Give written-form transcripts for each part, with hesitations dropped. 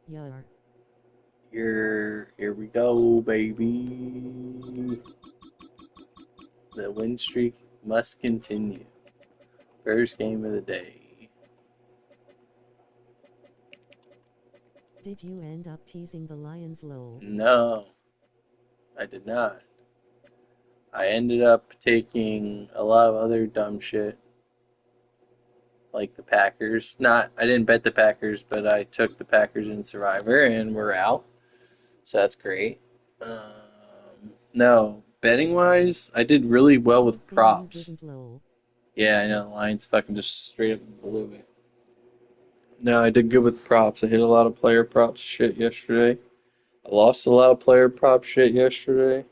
Yar. Here we go, baby. The win streak must continue. First game of the day. Did you end up teasing the Lions low? No, I did not. I ended up taking a lot of other dumb shit, like the Packers. I didn't bet the Packers, but I took the Packers in Survivor, and we're out. So that's great. No, betting wise, I did really well with Good thing you props. didn't low. Yeah, I know the Lions fucking just straight up blew it. No, I did good with props. I hit a lot of player props shit yesterday. I lost a lot of player prop shit yesterday.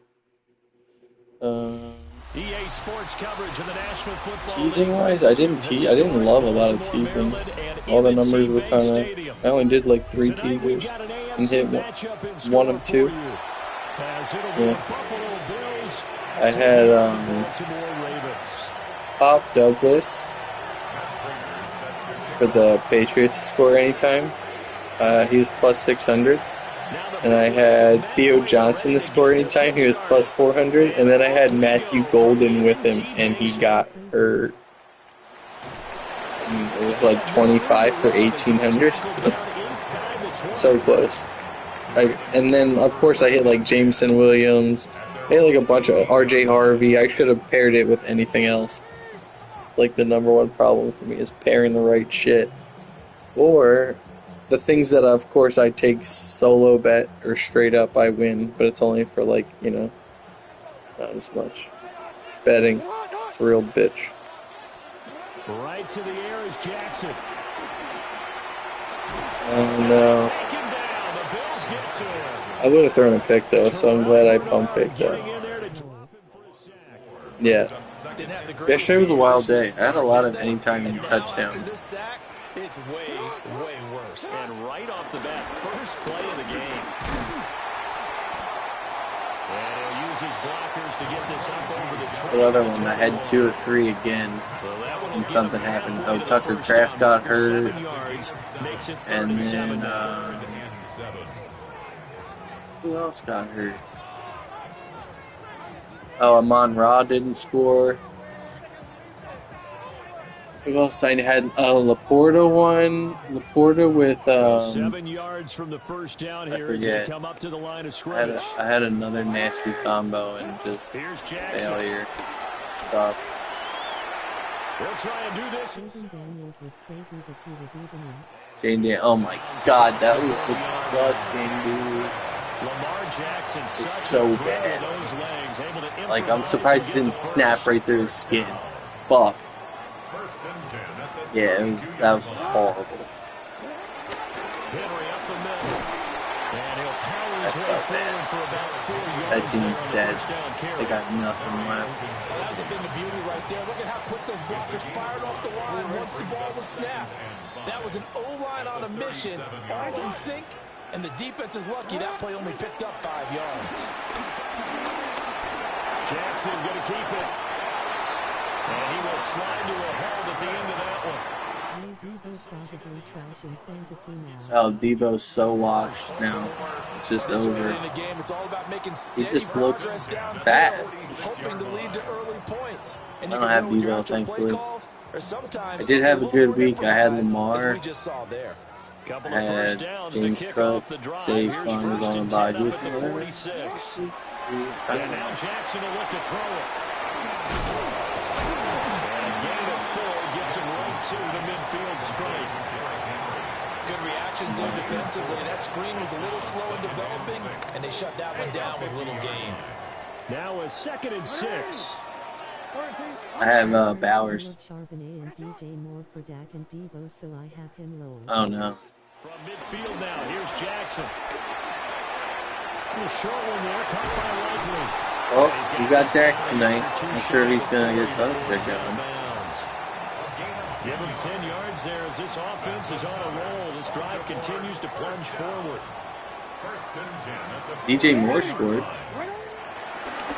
EA Sports coverage of the National Football Teasing League wise, I didn't love a lot of teasing. All the numbers were kind of. I only did like 3 teasers and hit one of 2. Yeah. I had Pop Douglas for the Patriots to score anytime. He was plus 600. And I had Theo Johnson to score anytime. He was plus 400. And then I had Matthew Golden with him, and he got hurt. And it was like 25 for 1,800. So close. And then, of course, I hit like Jameson Williams. I hit like a bunch of RJ Harvey. I could have paired it with anything else. Like the number one problem for me is pairing the right shit. Or the things that, of course, I take solo bet or straight up, I win, but it's only for, like, not as much. Betting. It's a real bitch. Right to the air is Jackson. Oh, no. I would have thrown a pick, though, so I'm glad I pump faked that. Yeah. Yesterday was a wild day. I had a lot of anytime touchdowns. It's way worse. And right off the bat, first play of the game. And he'll use his blockers to get this up over the 20. What other one? I had 2 of 3 again, and something happened. Oh, Tucker Kraft got hurt, and then, who else got hurt? Oh, Amon-Ra didn't score. Who else I had? Laporta one. Laporta with 7 yards from the first down here as they come up to the line of scrimmage. I had another nasty combo and just failure. Sucks. They'll try and do this. Jaden Daniels was crazy that he was even in. Jaden Daniels. Oh my god, that was disgusting, dude. Lamar Jackson, it's so bad. Like, I'm surprised it didn't snap right through his skin. Fuck. Yeah, that was horrible. That's not bad. That team's dead. They got nothing left. That was a bit of beauty right there. Look at how quick those blockers fired off the line once the ball was snapped. That was an O-line on a mission, all in sync, and the defense is lucky that play only picked up 5 yards. Jackson going to keep it. And he will slide to a hold at the end of that one. Debo's probably trash in fantasy now. Oh, Debo's so washed now. It's just over. He just looks fat. I don't have Debo, thankfully. I did have a good week. I had Lamar. I had James Cook. Saquon was on a bye. And now Jackson will look to throw it. Gets him right to the midfield straight. Good reactions there defensively. That screen was a little slow in developing, and they shut that one down with little gain. Now a 2nd and 6. I have Bowers. Charbonnet and DJ Moore for Dak and Debo, so I have him low. Oh no. From midfield now, here's Jackson. A short one there, caught by Likely. Well, you got Dak tonight. I'm sure he's gonna get some shit going. Give him 10 yards there as this offense is on a roll. This drive continues to plunge forward. DJ Moore scored.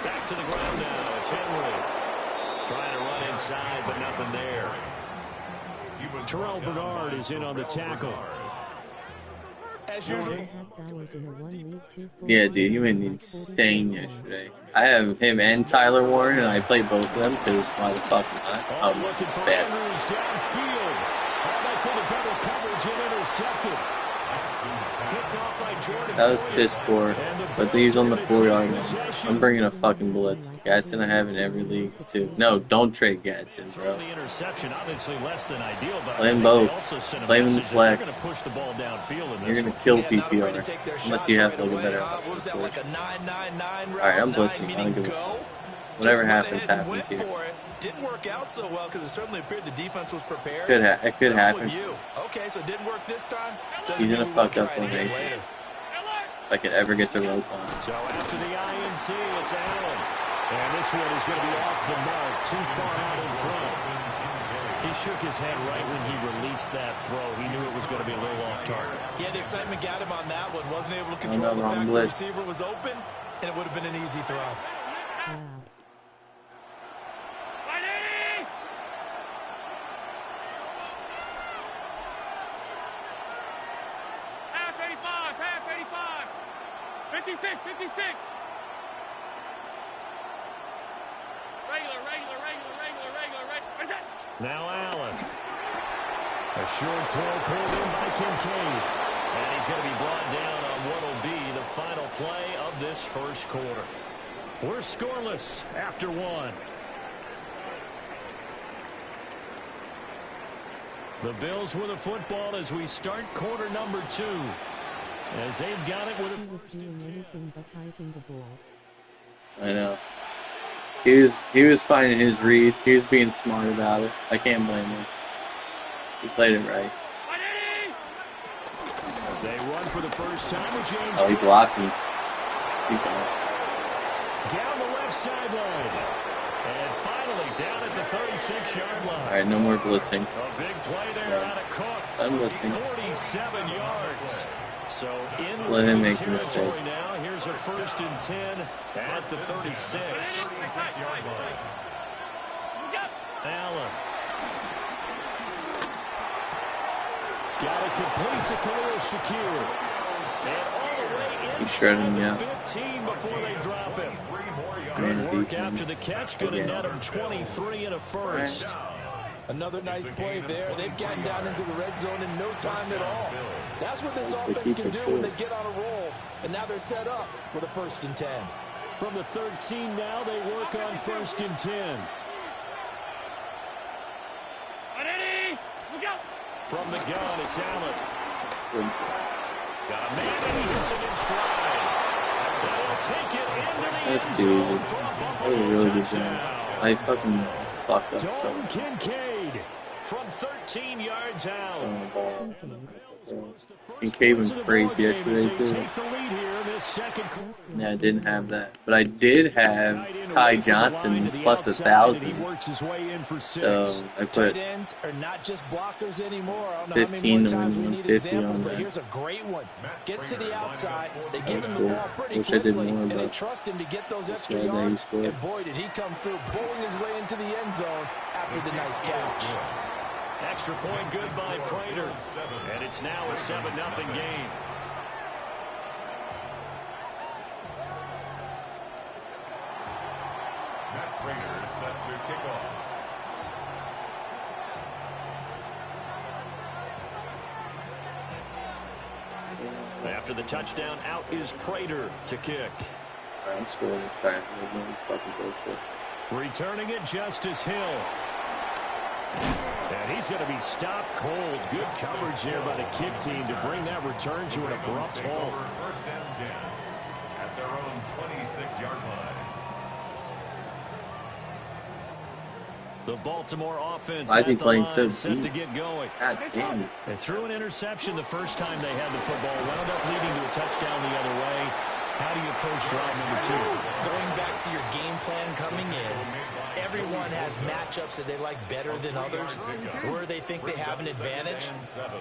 Back to the ground now. It's Henry. Trying to run inside, but nothing there. Terrell Bernard is in on the tackle. as usual. Yeah, dude, he went insane yesterday. I have him and Tyler Warren, and I play both of them because why the fuck not? Looking It's for bad. Andrews downfield. That's in a double coverage and intercepted. Picked off by Jordan. That was piss poor, but he's on the 4-yard line. I'm bringing a fucking blitz. Gadsden I have in every league too. No, don't trade Gadsden, bro. The interception, obviously less than ideal, but Play them both. Play them in the flex. You're gonna kill PPR unless you have like a better option. All right, I'm blitzing. I don't give a fuck. Whatever happens, happens here. Didn't work out so well because it certainly appeared the defense was prepared. It could happen. Okay, so it didn't work this time. He's gonna fuck up formation. If I could ever get to rope on. So after the INT, it's Allen. And this one is going to be off the mark, too far out in front. He shook his head right when he released that throw. He knew it was going to be a little off target. Yeah, the excitement got him on that one. Wasn't able to control the fact the receiver was open, and it would have been an easy throw. Wow. Half 85. 56. Regular. Now Allen. A short throw pulled in by Kincaid. And he's going to be brought down on what will be the final play of this first quarter. We're scoreless after one. The Bills with the football as we start quarter number 2. As they've got it with He was doing anything but hiking the ball. I know. He was finding his read. He was being smart about it. I can't blame him. He played it right. They run for the first time with James. Oh, he blocked me. Down the left sideline. And finally down at the 36-yard line. All right, no more blitzing. A big play there out of Cook. I'm blitzing. 47 yards. So in Let him make territory mistakes. now. Here's a 1st and 10 at the 36. Allen. Got it complete to Khalil Shakir. And all the way He's shredding inside me the out. 15 before they drop him. Good work after the catch. Going to net him 23 and a first. Another nice play there. They've gotten down into the red zone in no time at all. That's what this offense can do when they get on a roll. And now they're set up with a 1st and 10. From the 13 now, they work on 1st and 10. From the gun, it's Allen. Got a man and he hits it in stride. They'll take it into the end zone for a Buffalo touchdown. I fucking fucked up so Dalton Kincaid from 13 yards out. on the ball. Kincaid went crazy yesterday too. Take the lead here in this second quarter. Yeah, I didn't have that, but I did have Ty Johnson plus 1,000. So I put Tight ends are not just blockers anymore. I don't know 15 how many more to times we win need 50 examples, on but that. here's a great one. Gets to the outside. They give was him cool. the ball pretty Wish I did quickly, more, and they but trust him to get those extra glad that he yards. scored. And boy, did he come through, bowling his way into the end zone after the nice catch. Extra point good by Prater. And it's now a 7-0 game. Matt Prater is set to kick off. After the touchdown, out is Prater to kick. I'm scoring this time. No fucking bullshit. Returning it, Justice Hill. And he's going to be stopped cold. Good coverage here by the kick team to bring that return to an abrupt halt. 1st and 10 at their own 26-yard line. The Baltimore offense Why is he at the playing line, so set deep? to get going. God damn it. They threw an interception the first time they had the football, wound up leading to a touchdown the other way. How do you approach drive number 2? Going back to your game plan coming in, everyone has matchups that they like better than others, where they think they have an advantage.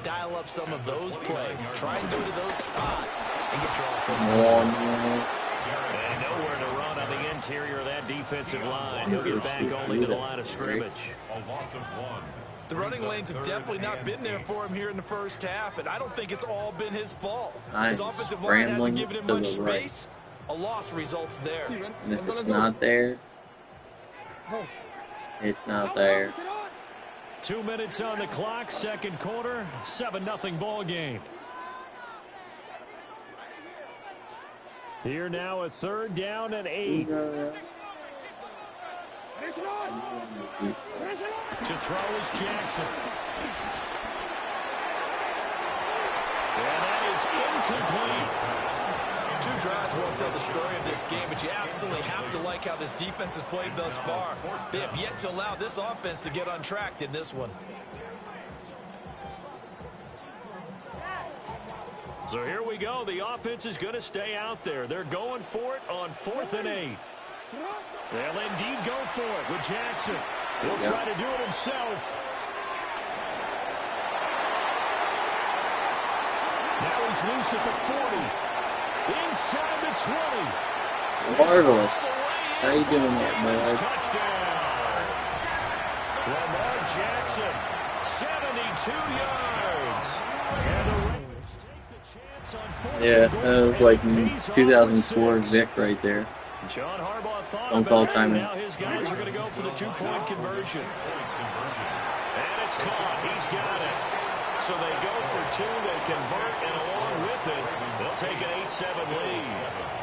Dial up some of those plays. Try and go to those spots and get your offense going. And nowhere to run on the interior of that defensive line. He'll get back only to the line of scrimmage. A loss of 1. The running lanes have definitely not been there for him here in the first half, and I don't think it's all been his fault. His offensive line hasn't given him much space. A loss results there. And if it's not there, it's not there. 2 minutes on the clock, second quarter, 7-0 ball game. Here now a 3rd down and 8. To throw is Jackson. And that is incomplete. 2 drives won't tell the story of this game, but you absolutely have to like how this defense has played thus far. They have yet to allow this offense to get untracked in this one. So here we go. The offense is going to stay out there. They're going for it on 4th and 8. They'll indeed go for it with Jackson. He'll try to do it himself. Now he's loose at the 40. Inside the 20. Marvelous. How you doing there, man? Touchdown. Lamar Jackson, 72 yards. And the Raiders take the chance on 4th. Yeah, that was like 2004 Vic right there. John Harbaugh thought Don't call about it. timing. Now his guys are going to go for the 2-point conversion. And it's caught. He's got it. So they go for 2. They convert, and along with it, they'll take an 8-7 lead.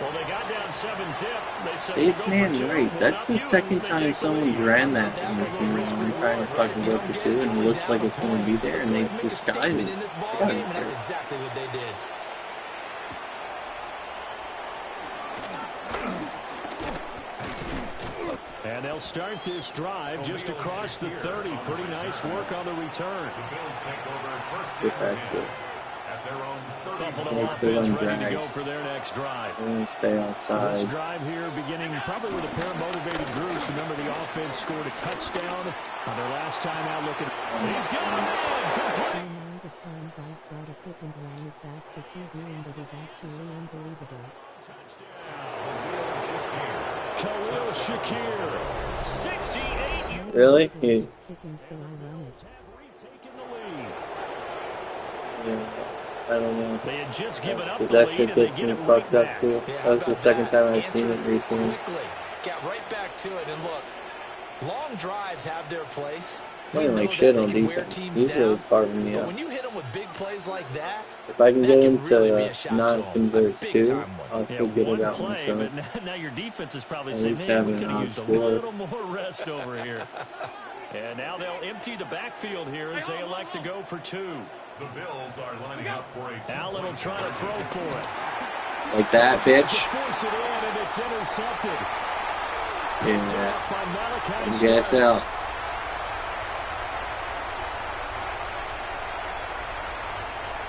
Well, they got down 7-zip. They said Safe man, right. That's the second time someone's ran that in this game. I'm trying to fucking go for 2, and it looks like it's going to be there, and they disguise it. That's exactly what they did. And they'll start this drive just across the 30. Pretty nice work on the return. Get back to it. Buffalo offense ready to go for their next drive. And stay outside. This drive here beginning probably with a pair of motivated groups. Remember, the offense scored a touchdown on their last time out looking. He's got it. The amount of times I've brought a pick and ran it back for 2 doing that is actually unbelievable. Khalil Shakir, 68. Really? Kicking, so I run it. Yeah, I don't know. They had just given up the That lead shit and they gets get me it fucked right up back. too. That was the second time I've seen it recently. Got right back to it, and look, long drives have their place. Playing like shit on defense. He's really carving me But up. when you hit them with big plays like that, If I can that get can him really be to a shot not to 'em. convert A big 2, time one. I'll Yeah, feel good one about play, myself. but now your defense is probably At saying, least man, we having could an have odd used a score. little more rest over here. And now they'll empty the backfield here as they elect to go for 2. The Bills are lining up for a Allen will try to throw for it. Like that, bitch. Force it in, and it's intercepted. Yeah. By Malachi Gas Starks. out.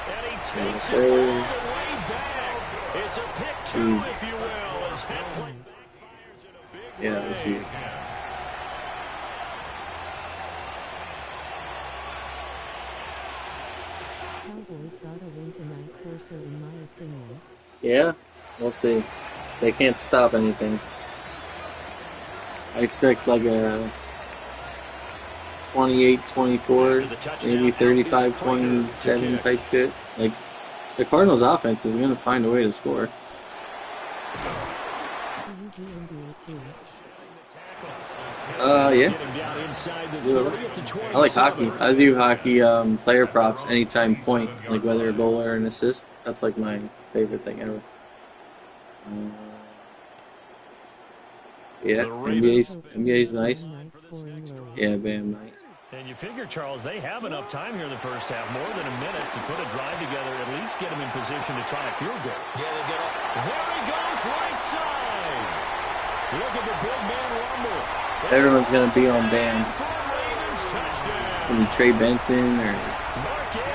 And he takes Yes, it sir. all the way back. It's a pick 2, if you will, as that play backfires in a big Yeah, way. that's huge. Cowboys gotta win tonight for sure in my opinion. Yeah, we'll see. They can't stop anything. I expect like a 28-24, maybe 35-27 type shit. Like, the Cardinals' offense is going to find a way to score. Do you do NBA too? Yeah. Getting down inside the Yeah. 30 to 27. I like hockey. I do hockey player props anytime point, like whether a goal or an assist. That's like my favorite thing ever. Yeah, NBA's nice. Yeah, Bam night. And you figure, Charles, they have enough time here in the first half, more than a minute, to put a drive together, at least get them in position to try a field goal. Yeah, they get up. There he goes, right side. Look at the big man rumble. Everyone's gonna be on Bam. For a Ravens touchdown. It's gonna be Trey Benson or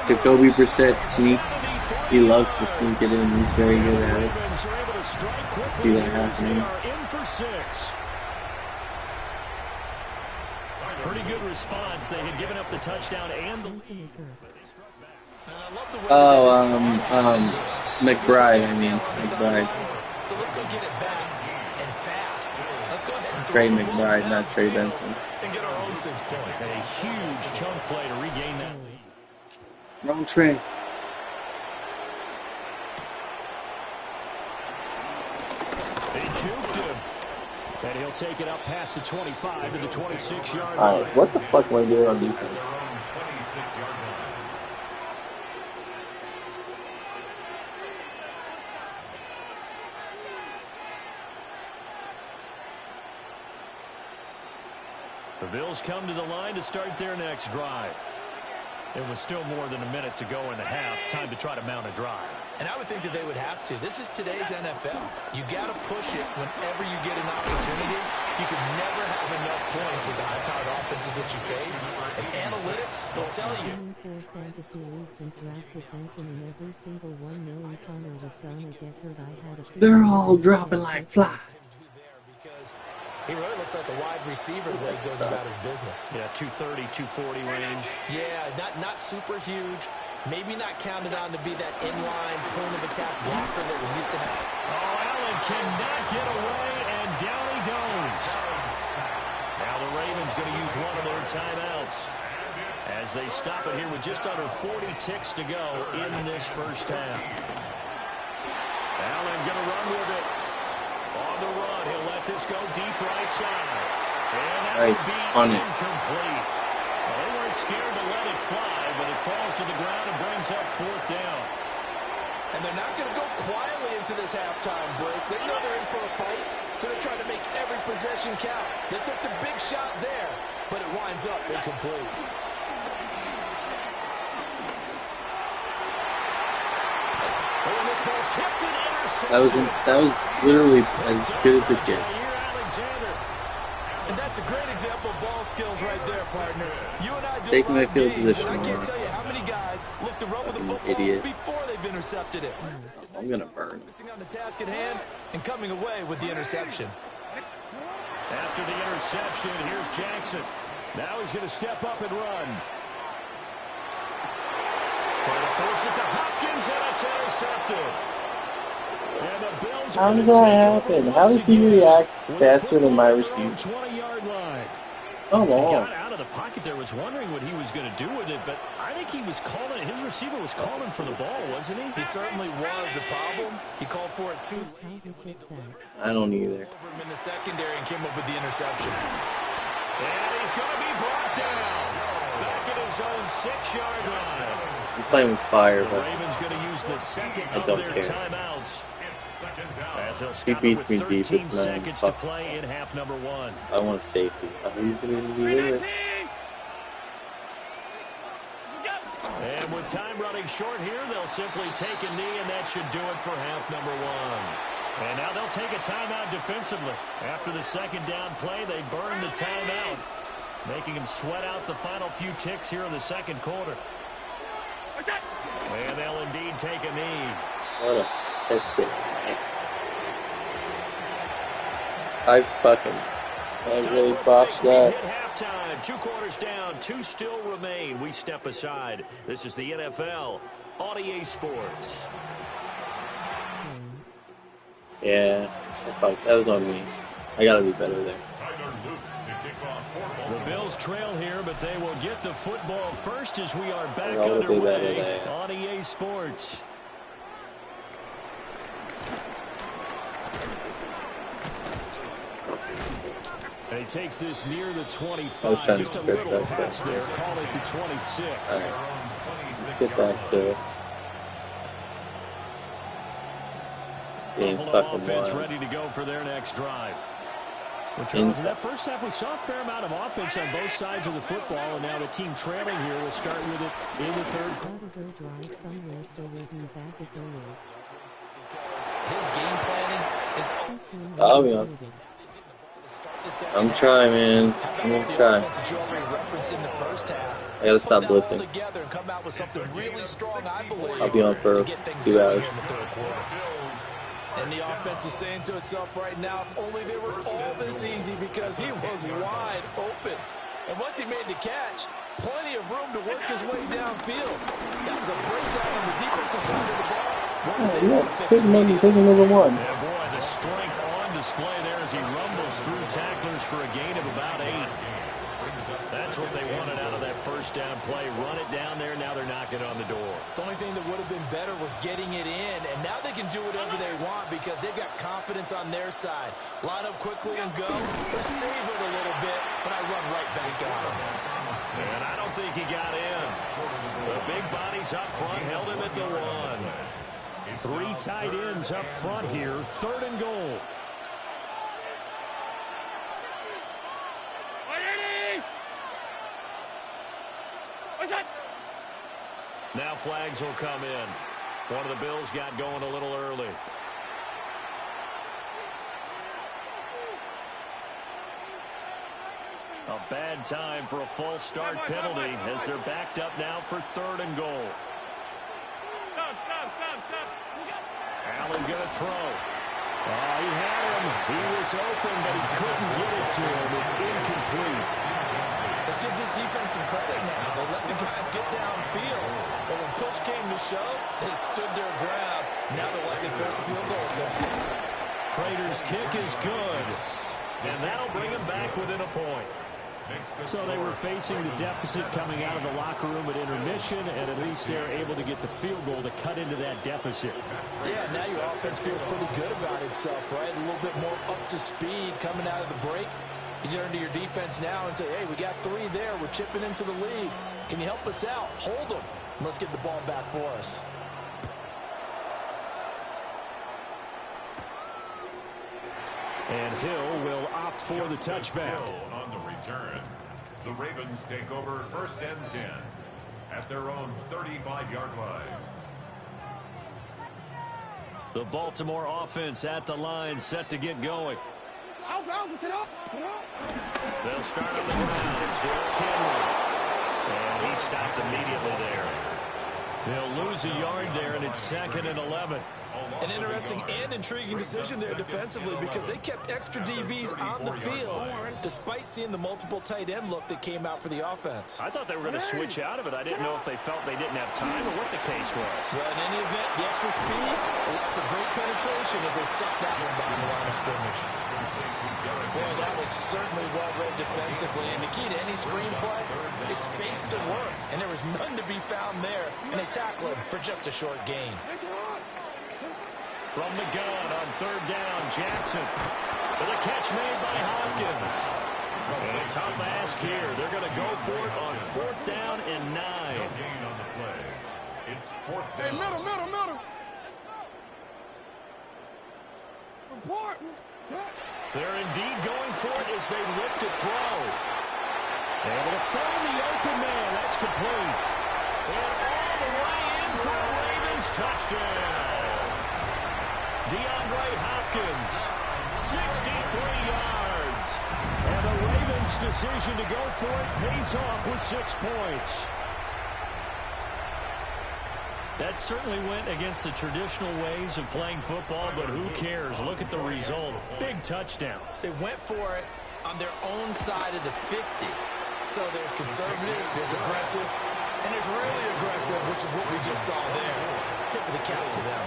Jacoby Brissett sneak. He loves to sneak it in. He's very good at it. Ravens are able to strike quickly See that as happening. They are in for 6. Pretty good response. They had given up the touchdown and the Benson is hurt. McBride, I mean. McBride. So let's go get it back and fast. Let's go ahead and Trey McBride, not Trey Benson. And get our own 6 points. A huge chunk play to regain that lead. Wrong Trey. They juked him. And he'll take it up past the 25 to the 26-yard line. Alright, what the fuck am I doing on defense? Their own 26-yard line. The Bills come to the line to start their next drive. It was still more than a minute to go in the half. Time to try to mount a drive. And I would think that they would have to. This is today's NFL. You got to push it whenever you get an opportunity. You can never have enough points with the high-powered offenses that you face. And analytics will tell you. In 4 fantasy leagues and drafted Benson in every single one knowing Connor was gonna get hurt. I had a They're all dropping like flies. Because he really looks like a wide receiver the way he goes about his business. Yeah, 230, 240 range. Yeah, not super huge. Maybe not counted on to be that inline point-of-attack blocker that we used to have. Oh, Allen cannot get away, and down he goes. Now the Ravens going to use one of their timeouts as they stop it here with just under 40 ticks to go in this first half. Allen going to run with it. On the run, he'll let this go deep right side. And that Nice. will On be it. incomplete. Well, they weren't scared to let it fly, but it falls to the ground and brings up 4th down. And they're not going to go quietly into this halftime break. They know they're in for a fight, so they're trying to make every possession count. They took the big shot there, but it winds up incomplete. Oh, and this ball's tipped and intercepted. That was literally as good as it gets. And that's a great example of ball skills right there, partner. You and I do Taking a lot my of field games, position and I can't more. tell you how many guys look to run with the Fucking football idiot. before they've intercepted it. I'm gonna burn. Focusing on the task at hand and coming away with the interception. After the interception, here's Jackson. Now he's going to step up and run. Trying to force it to Hopkins, and it's intercepted. And the Bills How does that happen? How does he react faster than my receiver? 20-yard line. Come He on. got out of the pocket there, was wondering what he was going to do with it, but I think he was calling, his receiver was calling for the ball, wasn't he? He certainly was the problem. He called for it too How late. he kicked that. I don't either. Over him in the secondary and came up with the interception. And he's going to be brought down. Back at his own 6-yard line. I'm playing with fire, The but Ravens going to use the second I of don't their care. timeouts. It's second down. As they'll he stop it beats with me deep. 13 It's not seconds to fuck. play in half number 1. I want safety. He's gonna be there. And with time running short here, they'll simply take a knee, and that should do it for half number 1. And now they'll take a timeout defensively. After the second down play, they burn the timeout, making them sweat out the final few ticks here in the second quarter. And they'll indeed take a knee. What a piss kick. I really botched that. Hit halftime. 2 quarters down. 2 still remain. We step aside. This is the NFL on EA Sports. Yeah, fuck, that was on me. I gotta be better there. Tyler Luke to kick off for The Bills trail here, but they will get the football first as we are back I wanna be better underway there. on EA Sports. And he takes this near the 25. I was trying to Just a stretch little that pass back. there. Call it the 26. Alright, let's get back to being Buffalo fucking offense wild. ready to go for their next drive. Well, Charles, in Inside. that first half, we saw a fair amount of offense on both sides of the football, and now the team trailing here will start with it in the third quarter. Gotta go drive somewhere so isn't back at the work. His game planning is I'll be on. I'm trying, man. I'm gonna try. I gotta stop blitzing. I'll be on for 2 hours. And the offense is saying to itself right now, if only they were all this easy, because he was wide open. And once he made the catch, plenty of room to work his way downfield. That was a breakdown on the defensive side of the ball. Oh, yeah, couldn't make him take another one. Yeah, boy, the strength on display there as he rumbles through tacklers for a gain of about 8. That's what they wanted out of that first down play. Run it down there. Now they're knocking on the door. The only thing that would have been better was getting it in, and now they can do whatever they want because they've got confidence on their side. Line up quickly and go. They're savored a little bit, but I run right back at them. And I don't think he got in. The big bodies up front held him at the 1. 3 tight ends up front here. 3rd and goal. Now flags will come in. One of the Bills got going a little early. A bad time for a false start penalty as they're backed up now for 3rd and goal. Allen gonna throw. Oh, he had him. He was open, but he couldn't get it to him. It's incomplete. Let's give this defense some credit now. They let the guys get downfield, but when push came to shove, they stood their ground. Now they're likely to force a field goal attempt. Prater's kick is good, and that'll bring him back within a point. So they were facing the deficit coming out of the locker room at intermission, and at least they're able to get the field goal to cut into that deficit. Yeah, now your offense feels pretty good about itself, right? A little bit more up to speed coming out of the break. You turn to your defense now and say, hey, we got 3 there. We're chipping into the lead. Can you help us out? Hold them. Let's get the ball back for us. And Hill will opt for the touchback. On the return, the Ravens take over 1st and 10 at their own 35-yard line. The Baltimore offense at the line, set to get going. They'll start on the ground. It's Derrick Henry. And he stopped immediately there. They'll lose a yard there, and it's 2nd and 11. An interesting and intriguing decision there defensively because they kept extra DBs on the field despite seeing the multiple tight end look that came out for the offense. I thought they were going to switch out of it. I didn't know if they felt they didn't have time or what the case was. Well, in any event, the extra speed allowed for great penetration as they stuffed that one behind the line of scrimmage. Boy, that was certainly well read defensively, and the key to any screenplay is space to work, and there was none to be found there, and they tackled him for just a short gain. From the gun on 3rd down, Jackson with a catch made by Hopkins. And a tough ask here. They're going to go for it on 4th down and 9. No gain on the play. It's 4th down. Hey, middle. Report. They're indeed going for it as they look to throw. Able to find the open man. That's complete. And all the way in for a Ravens touchdown. DeAndre Hopkins, 63 yards. And the Ravens' decision to go for it pays off with 6 points. That certainly went against the traditional ways of playing football, but who cares? Look at the result. Big touchdown. They went for it on their own side of the 50. So there's conservative, there's aggressive, and there's really aggressive, which is what we just saw there. Tip of the cap to them.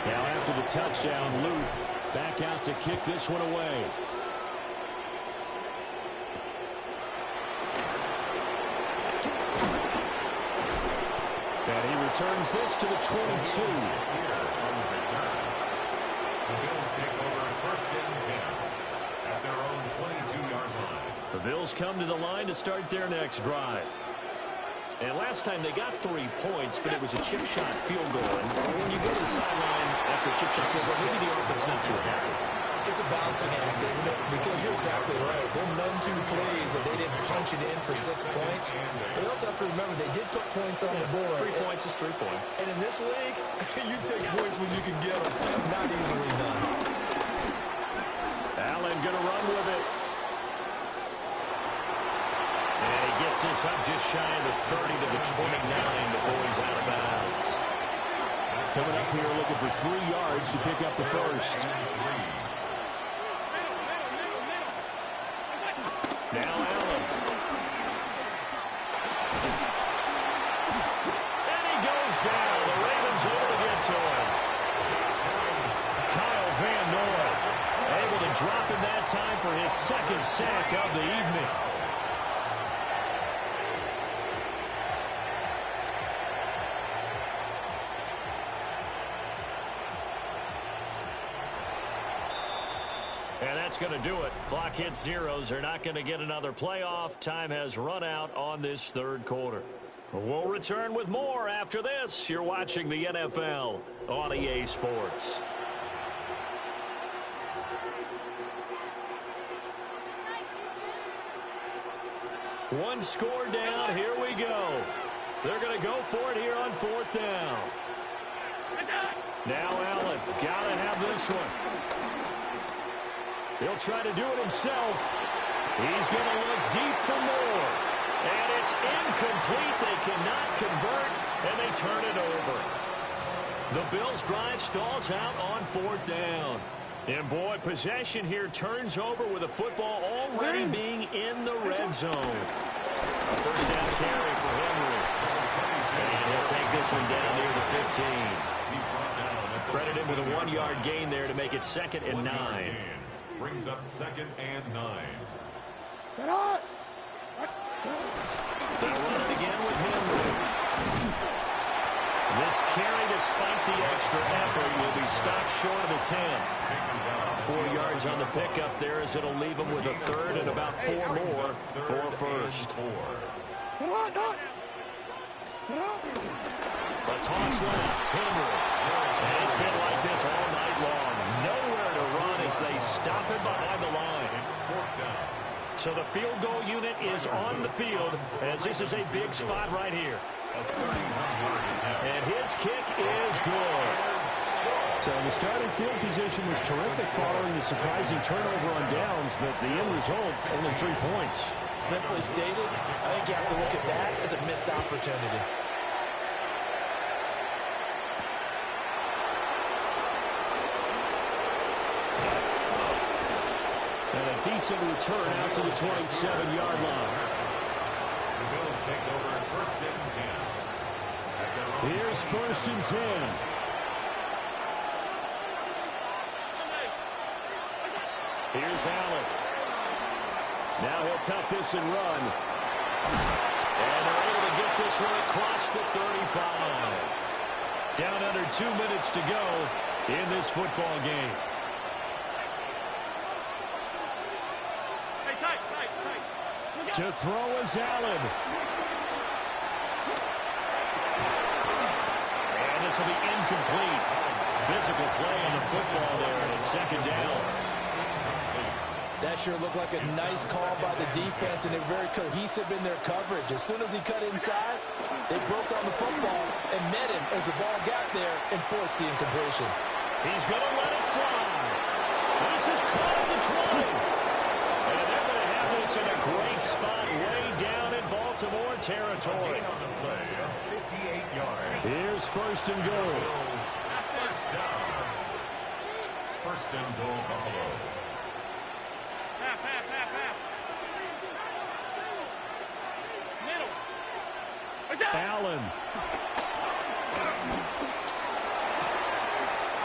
Now after the touchdown, Luke back out to kick this one away. And he returns this to the 22. The Bills take over 1st and 10 at their own 22-yard line. The Bills come to the line to start their next drive. And last time they got 3 points, but it was a chip shot field goal. And when you go to the sideline after a chip shot field goal, maybe the offense not too happy. It's a balancing act, isn't it? Because you're exactly right. They're none too pleased that they didn't punch it in for 6 points. But you also have to remember they did put points on the board. 3 points is 3 points. And in this league, you take points when you can get them. Not easily done. Allen going to run with it. And he gets this up just shy of the 30 to the 29 before he's out of bounds. Coming up here looking for 3 yards to pick up the first. Now Allen. And he goes down. The Ravens able to get to him. Kyle Van Noy time for his second sack of the evening. And that's going to do it. Clock hits zeros. They're not going to get another playoff. Time has run out on this third quarter. We'll return with more after this. You're watching the NFL on EA Sports. One score down. Here we go. They're going to go for it here on fourth down. Now Allen. Got to have this one. He'll try to do it himself. He's going to look deep for more. And it's incomplete. They cannot convert, and they turn it over. The Bills' drive stalls out on fourth down. And, boy, possession here turns over with the football already being in the red zone. A first down carry for Henry. And he'll take this one down near the 15. Credit him with a 1-yard gain there to make it 2nd and 9. Brings up 2nd and 9. They'll run it again with Henry. This carry, despite the extra effort, will be stopped short of the 10. 4 yards on the pickup there as it'll leave him with a third and about 4 more for a first. A toss left, Henry. And it's been like this all night long. Nowhere to run as they stop him behind the line. So the field goal unit is on the field as this is a big spot right here. And his kick is good. So the starting field position was terrific following the surprising turnover on downs, but the end result, only 3 points. Simply stated, I think you have to look at that as a missed opportunity. And a decent return out to the 27-yard line. The Bills take over 1st and 10. Here's 1st and 10. Here's Allen. Now he'll tuck this and run. And they're able to get this one across the 35. Down under 2 minutes to go in this football game. To throw is Allen. And this will be incomplete. Physical play on the football there, and it's 2nd down. That sure looked like a nice call by the defense, and they're very cohesive in their coverage. As soon as he cut inside, they broke on the football and met him as the ball got there and forced the incompletion. He's going to let it fly. This is caught at the 20. And they're going to have this in a great spot way down in Baltimore territory. Here's 1st and goal. First down. 1st and goal, Buffalo. Allen.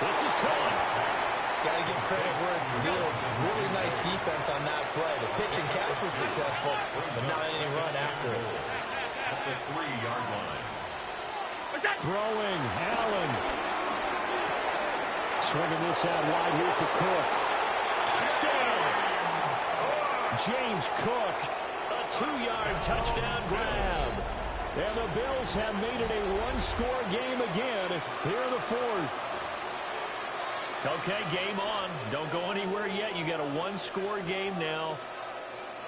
This is caught. Got to give credit where it's due. Really nice defense on that play. The pitch and catch was successful, but not any run after it. At the 3-yard line. Throwing, Allen. Swinging this out wide here for Cook. Touchdown. James Cook. A 2-yard touchdown grab. And the Bills have made it a 1-score game again here in the 4th. Okay, game on. Don't go anywhere yet. You got a 1-score game now.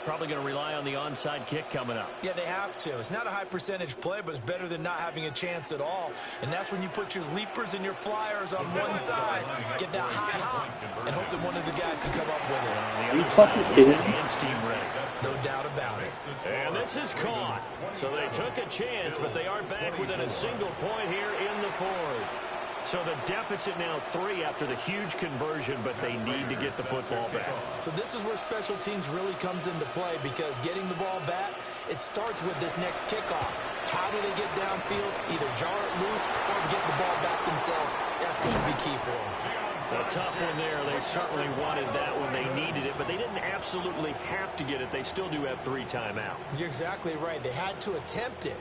Probably going to rely on the onside kick coming up. Yeah, they have to. It's not a high percentage play, but it's better than not having a chance at all. And that's when you put your leapers and your flyers on one side, get that high hop, and hope that one of the guys can come up with it. Are you fucking kidding me? No doubt about it. And this is caught. So they took a chance, but they are back within a single point here in the 4th. So the deficit now 3 after the huge conversion, but they need to get the football back. So this is where special teams really comes into play, because getting the ball back, it starts with this next kickoff. How do they get downfield? Either jar it loose or get the ball back themselves. That's going to be key for them. A tough one there. They certainly wanted that when they needed it, but they didn't absolutely have to get it. They still do have 3 timeouts. You're exactly right. They had to attempt it.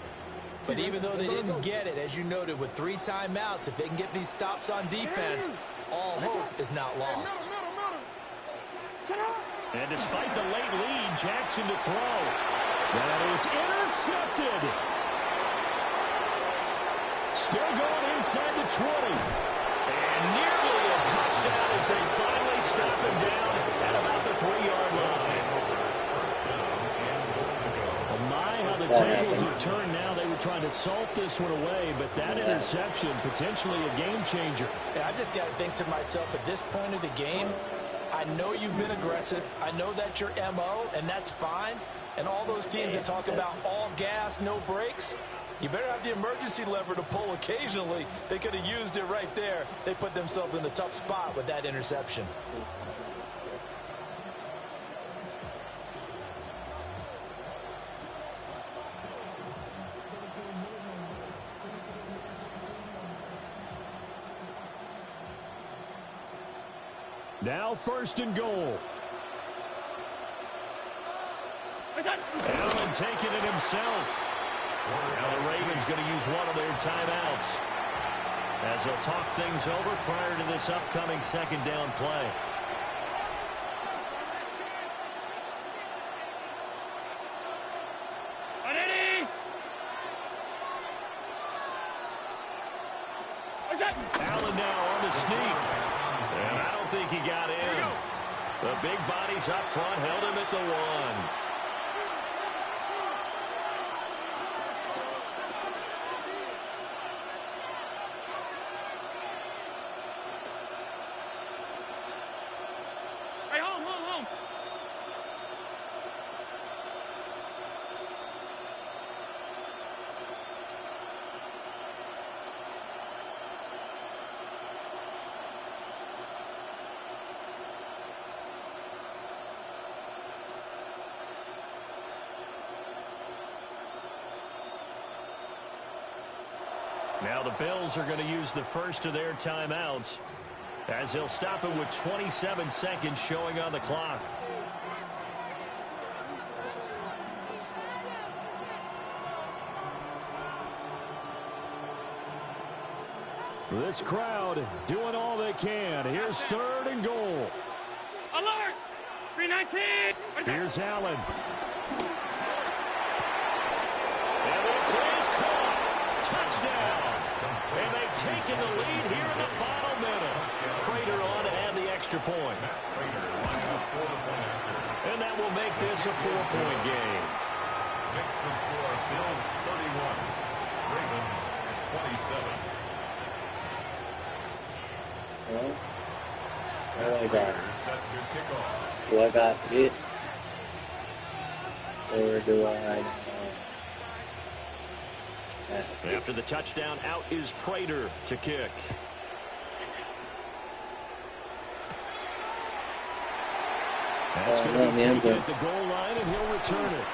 But even though they didn't get it, as you noted, with 3 timeouts, if they can get these stops on defense, all hope is not lost. And despite the late lead, Jackson to throw. That is intercepted. Still going inside the 20. And nearly a touchdown as they finally stop him down at about the 3-yard line. Oh my, how the tables have turned now. They were trying to salt this one away, but that interception, potentially a game changer. Yeah, I just got to think to myself, at this point of the game, I know you've been aggressive. I know that's your MO, and that's fine. And all those teams that talk about all gas, no brakes, you better have the emergency lever to pull occasionally. They could have used it right there. They put themselves in a tough spot with that interception. Now 1st and goal. Allen taking it himself. Now the Ravens going to use one of their timeouts as they'll talk things over prior to this upcoming 2nd down play. Allen now on the sneak. And I don't think he got in. The big bodies up front held him at the 1. Now the Bills are going to use the first of their timeouts as they'll stop it with 27 seconds showing on the clock. This crowd doing all they can. Here's 3rd and goal. Alert! 319! Here's Allen. And this is caught. Touchdown. And they've taken the lead here in the final minute. Prater on to add the extra point. And that will make this a 4-point game. Makes the score Bills 31, Ravens 27. What I got? Set to kick off. Do I got it? Or do I? After the touchdown, out is Prater to kick. That's going to be taken at the goal line, and he'll return it.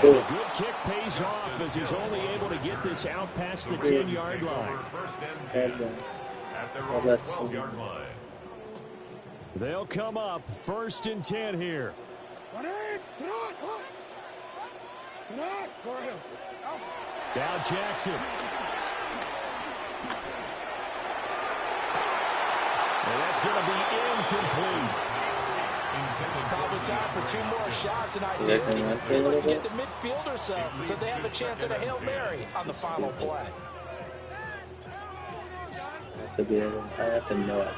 And a good kick pays off as he's only able to get this out past the 10-yard line. First and 10 at their own 12-yard line. They'll come up 1st and 10 here. Now Jackson. And that's going to be incomplete. Probably time for 2 more shots, and ideally, they'd like to get to midfield or so they have a chance at a Hail Mary on the final play. That's a no.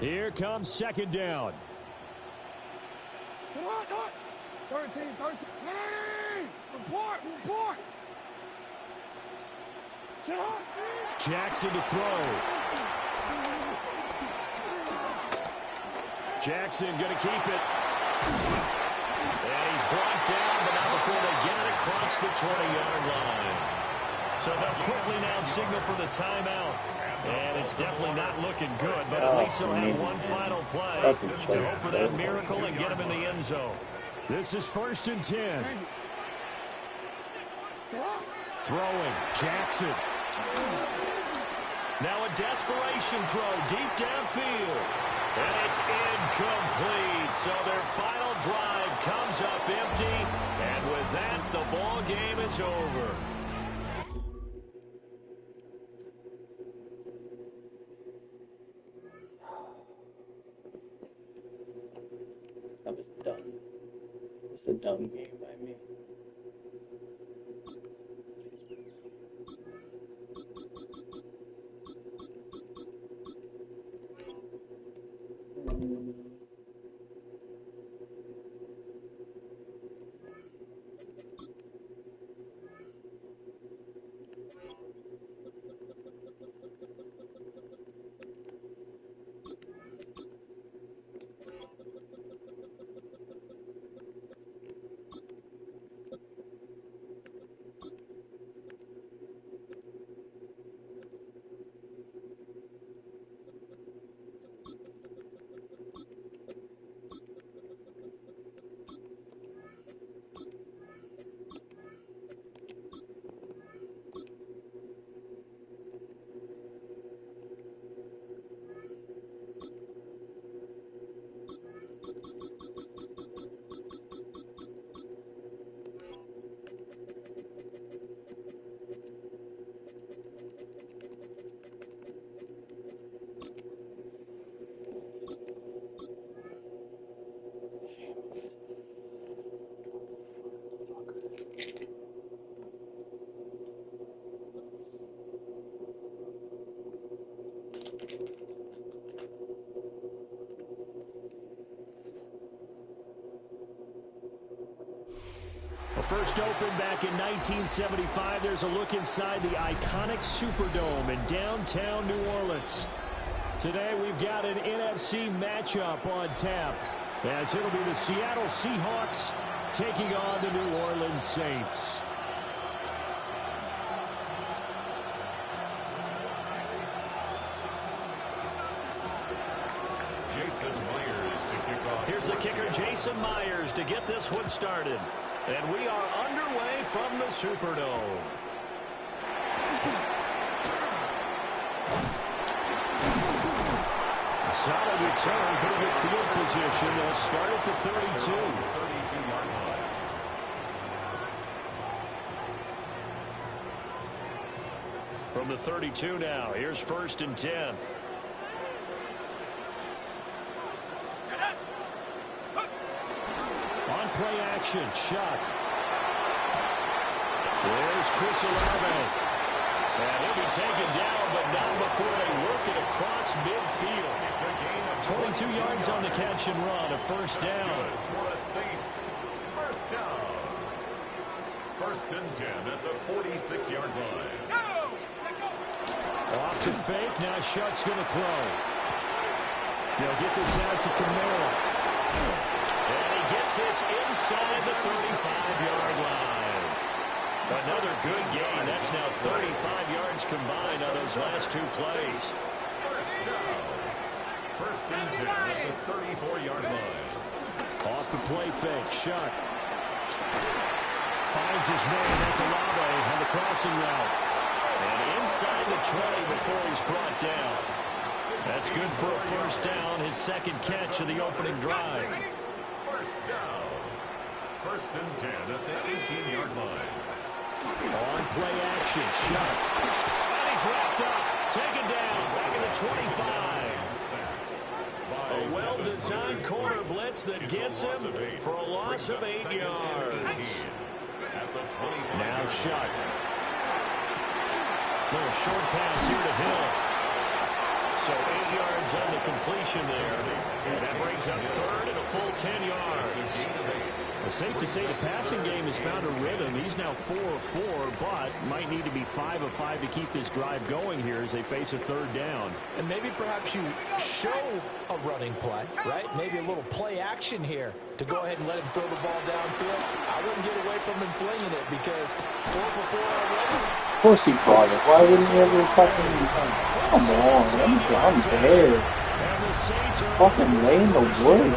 Here comes 2nd down. 13. Report. Jackson to throw. Jackson going to keep it. And he's brought down, but not before they get it across the 20-yard line. So they'll quickly now signal for the timeout. And it's definitely not looking good, but at least they'll have one final play to hope for that miracle and get him in the end zone. This is 1st and 10. Throwing. Jackson. Now a desperation throw deep downfield. And it's incomplete. So their final drive comes up empty. And with that, the ball game is over. That was dumb. It's a dumb game by me. First opened back in 1975. There's a look inside the iconic Superdome in downtown New Orleans. Today we've got an NFC matchup on tap, as it'll be the Seattle Seahawks taking on the New Orleans Saints. Here's the kicker, Jason Myers, to get this one started. And we are underway from the Superdome. A solid return, pretty good field position. They'll start at the 32. From the 32 now, here's 1st and 10. Play action, shot. There's Chris Olave. And he'll be taken down, but not before they work it across midfield. 22 yards on the catch and run, a 1st down. For the Saints, 1st down. 1st and 10 at the 46-yard line. Off to fake, now Shutt's going to throw. They'll get this out to Kamara. Gets this inside the 35-yard line. Another good gain. That's now 35 yards combined on those last 2 plays. 1st down. 1st and 10 at the 34-yard line. Off the play fake, Shutt finds his man. That's Olave on the crossing route. And inside the 20 before he's brought down. That's good for a 1st down, his 2nd catch of the opening drive. 1st down. 1st and 10 at the 18-yard line. On play action, Shutt. And he's wrapped up, taken down, back in the 25. A well-designed corner blitz that gets him for a loss of 8 yards. Now Shutt. Little short pass here to Hill. So 8 yards on the completion there. And that brings up 3rd and a full 10 yards. It's safe to say the passing game has found a rhythm. He's now 4 of 4, but might need to be 5 of 5 to keep this drive going here as they face a 3rd down. And maybe perhaps you show a running play, right? Maybe a little play action here to go ahead and let him throw the ball downfield. I wouldn't get away from him flinging it because 4 for 4 already. Of course he caught it. Why wouldn't he ever fucking... Come on, I'm dead. Fucking laying the wood.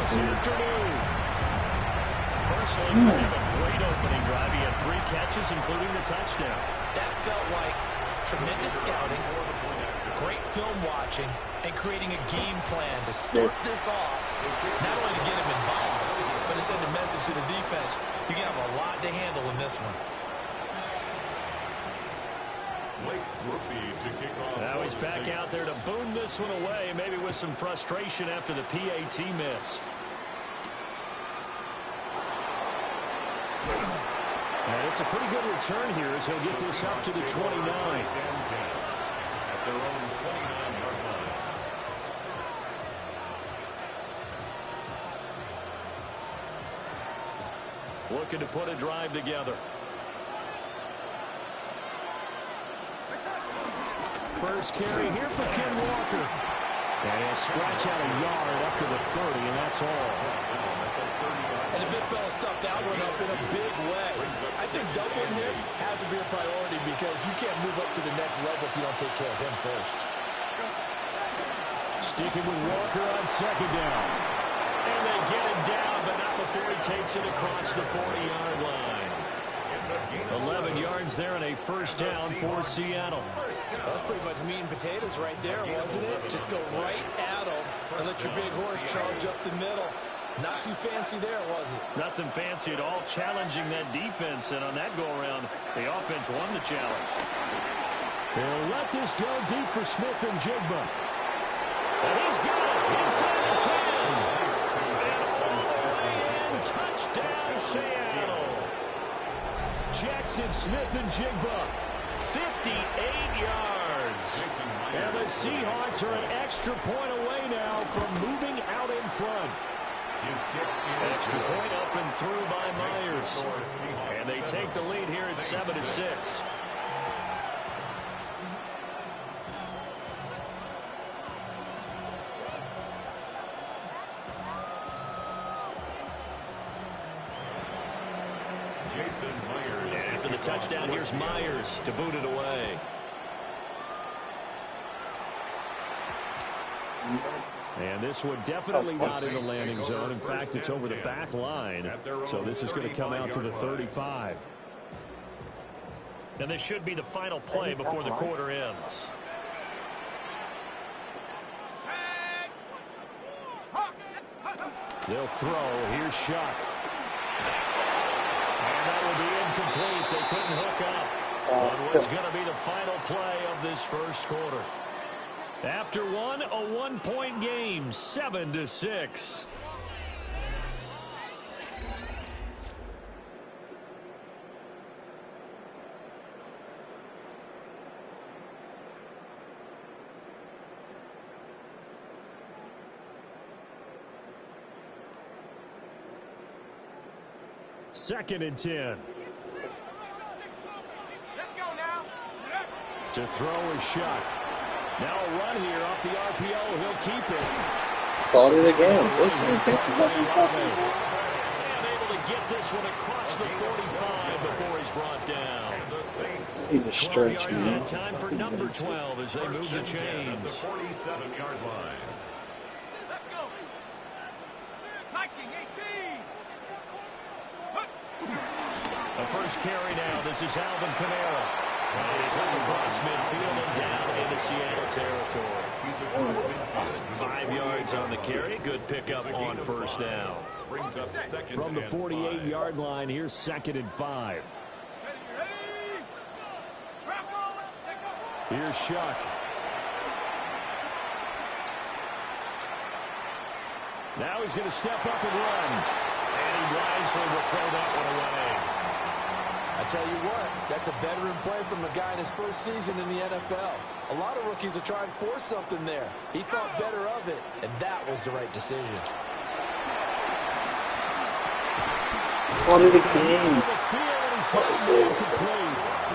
Personally, for him, a great opening drive. He had 3 catches, including the touchdown. That felt like tremendous scouting, Great film watching and creating a game plan to start this off, not only to get him involved, but to send a message to the defense. You have a lot to handle in this one. Now he's back out there to boom this one away, maybe with some frustration after the PAT miss. And it's a pretty good return here as he'll get this up to the 29. Looking to put a drive together. First carry here for Ken Walker. And he'll scratch out a yard up to the 30, and that's all. And the big fella stuffed that one up in a big way. I think doubling him has to be a priority because you can't move up to the next level if you don't take care of him first. Sticking with Walker on second down. And they get him down, but not before he takes it across the 40-yard line. 11 yards there and a first down for Seattle. That was pretty much meat and potatoes right there, wasn't it? Just go right at him and let your big horse charge up the middle. Not too fancy there, was it? Nothing fancy at all, challenging that defense, and on that go-around, the offense won the challenge. They'll let this go deep for Smith and Jigba. And he's got it inside the 10. And touchdown, Seattle. Jackson Smith and Jigba. 58 yards. And the Seahawks are an extra point away now from moving out in front. Extra point up and through by Myers. And they take the lead here at 7-6. And after the touchdown, here's Myers to boot it away. And this one definitely not in the landing zone. In fact, it's over the back line. So this is going to come out to the 35. And this should be the final play before the quarter ends. They'll throw. Here's Shuck. And that will be incomplete. They couldn't hook up on what's going to be the final play of this first quarter. After one, a one-point game, 7-6. Second and 10. Let's go now. To throw is Shuck. Now a run here off the RPO. He'll keep it. Called it again. This one picks it up. And able to get this one across the 45 before he's brought down. Need to stretch, yards man. that time for number 12 as they move the chains. 47-yard line. Let's go. Viking 18. The first carry now. This is Alvin Kamara. And he's up across midfield and down into Seattle territory. 5 yards on the carry. Good pickup on first down. Brings up second From the and 48-yard line, here's second and 5. Here's Shuck. Now he's going to step up and run. And he wisely will throw that one away. I tell you what, that's a veteran play from a guy in his first season in the NFL. A lot of rookies are trying to force something there. He thought better of it, and that was the right decision. What did it game?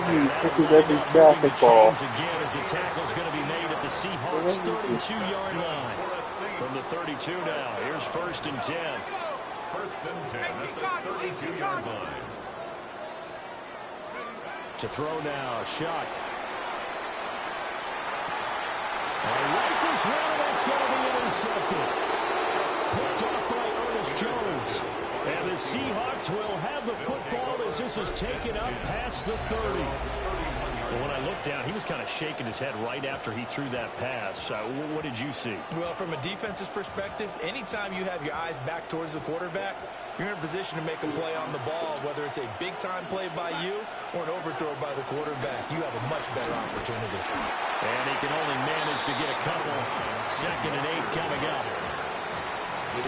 He catches every traffic ball. Again, as the tackle's going to be made at the Seahawks 32-yard line. From the 32 now, here's first and 10. First and 10 at the 32-yard line. To throw now, Shuck. And rifles one, that's going to be intercepted. Picked off by Ernest Jones. And the Seahawks will have the football as this is taken up past the 30. Well, when I looked down, he was kind of shaking his head right after he threw that pass. What did you see? Well, from a defense's perspective, anytime you have your eyes back towards the quarterback, you're in a position to make a play on the ball, whether it's a big-time play by you or an overthrow by the quarterback. You have a much better opportunity. And he can only manage to get a couple. 2nd and 8 coming up.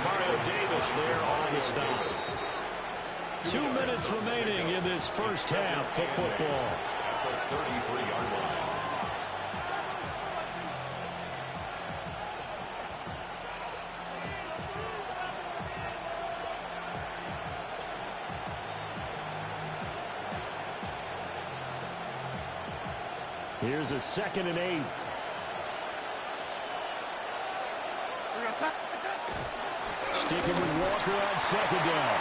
Mario Davis there on the stop. 2 minutes remaining in this first half of football. 33-yard line. Here's a 2nd and 8. Sticking with Walker on 2nd down.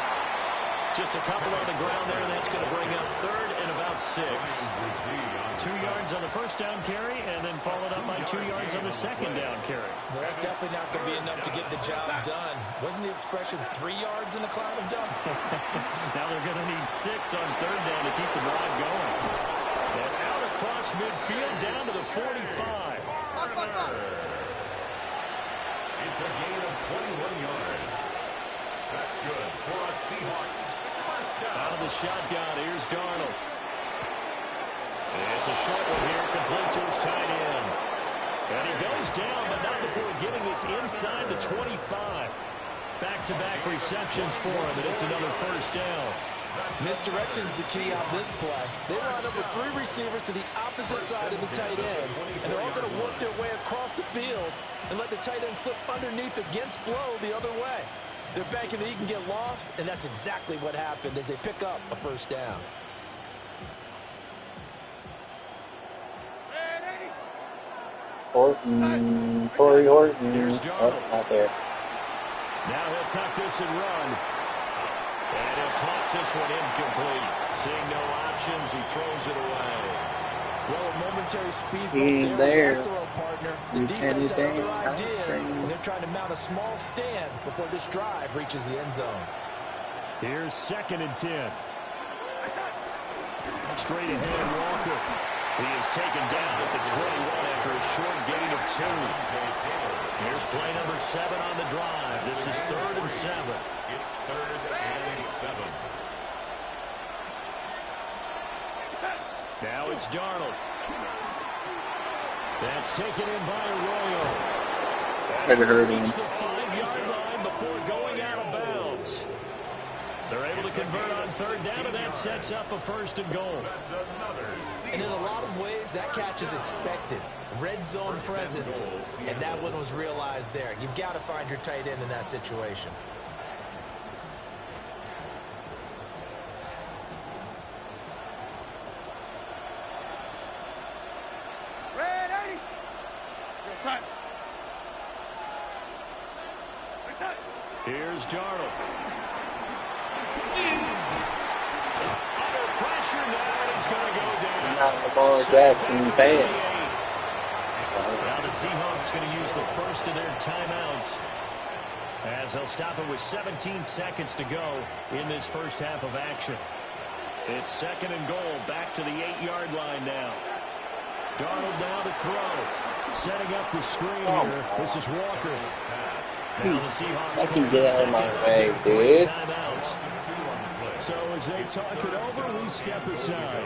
Just a couple on the ground there, and that's going to bring up 3rd and about 6. 2 yards on the first down carry, and then followed up by 2 yards on the 2nd down carry. Well, that's definitely not going to be enough to get the job done. Wasn't the expression 3 yards in a cloud of dust? Now they're going to need 6 on 3rd down to keep the drive going. And out across midfield down to the 45. It's a gain of 21 yards. That's good for a Seahawks first down. Out of the shotgun, here's Darnold. It's a short one here, complete to his tight end. And he goes down, but not before getting us inside the 25. Back-to-back receptions for him, and it's another first down. Misdirection's the key on this play. They line up with 3 receivers to the opposite side of the tight end, and they're all going to work their way across the field and let the tight end slip underneath against flow the other way. They're banking that he can get lost, and that's exactly what happened as they pick up a first down. Horton. Corey Horton. Here's Oh, Darnold. not there. Now he'll tuck this and run. And he'll toss this one incomplete. Seeing no options, he throws it away. Well, a momentary speed bump there with their throw partner. The defense had other ideas, and they're trying to mount a small stand before this drive reaches the end zone. Here's 2nd and 10. Straight ahead, Walker. He is taken down at the 21 after a short gain of 2. Here's play number 7 on the drive. This is 3rd and 7. It's 3rd and 7. Now it's Darnold. That's taken in by Arroyo. Tried to hurt him. Reached the 5-yard line before going out of bounds. They're able to convert on 3rd down, and that sets up a 1st and goal. And in a lot of ways, that catch is expected. Red zone presence, and that one was realized there. You've got to find your tight end in that situation. Ready? Set. Set. Here's Darnold. Under pressure now, and he's going to go down. Not Lamar Jackson fans. Now the Seahawks going to use the first of their timeouts as they'll stop it with 17 seconds to go in this first half of action. It's 2nd and goal, back to the 8-yard line now. Darnold now to throw. Setting up the screen here. This is Walker. Now the Seahawks I can get out of my way, dude. Timeouts. So as they talk it over, we step aside.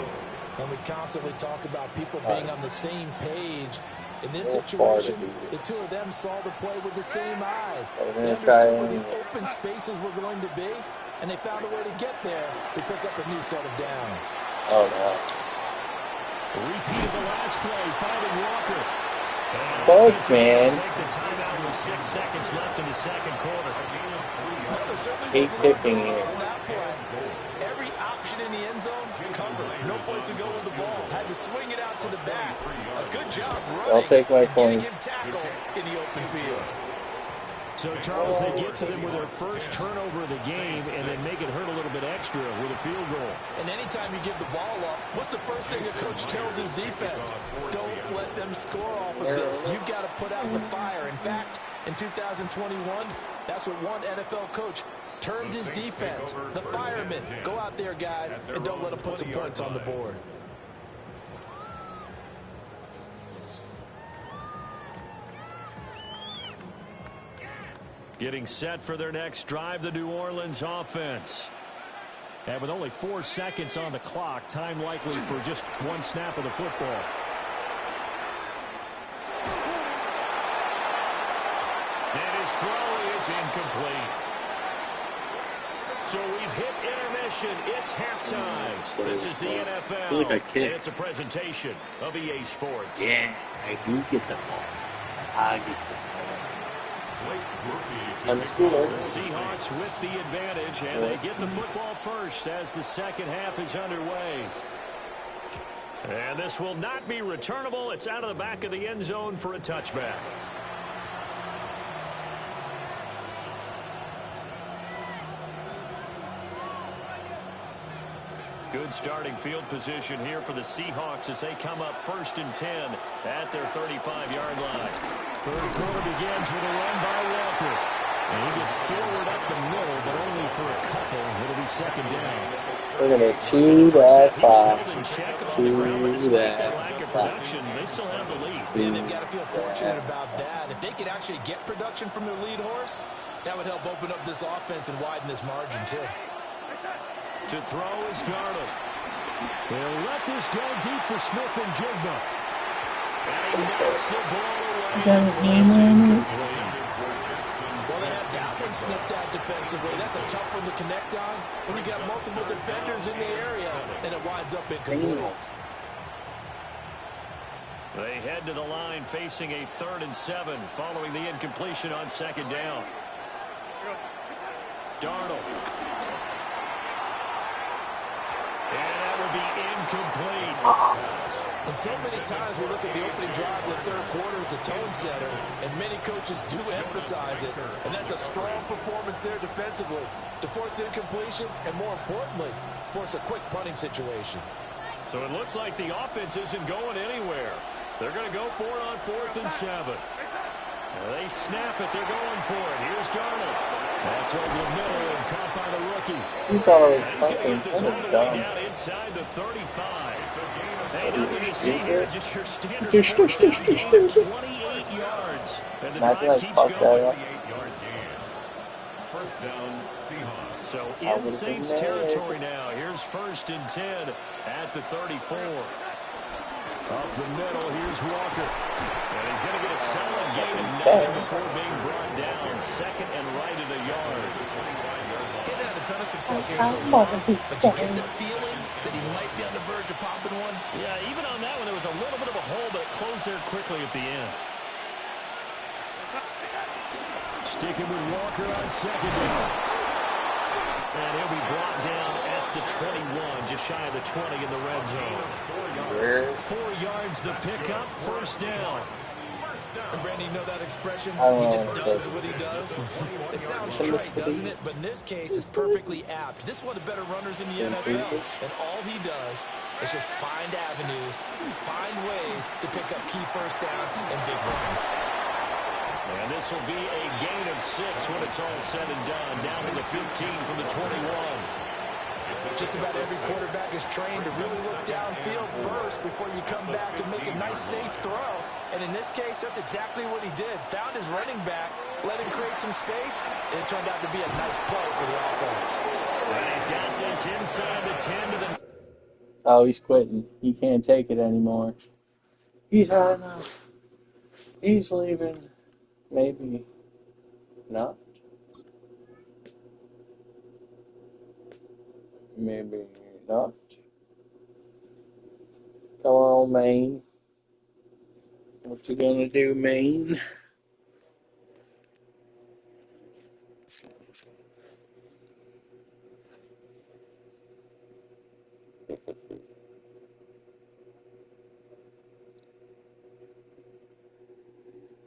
And we constantly talk about people being on the same page. In this Real far to situation, do the two of them saw the play with the same eyes. We're They gonna try understood where and- the open spaces were going to be, and they found a way to get there to pick up a new set of downs. Oh, no. Repeat of the last play, finding Walker. Bugs, man. Take the timeout with 6 seconds left in the second quarter. He's kicking here. On that play, every option in the end zone covered. No place to go with the ball. Had to swing it out to the back. A good job running. I'll take my and getting points. him tackled in the open field. So, Charles, they get to them with their first turnover of the game and then make it hurt a little bit extra with a field goal. And anytime you give the ball up, what's the first thing a coach tells his defense? Don't let them score off of this. You've got to put out the fire. In fact, in 2021, that's what one NFL coach termed his defense. The firemen. Go out there, guys, and don't let them put some points on the board. Getting set for their next drive, the New Orleans offense. And with only 4 seconds on the clock, time likely for just one snap of the football. And his throw is incomplete. So we've hit intermission. It's halftime. This is the NFL. I feel like I kicked. It's a presentation of EA Sports. Yeah, I do get the ball. I get the ball. The Seahawks with the advantage, and they get the football first as the second half is underway. And this will not be returnable. It's out of the back of the end zone for a touchback. Good starting field position here for the Seahawks as they come up 1st and 10 at their 35-yard line. Third quarter begins with a run by Walker. And he gets forward up the middle, but only for a couple. It'll be second down. We're going to chew that clock. Chew that clock. They still have the lead. Yeah, they've got to feel fortunate about that. If they could actually get production from their lead horse, that would help open up this offense and widen this margin, too. To throw is Darnold. They'll let this go deep for Smith and Jigba. And he knocks the ball away. It's incomplete. Well, they had that one snipped out defensively. That's a tough one to connect on when you got multiple defenders in the area, and it winds up incomplete. They head to the line facing a 3rd and 7 following the incompletion on 2nd down. Darnold. And that will be incomplete. And so many times we look at the opening drive of the third quarter as a tone setter, and many coaches do emphasize it. And that's a strong performance there defensively to force incompletion and, more importantly, force a quick punting situation. So it looks like the offense isn't going anywhere. They're going to go for it on 4th and 7. They snap it. They're going for it. Here's Darnold. That's over the middle and caught by the rookie. You thought I was He's going to get this all the way dumb. down inside the 35. Hey, nothing to see here. Just your standard first down gain of 28 yards. And the drive keeps going. First down, Seahawks. So in Saints territory now. Here's 1st and 10 at the 34. Up the middle, here's Walker. And he's going to get a solid gain of 9 before being brought down 2nd and right of the yard. Didn't have a ton of success here so far, but you get the feeling that he might be on the verge of popping one. Yeah, even on that one, there was a little bit of a hole, but it closed there quickly at the end. Sticking with Walker on 2nd down. And he'll be brought down at the 21, just shy of the 20 in the red zone. 4 yards the pickup, 1st down. And Brandon, you know that expression? He just does what he does. It sounds trite, doesn't it? But in this case, it's perfectly apt. This is one of the better runners in the NFL. And all he does is just find avenues, find ways to pick up key first downs and big runs. And this will be a gain of 6 when it's all said and done. Down to the 15 from the 21. Just about every quarterback is trained to really look downfield first before you come back and make a nice, safe throw. And in this case, that's exactly what he did. Found his running back, let him create some space, and it turned out to be a nice play for the offense. And he's got this inside the 10 to the... Oh, he's quitting. He can't take it anymore. He's had enough. He's leaving. Maybe not. Maybe not. Come on, Maine. What you gonna do, Maine?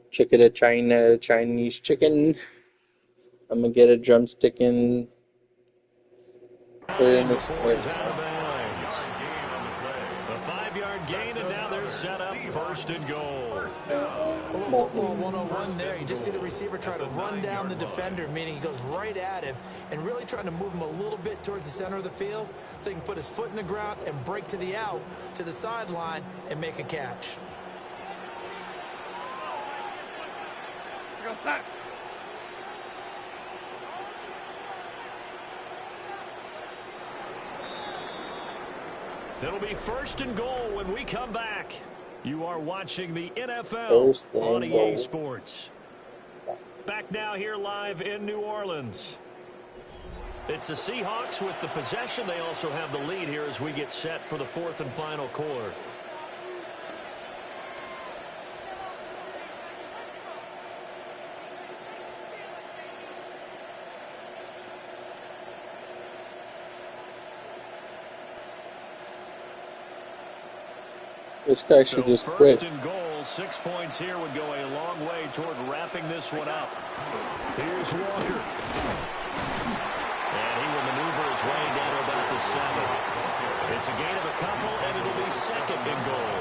Chicken to China, Chinese chicken. I'm gonna get a drumstick and put it in this place. A 5-yard gain, and now they're set up 1st and goal. A little football 101 there. You just see the receiver try to run down the defender, meaning he goes right at him and really trying to move him a little bit towards the center of the field so he can put his foot in the ground and break to the out, to the sideline, and make a catch. Go, son. It'll be 1st and goal when we come back. You are watching the NFL First and on EA goal. Sports. Back now here live in New Orleans. It's the Seahawks with the possession. They also have the lead here as we get set for the 4th and final quarter. This guy should just quit. 1st and goal, 6 points here would go a long way toward wrapping this one up. Here's Walker. And he will maneuver his way down to about the 7. It's a gain of a couple, and it'll be 2nd and goal.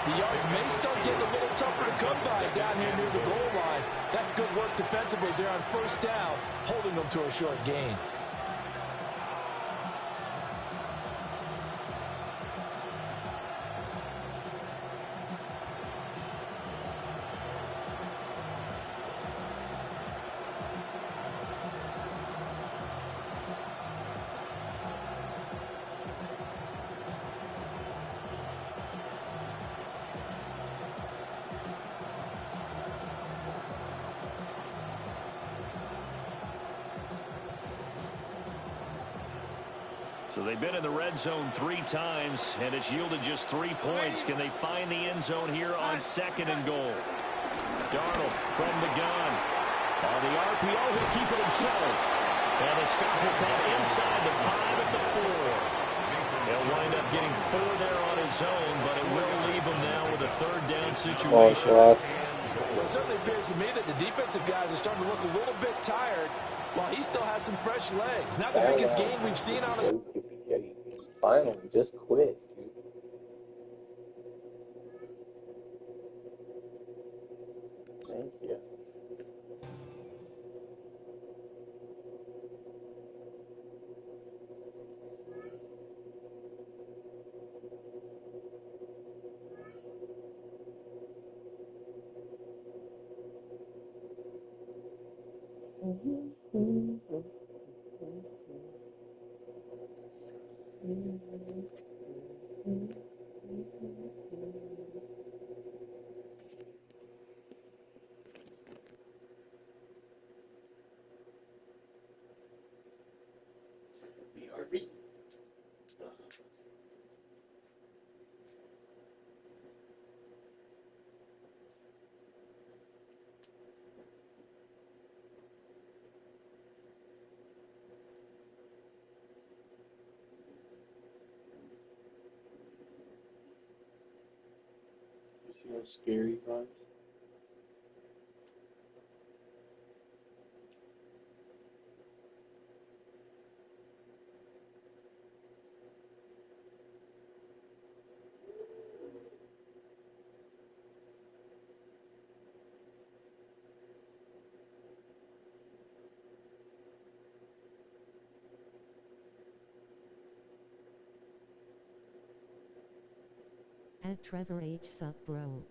The yards may start getting a little tougher to come by down here near the goal line. That's good work defensively there on 1st down, holding them to a short gain. So they've been in the red zone 3 times, and it's yielded just 3 points. Can they find the end zone here on 2nd and goal? Darnold from the gun. On the RPO, he'll keep it himself. And the stop will come inside the 5 at the 4. He'll wind up getting 4 there on his own, but it will leave him now with a 3rd down situation. Well, it certainly appears to me that the defensive guys are starting to look a little bit tired while he still has some fresh legs. Not the biggest gain we've seen on his... Finally, just quit. Thank you. See how scary vibes? At Trevor H. Sup bro.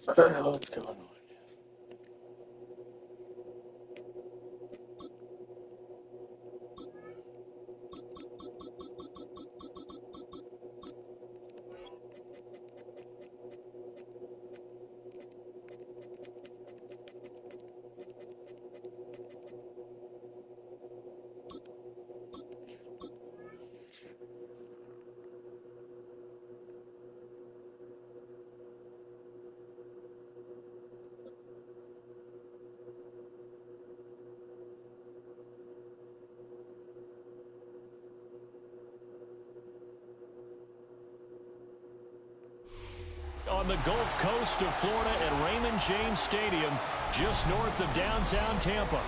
What's going on? On the Gulf Coast of Florida at Raymond James Stadium, just north of downtown Tampa.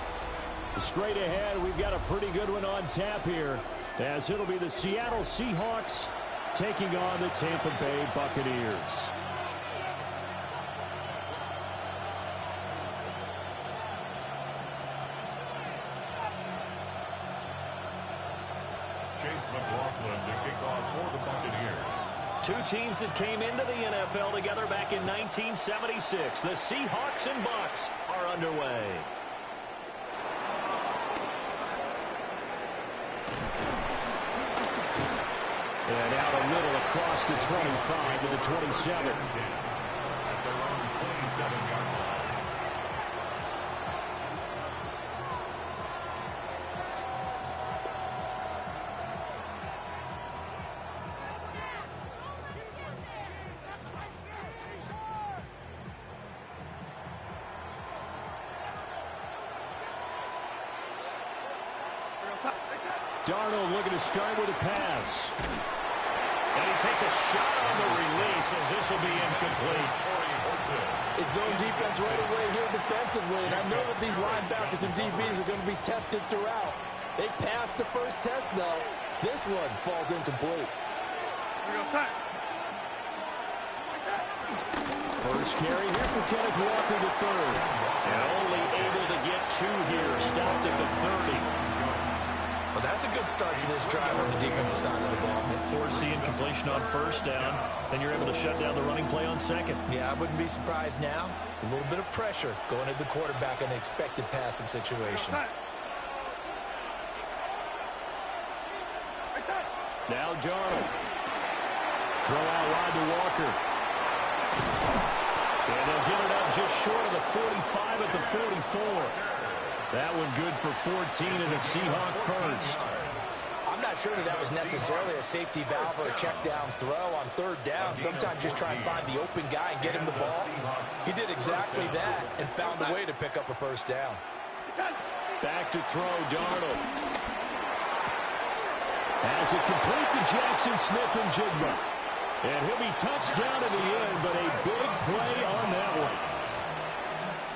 Straight ahead, we've got a pretty good one on tap here, as it'll be the Seattle Seahawks taking on the Tampa Bay Buccaneers. Chase McLaughlin to kick off for the Buccaneers. Two teams that came into the NFL together back in 1976. The Seahawks and Bucs are underway. And out the middle across the 25 to the 27. At their own 27-yard line. Darnold looking to start with a pass. And he takes a shot on the release as this will be incomplete. It's zone defense right away here defensively, and I know that these linebackers and DBs are going to be tested throughout. They passed the first test, though. This one falls incomplete. First carry here for Kenneth Walker to third. And only able to get two here. Stopped at the 30. Well, that's a good start to this drive on the defensive side of the ball. Forcing completion on first down. Then you're able to shut down the running play on second. Yeah, I wouldn't be surprised now. A little bit of pressure going at the quarterback in the expected passing situation. Now Darnold. Throw out wide to Walker. And they'll get it up just short of the 45 at the 44. That one good for 14 and a Seahawk first. I'm not sure that was necessarily a safety valve or a check down throw on third down. Sometimes just try and find the open guy and get him the ball. He did exactly that and found a way to pick up a first down. Back to throw, Darnold. As it complete to Jackson Smith and Jigba. And he'll be touched down in the end, but a big play on that one.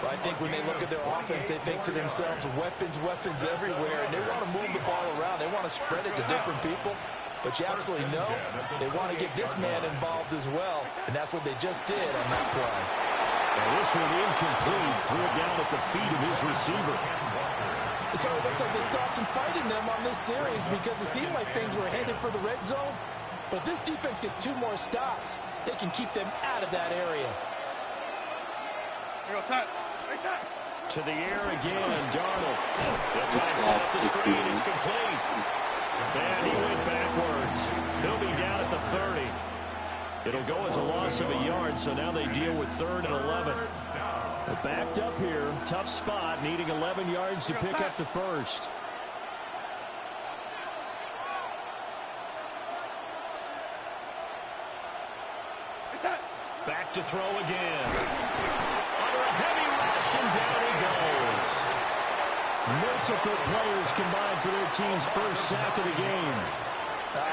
Well, I think when they look at their offense, they think to themselves, weapons, weapons everywhere, and they want to move the ball around. They want to spread it to different people. But you absolutely know they want to get this man involved as well, and that's what they just did on that play. And this one incomplete. Threw it down at the feet of his receiver. So it looks like they stopped some fight in them on this series because it seemed like things were headed for the red zone. But if this defense gets two more stops, they can keep them out of that area. To the air again, Darnold. That's outside the screen. It's complete. And he went backwards. He'll be down at the 30. It'll go as a loss of a yard, so now they deal with 3rd and 11. Well, backed up here. Tough spot, needing 11 yards to pick up the first. Back to throw again. Under a heavy rush, and down he goes. Multiple players combined for their team's first sack of the game.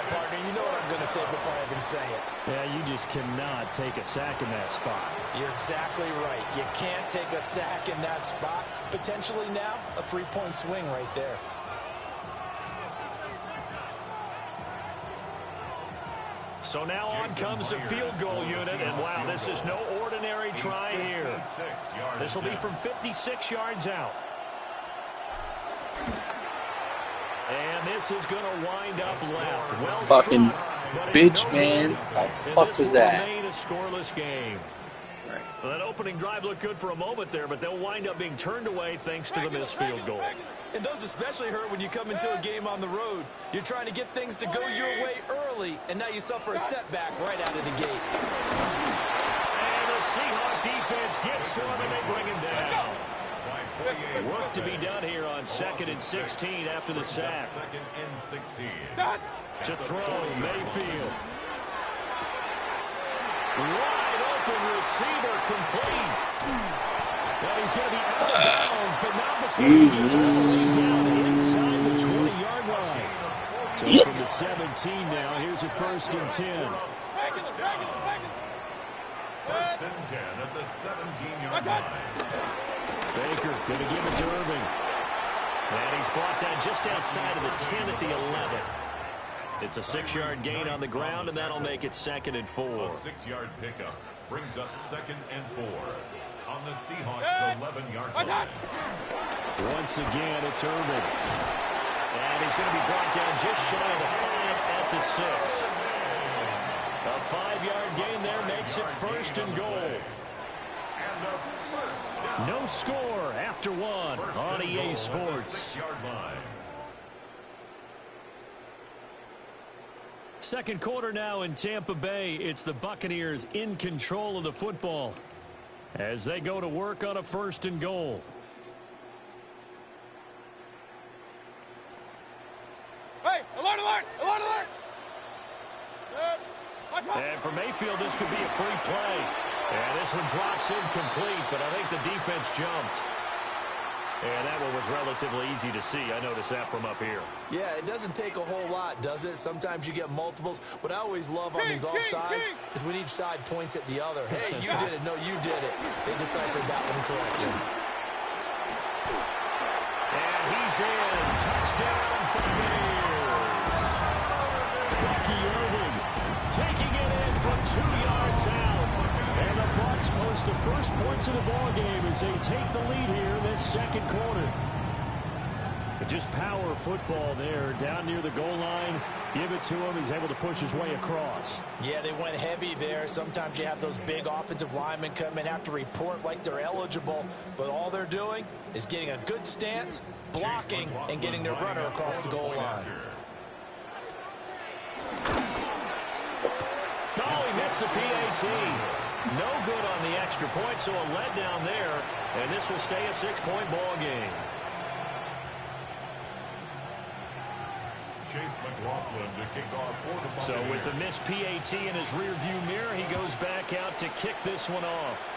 Partner, you know what I'm going to say before I even say it. Yeah, you just cannot take a sack in that spot. You're exactly right. You can't take a sack in that spot. Potentially now, a 3-point swing right there. So now on comes the field goal unit, and wow, this is no ordinary try here. This will be from 56 yards out. And this is going to wind up left. Well Fucking struck, bitch, man. What the fuck was that? Remain a scoreless game. Well, that opening drive looked good for a moment there, but they'll wind up being turned away thanks to the missed field goal. And those especially hurt when you come into a game on the road. You're trying to get things to go your way early, and now you suffer a setback right out of the gate. And the Seahawk defense gets to him, and they bring him down. Work to be done here on 2nd and 16 after the sack. 2nd and 16. To throw, Mayfield. Wide open receiver, complete. Well, he's going to be out of bounds, but not before he gets all the way down inside the 20-yard line. So from the 17 now, here's a 1st and 10. 1st and 10 at the 17-yard line. Baker going to give it to Irving. And he's brought down just outside of the 10 at the 11. It's a 6-yard gain on the ground, and that'll make it 2nd and 4. A 6-yard pickup brings up 2nd and 4 on the Seahawks' 11-yard line. Once again, it's Irving. And he's going to be brought down just shy of the 5 at the 6. A 5-yard gain there makes it 1st and goal. No score after 1 on EA Sports. 6-yard line. Second quarter now in Tampa Bay. It's the Buccaneers in control of the football as they go to work on a 1st and goal. Hey, alert, alert, alert, alert! And for Mayfield, this could be a free play. And this one drops incomplete, but I think the defense jumped. And that one was relatively easy to see. I noticed that from up here. Yeah, it doesn't take a whole lot, does it? Sometimes you get multiples. What I always love on these offsides is when each side points at the other. Hey, you did it. No, you did it. They deciphered that one correctly. And he's in. Touchdown, Buccaneers. Bucky Irving taking it in from 2 yards out. And the Bucs post the first points of the ball game as they take the lead here in this second quarter. But just power football there down near the goal line. Give it to him. He's able to push his way across. Yeah, they went heavy there. Sometimes you have those big offensive linemen come in, have to report like they're eligible. But all they're doing is getting a good stance, blocking, and getting their runner across the goal line. Oh, he missed the PAT. No good on the extra point, so a letdown there. And this will stay a 6-point ball game. Chase McLaughlin to kick off for the Buccaneers. So with the missed PAT in his rearview mirror, he goes back out to kick this one off.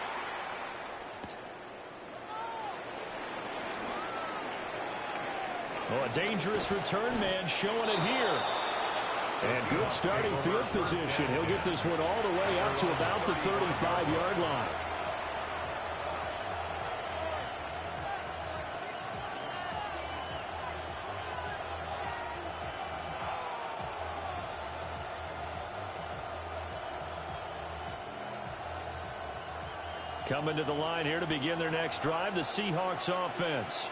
Well, a dangerous return man showing it here. And good starting field position. He'll get this one all the way up to about the 35-yard line. Coming to the line here to begin their next drive, the Seahawks offense.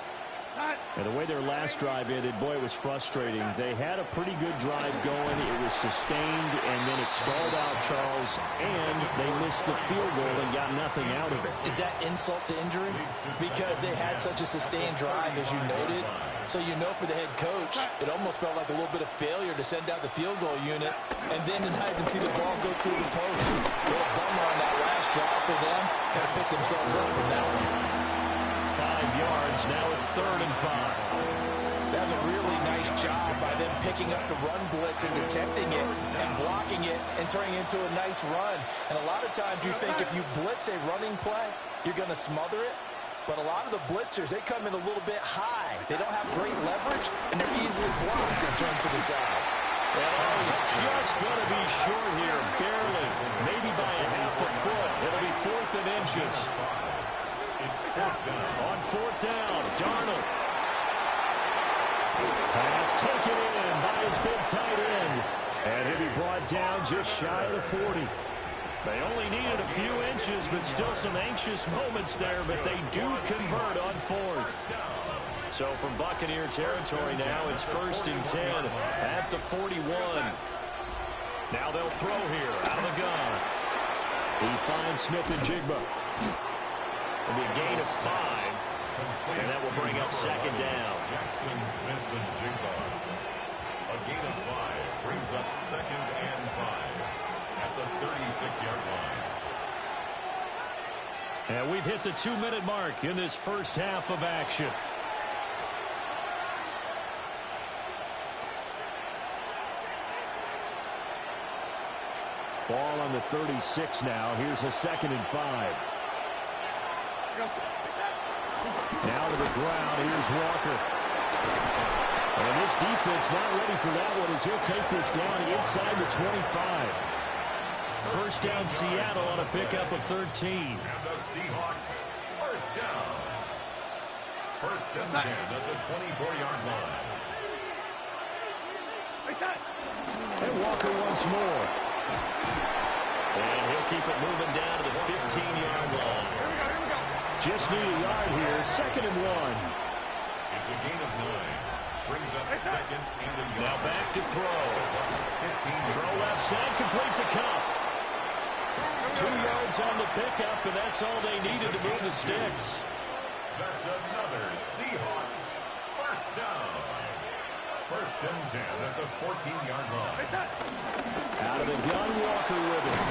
And the way their last drive ended, boy, it was frustrating. They had a pretty good drive going. It was sustained, and then it stalled out, Charles, and they missed the field goal and got nothing out of it. Is that insult to injury? Because they had such a sustained drive, as you noted. So you know for the head coach, it almost felt like a little bit of failure to send out the field goal unit, and then not even see the ball go through the post. A little bummer on that last drive for them. Kind of picked themselves up from that one. 5 yards. Now it's 3rd and 5. That's a really nice job by them picking up the run blitz and detecting it and blocking it and turning it into a nice run. And a lot of times you think if you blitz a running play, you're going to smother it. But a lot of the blitzers, they come in a little bit high. They don't have great leverage, and they're easily blocked and turned to the side. And he's just going to be short here, barely, maybe by a half a foot. It'll be 4th and inches. On 4th down, Darnold. Pass taken in by his big tight end. And he'll be brought down just shy of the 40. They only needed a few inches, but still some anxious moments there, but they do convert on 4th. So from Buccaneer territory now, it's 1st and 10 at the 41. Now they'll throw here out of the gun. He finds Smith and Jigba. It'll be a gain of 5, and that will bring up second down. Jackson, Smith, and Jigba. A gain of 5 brings up second and 5 at the 36-yard line. And we've hit the 2-minute mark in this first half of action. Ball on the 36 now. Here's a 2nd and 5. Now to the ground. Here's Walker. And this defense not ready for that one as he'll take this down inside the 25. First down Seattle on a pickup of 13. And the Seahawks first down. First and 10 at the 24-yard line. And Walker once more. And he'll keep it moving down to the 15-yard line. Just need a yard here. 2nd and 1. It's a gain of 9. Brings up second and a yard. Now back to throw. Throw left side, complete to Cup. 2 yards on the pickup, and that's all they needed to move the sticks. That's another Seahawks first down. First and 10 at the 14-yard line. Out of the gun, Walker with it.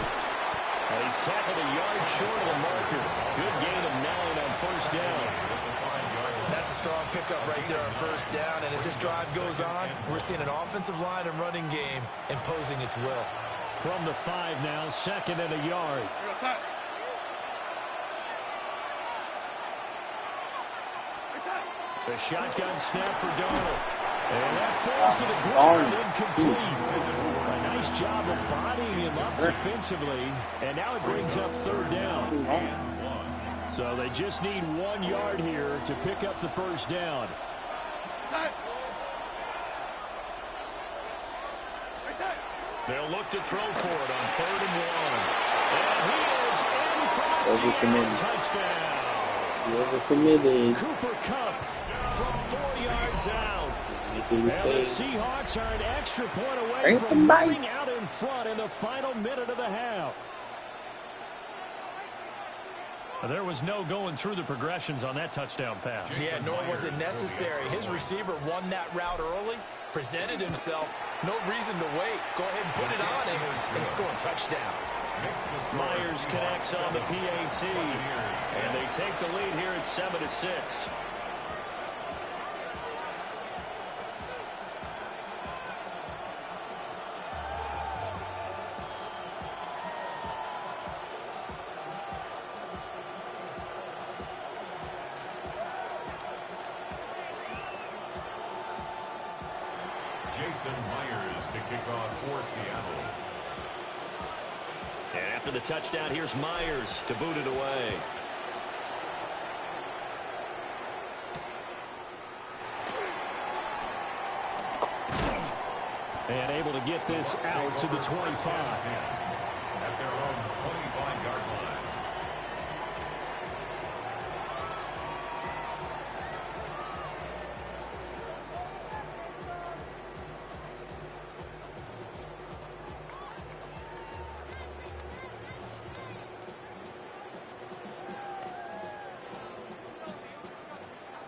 And he's tackled a yard short of the marker. Good gain of 9 on first down. That's a strong pickup right there on first down. And as this drive goes on, we're seeing an offensive line and running game imposing its will. From the 5 now, 2nd and a yard. The shotgun snap for Darnold. And that falls to the ground, incomplete. A nice job of bodying him up defensively. And now it brings up 3rd down. So they just need 1 yard here to pick up the first down. They'll look to throw for it on 3rd and 1. And he is in for a touchdown. Overcommitted. Cooper Kupp from 4 yards out. And the Seahawks are an extra point away from moving out in front in the final minute of the half. There was no going through the progressions on that touchdown pass. Yeah, nor was it necessary. His receiver won that route early, presented himself. No reason to wait. Go ahead and put it on him and score a touchdown. Myers connects on the PAT, and they take the lead here at 7-6. Myers to kick off for Seattle. And after the touchdown, here's Myers to boot it away. And able to get this out to the 25. At their own 25-yard line.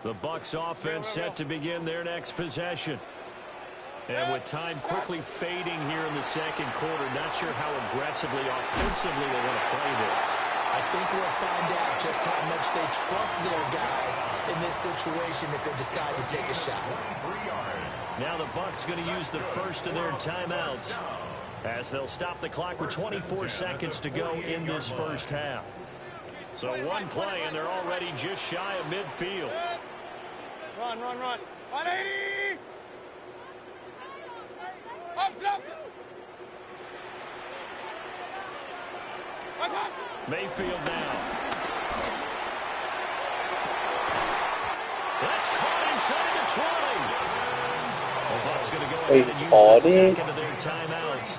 The Bucs offense set to begin their next possession. And with time quickly fading here in the second quarter, not sure how aggressively, offensively they want to play this. I think we'll find out just how much they trust their guys in this situation if they decide to take a shot. Now the Bucs going to use the first of their timeouts as they'll stop the clock with 24 seconds to go in this first half. So one play, and they're already just shy of midfield. Run, run, run. 180! Up. Mayfield now. That's caught inside the 20. The Bucs going to go ahead and use the second of their timeouts.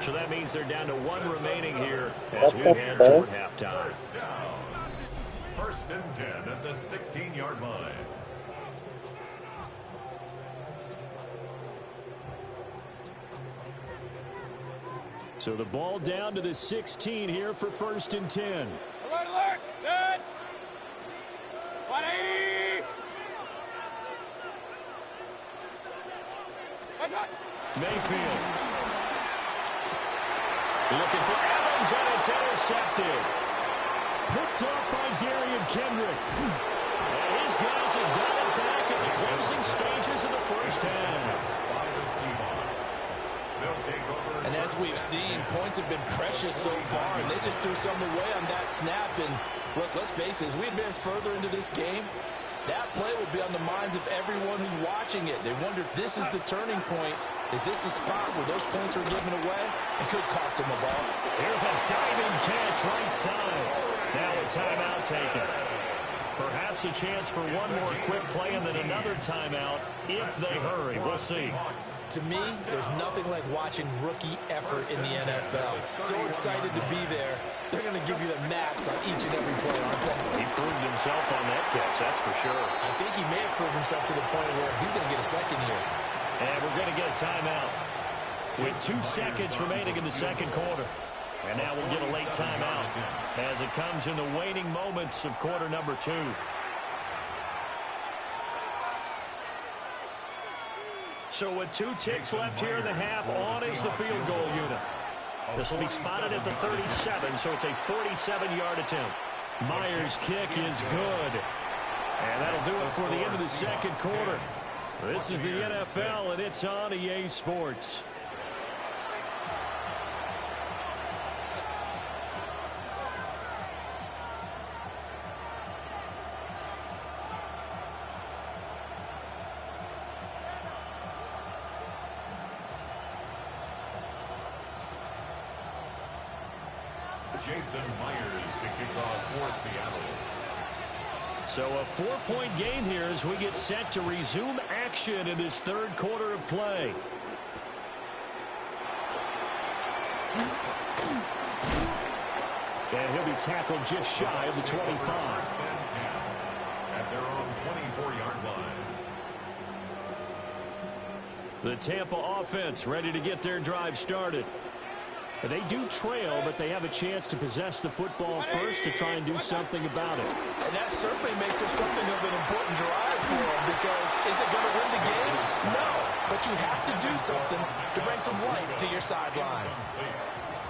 So that means they're down to 1 remaining here as we head toward halftime. First and 10 at the 16-yard line. So the ball down to the 16 here for 1st and 10. Alert, alert! Good! 180! What's up? Mayfield. Looking for Evans, and it's intercepted. Picked off by Darian Kendrick. And his guys have got it back at the closing stages of the first half. And as we've seen, points have been precious so far, and they just threw some away on that snap. And look, let's face it, as we advance further into this game, that play will be on the minds of everyone who's watching it. They wonder if this is the turning point. Is this the spot where those points are given away? It could cost them a ball. Here's a diving catch right side. Now a timeout taken. Perhaps a chance for one more quick play and then another timeout if they hurry. We'll see. To me, there's nothing like watching rookie effort in the NFL. So excited to be there. They're going to give you the max on each and every play, aren't they? He proved himself on that catch, that's for sure. I think he may have proved himself to the point where he's going to get a second here. And we're going to get a timeout with 2 seconds remaining in the second quarter. And now we'll get a late timeout as it comes in the waning moments of quarter number 2. So with 2 ticks left here in the half, on is the field goal unit. This will be spotted at the 37, so it's a 47-yard attempt. Myers' kick is good. And that'll do it for the end of the second quarter. This is the NFL, and it's on EA Sports. Jason Myers to kick off for Seattle. So a 4-point game here as we get set to resume action in this third quarter of play. And he'll be tackled just shy of the 25. At their own 24-yard line. The Tampa offense ready to get their drive started. They do trail, but they have a chance to possess the football first to try and do something about it. And that certainly makes it something of an important drive for them, because is it going to win the game? No, but you have to do something to bring some life to your sideline.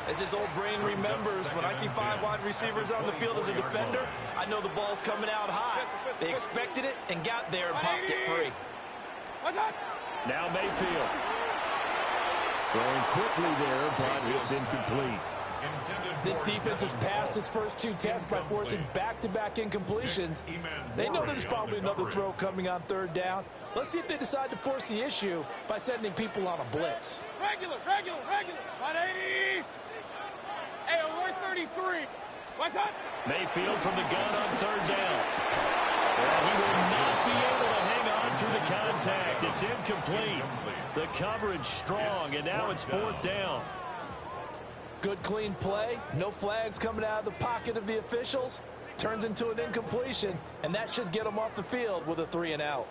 As this old brain remembers, when I see 5 wide receivers on the field as a defender, I know the ball's coming out high. They expected it and got there and popped it free. Now Mayfield. Throwing quickly there, but it's incomplete. This defense has passed its first 2 tests by forcing back-to-back incompletions. They know there's probably another throw coming on 3rd down. Let's see if they decide to force the issue by sending people on a blitz. Regular. 180. Hey, alert 33. What's up? Mayfield from the gun on 3rd down. And he will not be able to hang on through the contact. It's incomplete. The coverage strong, and now it's 4th down. Good, clean play. No flags coming out of the pocket of the officials. Turns into an incompletion, and that should get them off the field with a 3-and-out.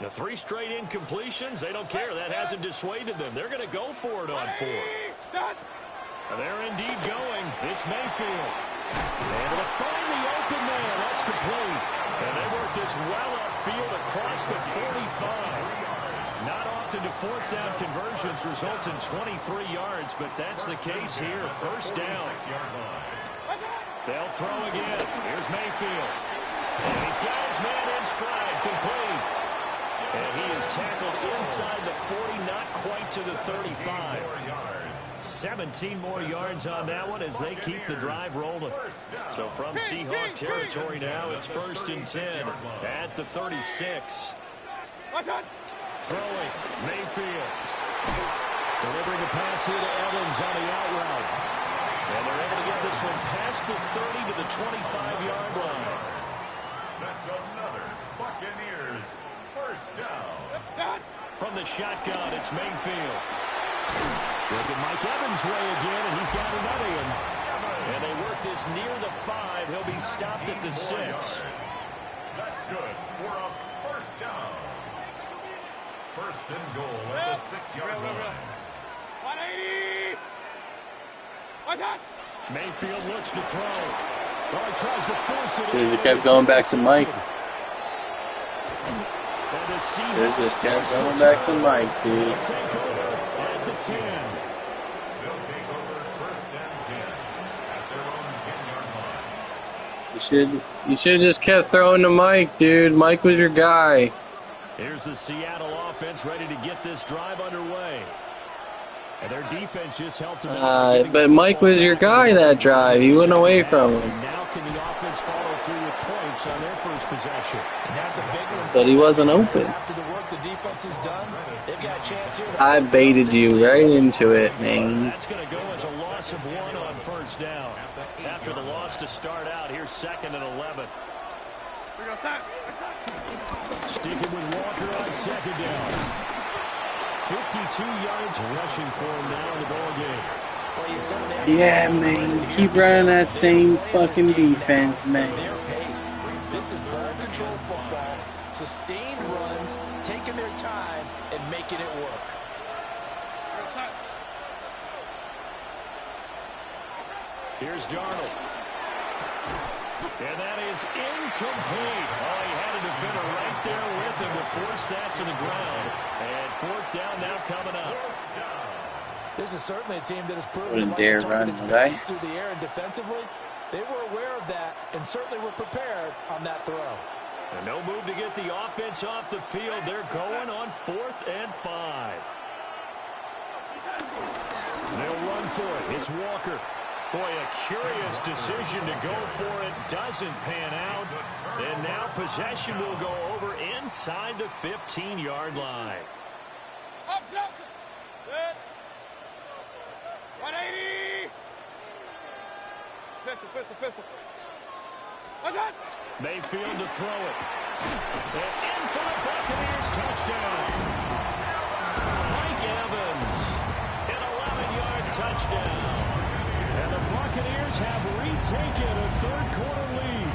The 3 straight incompletions, they don't care. That hasn't dissuaded them. They're going to go for it on 4th. They're indeed going. It's Mayfield. Able to find the open man. That's complete. And they work this well upfield across the 45. Not often do 4th down conversions result in 23 yards, but that's the case here. 1st down. They'll throw again. Here's Mayfield. And he's got his man in stride, complete. And he is tackled inside the 40, not quite to the 35. 17 more yards on that one as they keep the drive rolling. So from Seahawk territory now, it's 1st and 10 at the 36. Throwing, Mayfield. Delivering a pass here to Evans on the out route. And they're able to get this one past the 30 to the 25-yard line. That's another Buccaneers 1st down. From the shotgun, it's Mayfield. Look at Mike Evans' way again, and he's got another one. And they work this near the 5. He'll be stopped at the 6. That's good for a 1st down. 1st and goal at the 6-yard line. 180. Mayfield looks to throw. Well, he tries to force it. Should have kept going back to Mike. Should have just kept going back to Mike, dude. Take over at the 10. They'll take over first and 10 at their own 10-yard line. You should have just kept throwing to Mike, dude. Mike was your guy. Here's the Seattle offense ready to get this drive underway. And their defense just helped him out. But Mike was your guy that drive. He went away from him. Now can the offense follow through with points on their first possession? And that's a big one. But he wasn't open. After the work the defense has done, they've got a chance here. I baited you right into it, man. That's going to go as a loss of 1 on first down. After the loss to start out, here's 2nd and 11. Sticking with Walker on 2nd down. 52 yards rushing for him now in the ballgame. Yeah, man. Keep running that same fucking defense, man. Their pace. This is ball control football. Sustained runs, taking their time, and making it work. Here's Darnold. And that is incomplete. Oh, he had a defender right there with him to force that to the ground. And 4th down now coming up. This is certainly a team that has proven Wouldn't it likes dare to run, target its would I? pass through the air and defensively. They were aware of that and certainly were prepared on that throw. And no move to get the offense off the field. They're going on 4th and 5. They'll run for it. It's Walker. Boy, a curious decision to go for it. Doesn't pan out. And now possession will go over inside the 15-yard line. Up, Johnson. Good. 180. Pistol. What's that? Mayfield to throw it. And in for the Buccaneers touchdown. Mike Evans. An 11-yard touchdown. And the Buccaneers have retaken a third-quarter lead.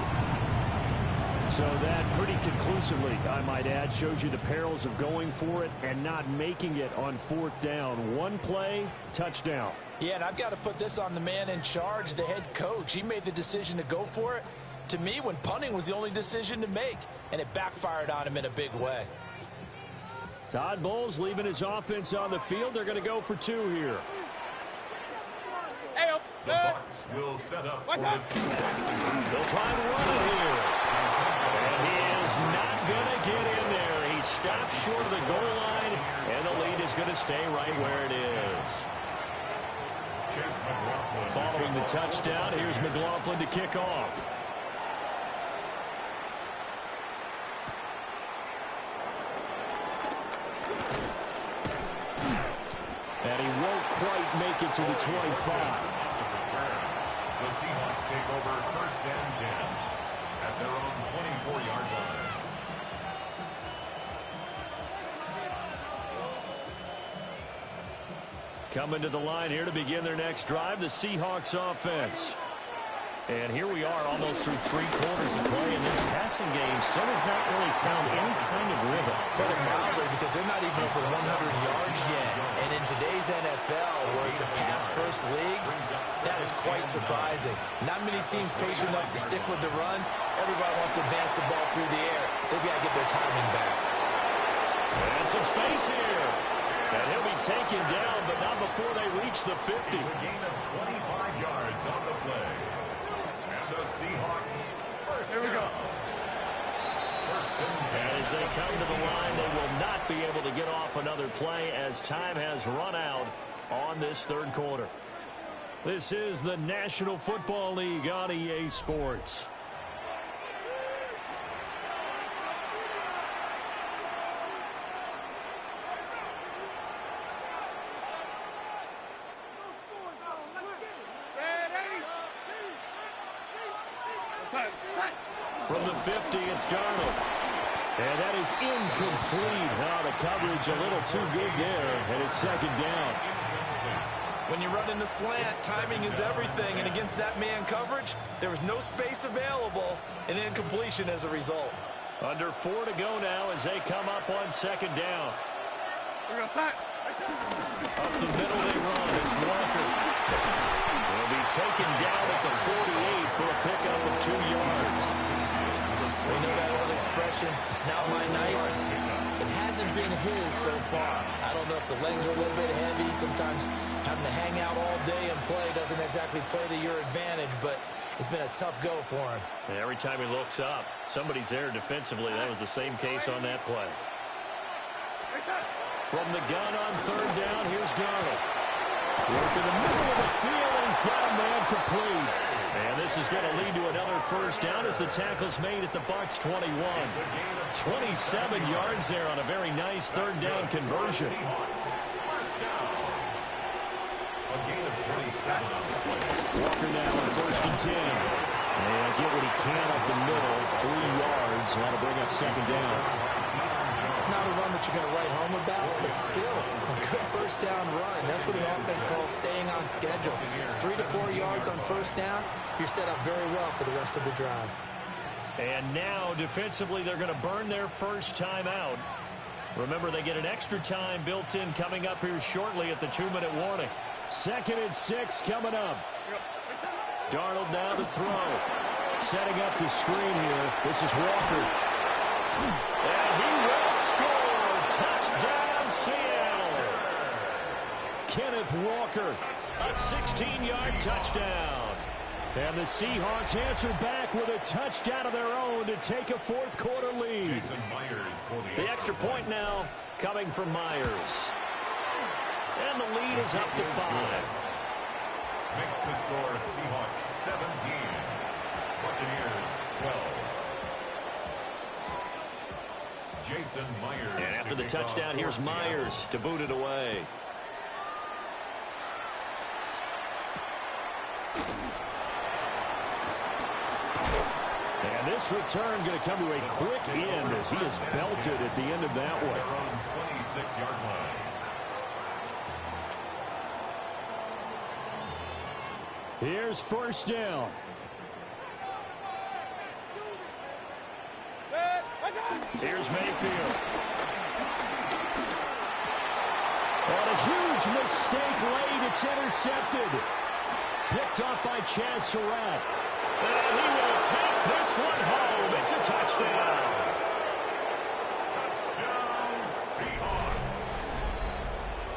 So that pretty conclusively, I might add, shows you the perils of going for it and not making it on 4th down. One play, touchdown. Yeah, and I've got to put this on the man in charge, the head coach. He made the decision to go for it. To me, when punting was the only decision to make, and it backfired on him in a big way. Todd Bowles leaving his offense on the field. They're going to go for 2 here. The Bucs will set up for the 2-point conversion. They'll try and run it here. And he is not going to get in there. He stopped short of the goal line, and the lead is going to stay right where it is. Following the touchdown, here's McLaughlin to kick off. And he won't quite make it to the 25. The Seahawks take over first and 10 at their own 24-yard line. Coming to the line here to begin their next drive, the Seahawks offense. And here we are almost through 3 quarters of play, and this passing game still has not really found any kind of rhythm. Put it mildly, because they're not even over 100 yards yet. And in today's NFL, where it's a pass-first league, that is quite surprising. Not many teams patient enough to stick with the run. Everybody wants to advance the ball through the air. They've got to get their timing back. And some space here. And he'll be taken down, but not before they reach the 50. It's a gain of 25 yards on the play. And the Seahawks first down. First and 10. And as they come to the line, they will not be able to get off another play as time has run out on this third quarter. This is the National Football League on EA Sports. From the 50, it's Darnold. And that is incomplete. Now the coverage a little too good there, and it's 2nd down. When you run in the slant, timing is everything. And against that man coverage, there was no space available, and incompletion as a result. Under 4 to go now as they come up on 2nd down. Up the middle they run. It's Walker. And be taken down at the 48 for a pickup of 2 yards. We know that old expression, it's not my night. It hasn't been his so far. I don't know if the legs are a little bit heavy. Sometimes having to hang out all day and play doesn't exactly play to your advantage, but it's been a tough go for him. And every time he looks up, somebody's there defensively. That was the same case on that play. From the gun on 3rd down, here's Darnold. Work in the middle of the field, and he's got a man complete. And this is going to lead to another 1st down as the tackle's made at the Bucs 21. 27 yards there on a very nice 3rd down conversion. Walker now on 1st and 10. And get what he can up the middle. 3 yards. That'll bring up 2nd down. Not a run that you're going to write home about, but still a good 1st down run. That's what an offense calls staying on schedule. 3 to 4 yards on 1st down, you're set up very well for the rest of the drive. And now defensively they're going to burn their first time out. Remember, they get an extra time built in coming up here shortly at the 2-minute warning. 2nd and 6 coming up. Darnold now to throw. Setting up the screen here. This is Walker. And he will score. Touchdown, Seattle. Kenneth Walker, a 16-yard touchdown. And the Seahawks answer back with a touchdown of their own to take a 4th quarter lead. The extra point now coming from Myers. And the lead is up to 5. Makes the score Seahawks 17. Buccaneers 12. Jason Myers. And after the touchdown, here's Myers to boot it away. And this return going to come to a quick end as he is belted at the end of that one. Their own 26-yard line. Here's 1st down. Here's Mayfield. On a huge mistake late, it's intercepted. Picked off by Chaz Surratt. And he will take this one home. It's a touchdown. Touchdown, Seahawks.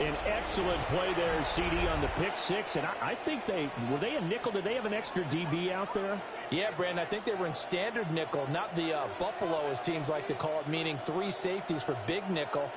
An excellent play there, CD, on the pick 6. And I think were they a nickel? Did they have an extra DB out there? Yeah, Brandon, I think they were in standard nickel, not the Buffalo, as teams like to call it, meaning 3 safeties for big nickel.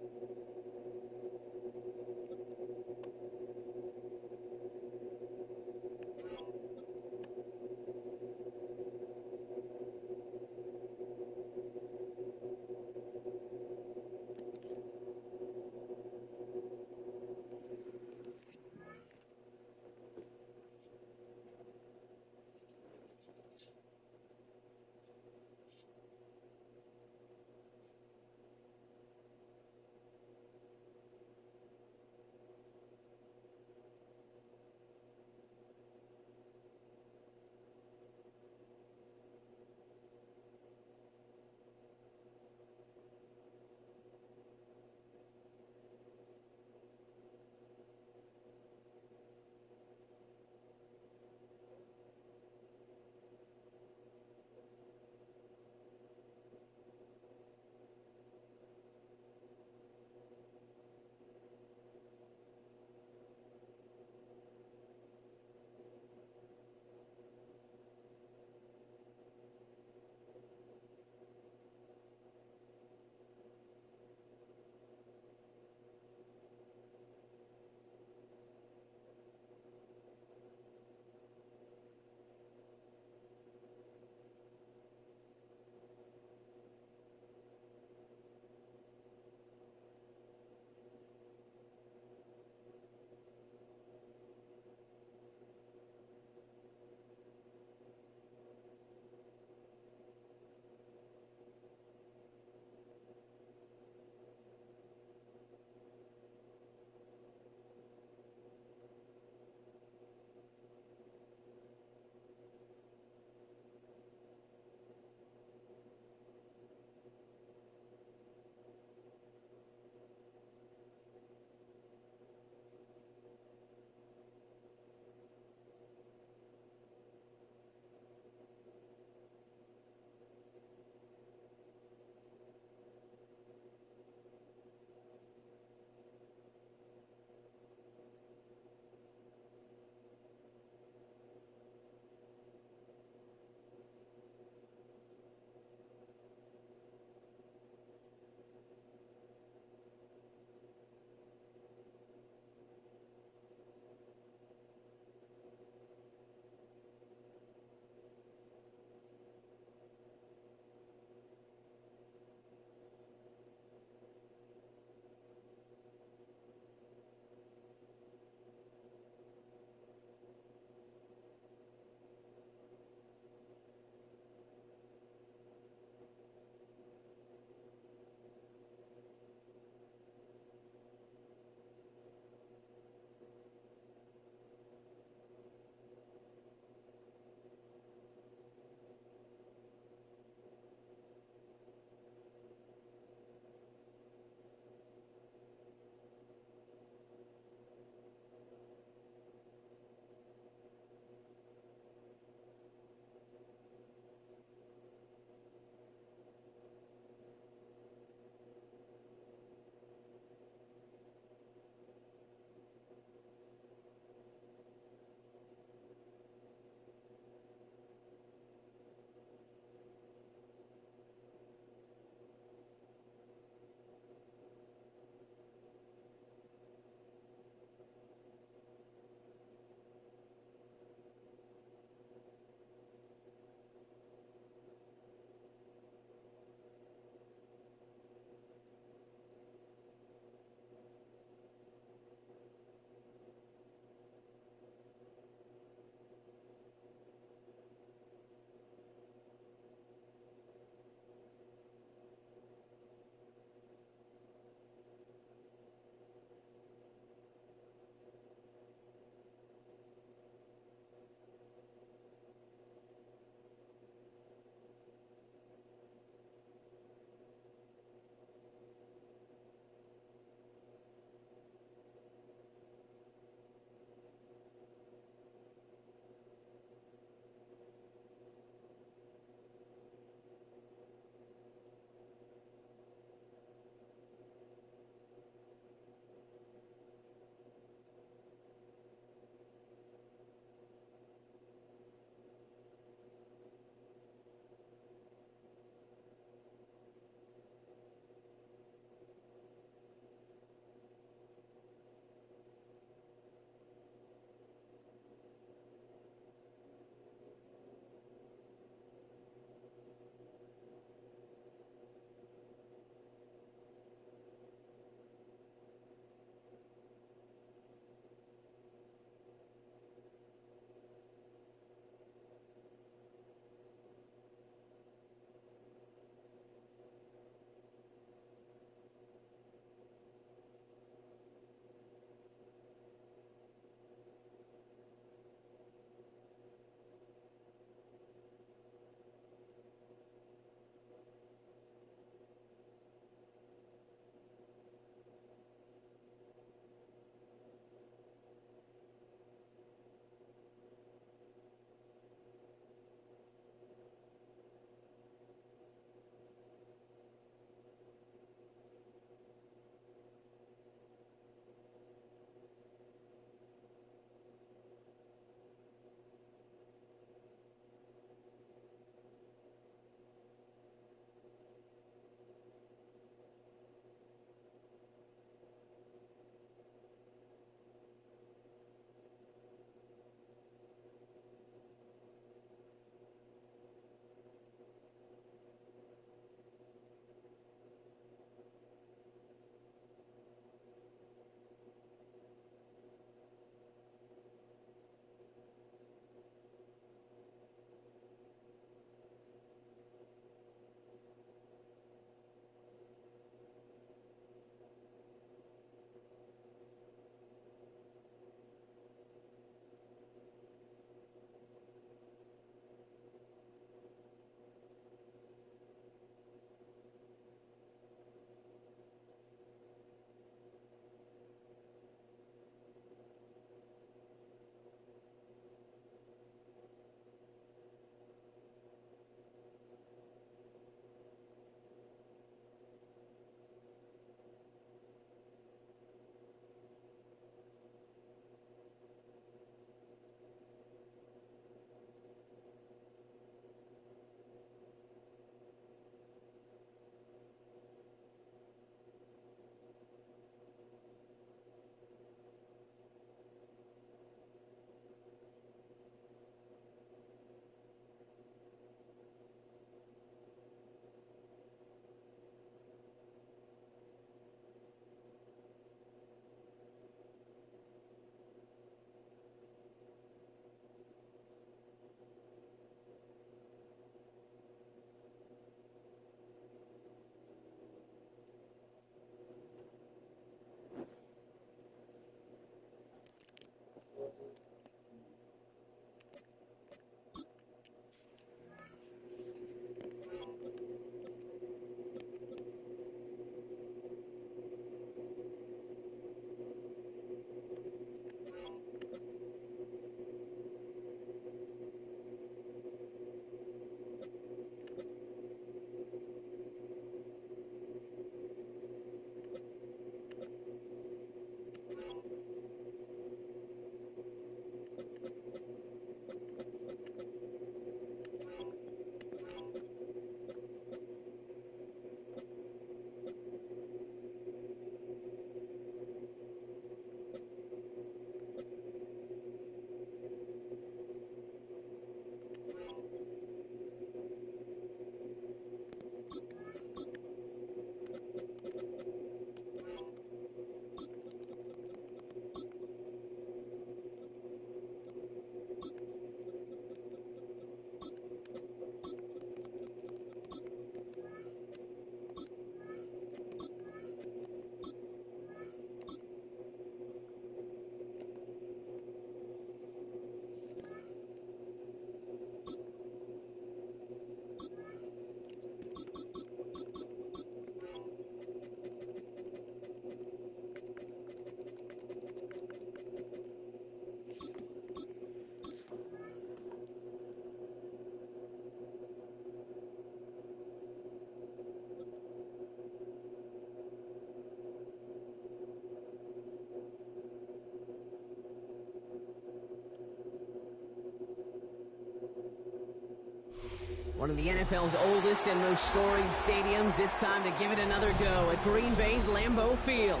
One of the NFL's oldest and most storied stadiums, it's time to give it another go at Green Bay's Lambeau Field.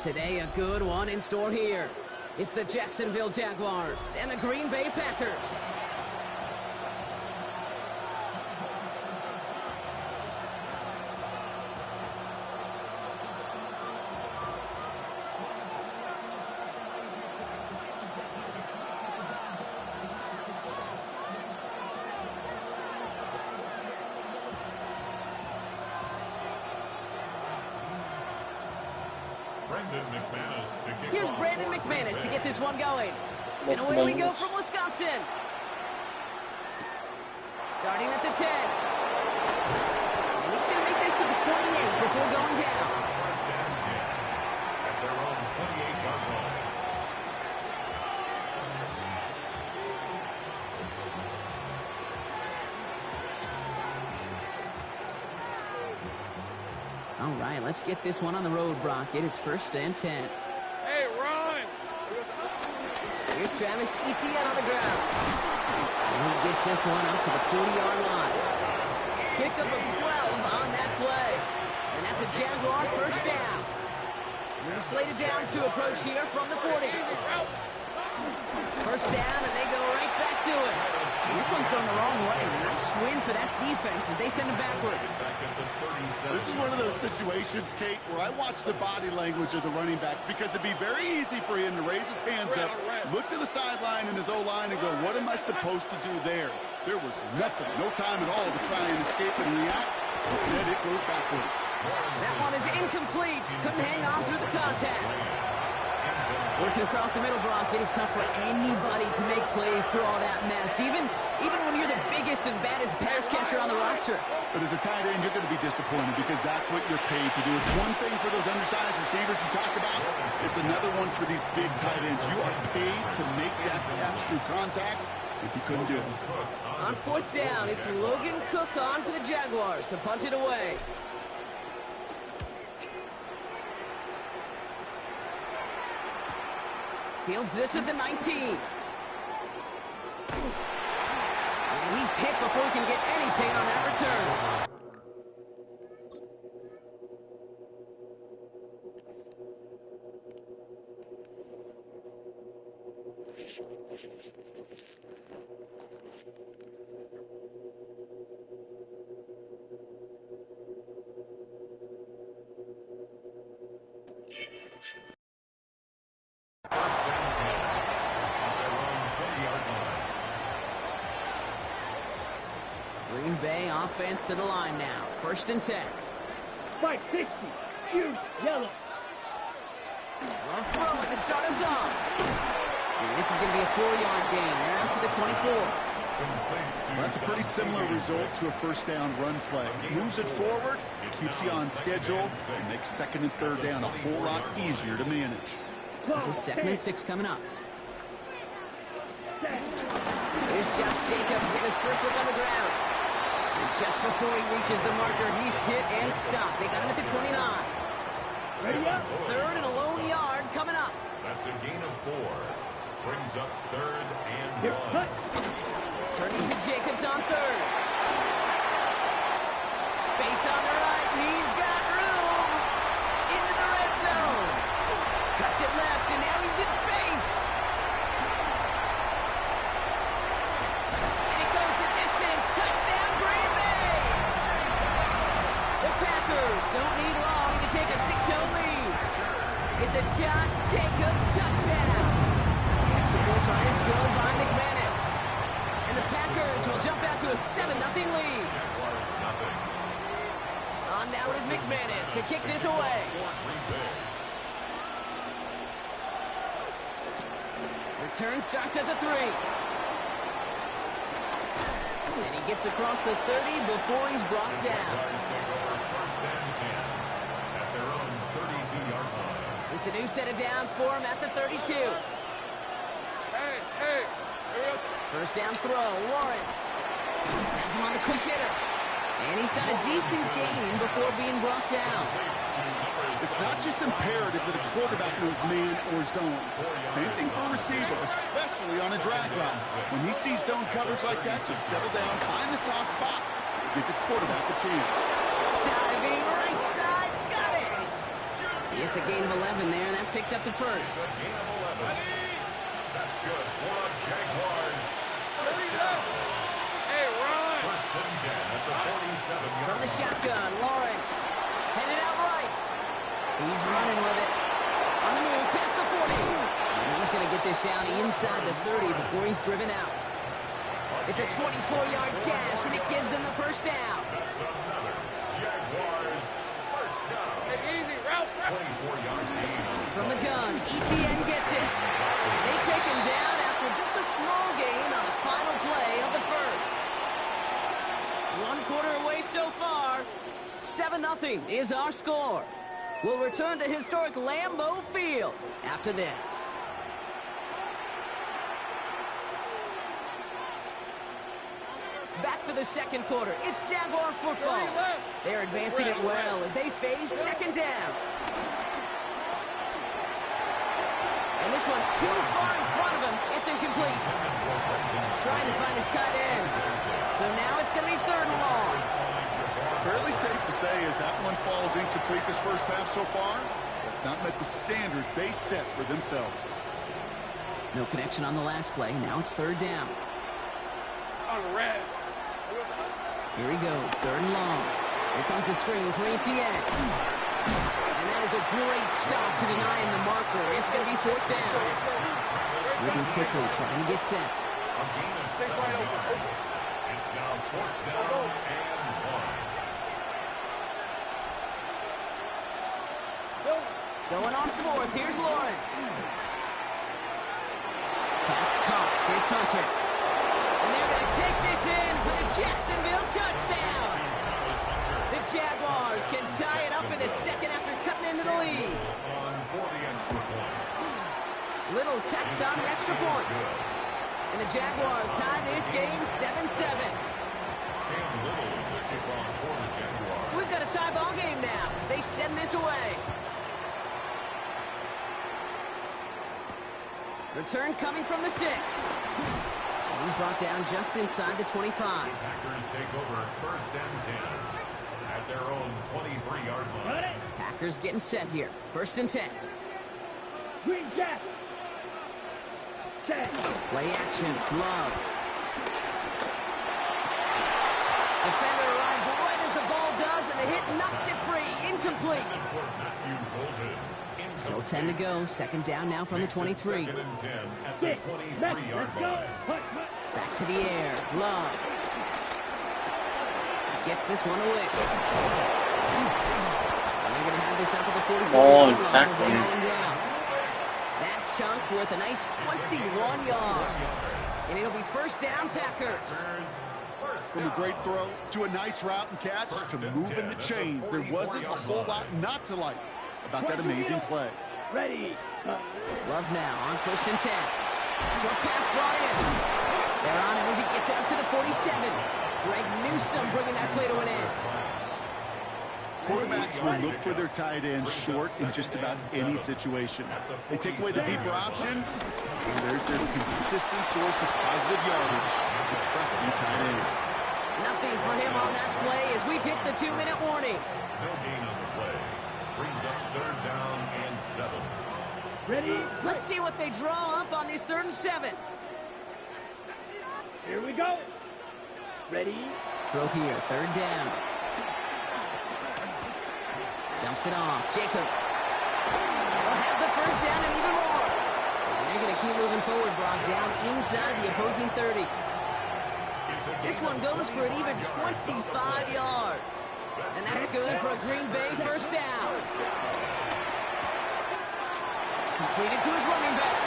Today, a good one in store here. It's the Jacksonville Jaguars and the Green Bay Packers. Here's Brandon McManus to get this one going. And away we go from Wisconsin. Starting at the 10. And he's going to make this to the 28 before going down. First down 10 at their own 28-yard line. All right, let's get this one on the road, Brock. It is first and 10. Hey, Ron! Here's Travis Etienne on the ground. And he gets this one up to the 40-yard line. Pickup of 12 on that play. And that's a Jaguar first down. We're slated downs to approach here from the 40. First down, and they go right back to it. And this one's going the wrong way. Nice win for that defense as they send him backwards. This is one of those situations, Kate, where I watch the body language of the running back because it'd be very easy for him to raise his hands up, look to the sideline in his O-line and go, what am I supposed to do there? There was nothing, no time at all to try and escape and react. Instead, it goes backwards. That one is incomplete. Couldn't hang on through the contact. Working across the middle, Brock, it is tough for anybody to make plays through all that mess, even when you're the biggest and baddest pass catcher on the roster. But as a tight end, you're going to be disappointed because that's what you're paid to do. It's one thing for those undersized receivers you talk about. It's another one for these big tight ends. You are paid to make that catch through contact. If you couldn't do it. On fourth down, it's Logan Cook on for the Jaguars to punt it away. Fields this at the 19. And he's hit before he can get anything on that return. Green Bay offense to the line now. First and 10. Fight 60. Huge yellow. Love throwing to start us off. And this is going to be a 4-yard gain. They're out to the 24. Well, that's a pretty similar result to a first down run play. Moves it forward, keeps you on schedule, and makes second and third down a whole lot easier to manage. This is second and 6 coming up. Here's Josh Jacobs getting his first look on the ground. And just before he reaches the marker, he's hit and stopped. They got him at the 29. Ready up. Third and a lone yard coming up. That's a gain of 4. Brings up third and Here's 1. cut. Turning to Jacobs on third. Space on the right. He's got room. Into the red zone. Cuts it left, and now he's in space. And it goes the distance. Touchdown, Green Bay. The Packers don't need long to take a 6-0 lead. It's a Josh Jacobs touchdown. Extra point try is good by McManus. And the Packers will jump out to a 7-0 lead. On now is McManus to kick this away. Return starts at the 3. And he gets across the 30 before he's brought down. It's a new set of downs for him at the 32. Hey, First down throw, Lawrence. Has him on the quick hitter. And he's got a decent gain before being brought down. It's not just imperative that a quarterback knows man or zone. Same thing for a receiver, especially on a drag route. When he sees zone coverage like that, just settle down, find the soft spot, Give your quarterback a chance. Diving right side, got it. It's a gain of 11 there, and that picks up the first. A gain of 11. That's good for the Jaguars. First down. Hey, run! First and 10 at the 47. From the shotgun, Lawrence. Headed out right. He's running with it. On the move, past the 40. And he's going to get this down inside the 30 before he's driven out. It's a 24-yard gash, and it gives them the first down. That's another Jaguars first down. Hey, easy, Ralph. 24-yard gain. From the gun, ETN gets it. And they take him down after just a small gain on the final play of the first. 1 quarter away so far. 7-0 is our score. We'll return to historic Lambeau Field after this. Back for the second quarter. It's Jaguar football. They're advancing it well as they face second down. And this one too far in front of him. It's incomplete. Trying to find his tight end. So now it's going to be third and long. Fairly safe to say as that one falls incomplete this first half so far. That's not met the standard they set for themselves. No connection on the last play. Now it's third down. On the red. Here he goes, third and long. Here comes the screen for ETN. And that is a great stop to deny him the marker. It's going to be fourth down. Moving quickly, trying to get set. A gain of 7 yards. It's now fourth down and 1. Going on fourth, here's Lawrence. Pass caught, it's Hunter. And they're going to take this in for the Jacksonville touchdown. The Jaguars can tie it up in the second after cutting into the lead. On for the extra point. Little Tex on the extra point. And the Jaguars tie this game 7-7. Cam Little with the kickoff for the Jaguars. So we've got a tie ball game now as they send this away. Return coming from the 6. And he's brought down just inside the 25. Packers take over first and 10 at their own 23-yard line. Packers getting set here. First and 10. Green Jack. Check. Play action. Love. Defender arrives right as the ball does, and the hit knocks it free. Incomplete. For Matthew Golden. Still 10 to go. Second down now from the 23. Second and 10 at the 23-yard Let's go. line. Hut, hut. Back to the air. Love. Gets this one to Wicks. And they're going to have this up at the 44 On, line back as they in. hold him down. That chunk worth a nice 21 yards. And it'll be first down, Packers. From a great throw to a nice route and catch to moving the chains. There wasn't a whole lot not to like about that amazing play. Ready. Love now on first and 10. Short pass brought in. They're on him as he gets it up to the 47. Greg Newsome bringing that play to an end. Quarterbacks will look for their tight end short in just about any situation. They take away the deeper options, and there's their consistent source of positive yardage, the trusty tight end. Nothing for him on that play as we've hit the 2-minute warning. No gain on the play. Brings up third down and 7. Ready. Let's see what they draw up on this 3rd and 7. Here we go. Ready. Throw here, third down. Dumps it off. Jacobs. They'll have the first down and even more. And they're going to keep moving forward, brought down inside the opposing 30. This one goes for an even 25 yards. And that's good for a Green Bay first down. Completed to his running back.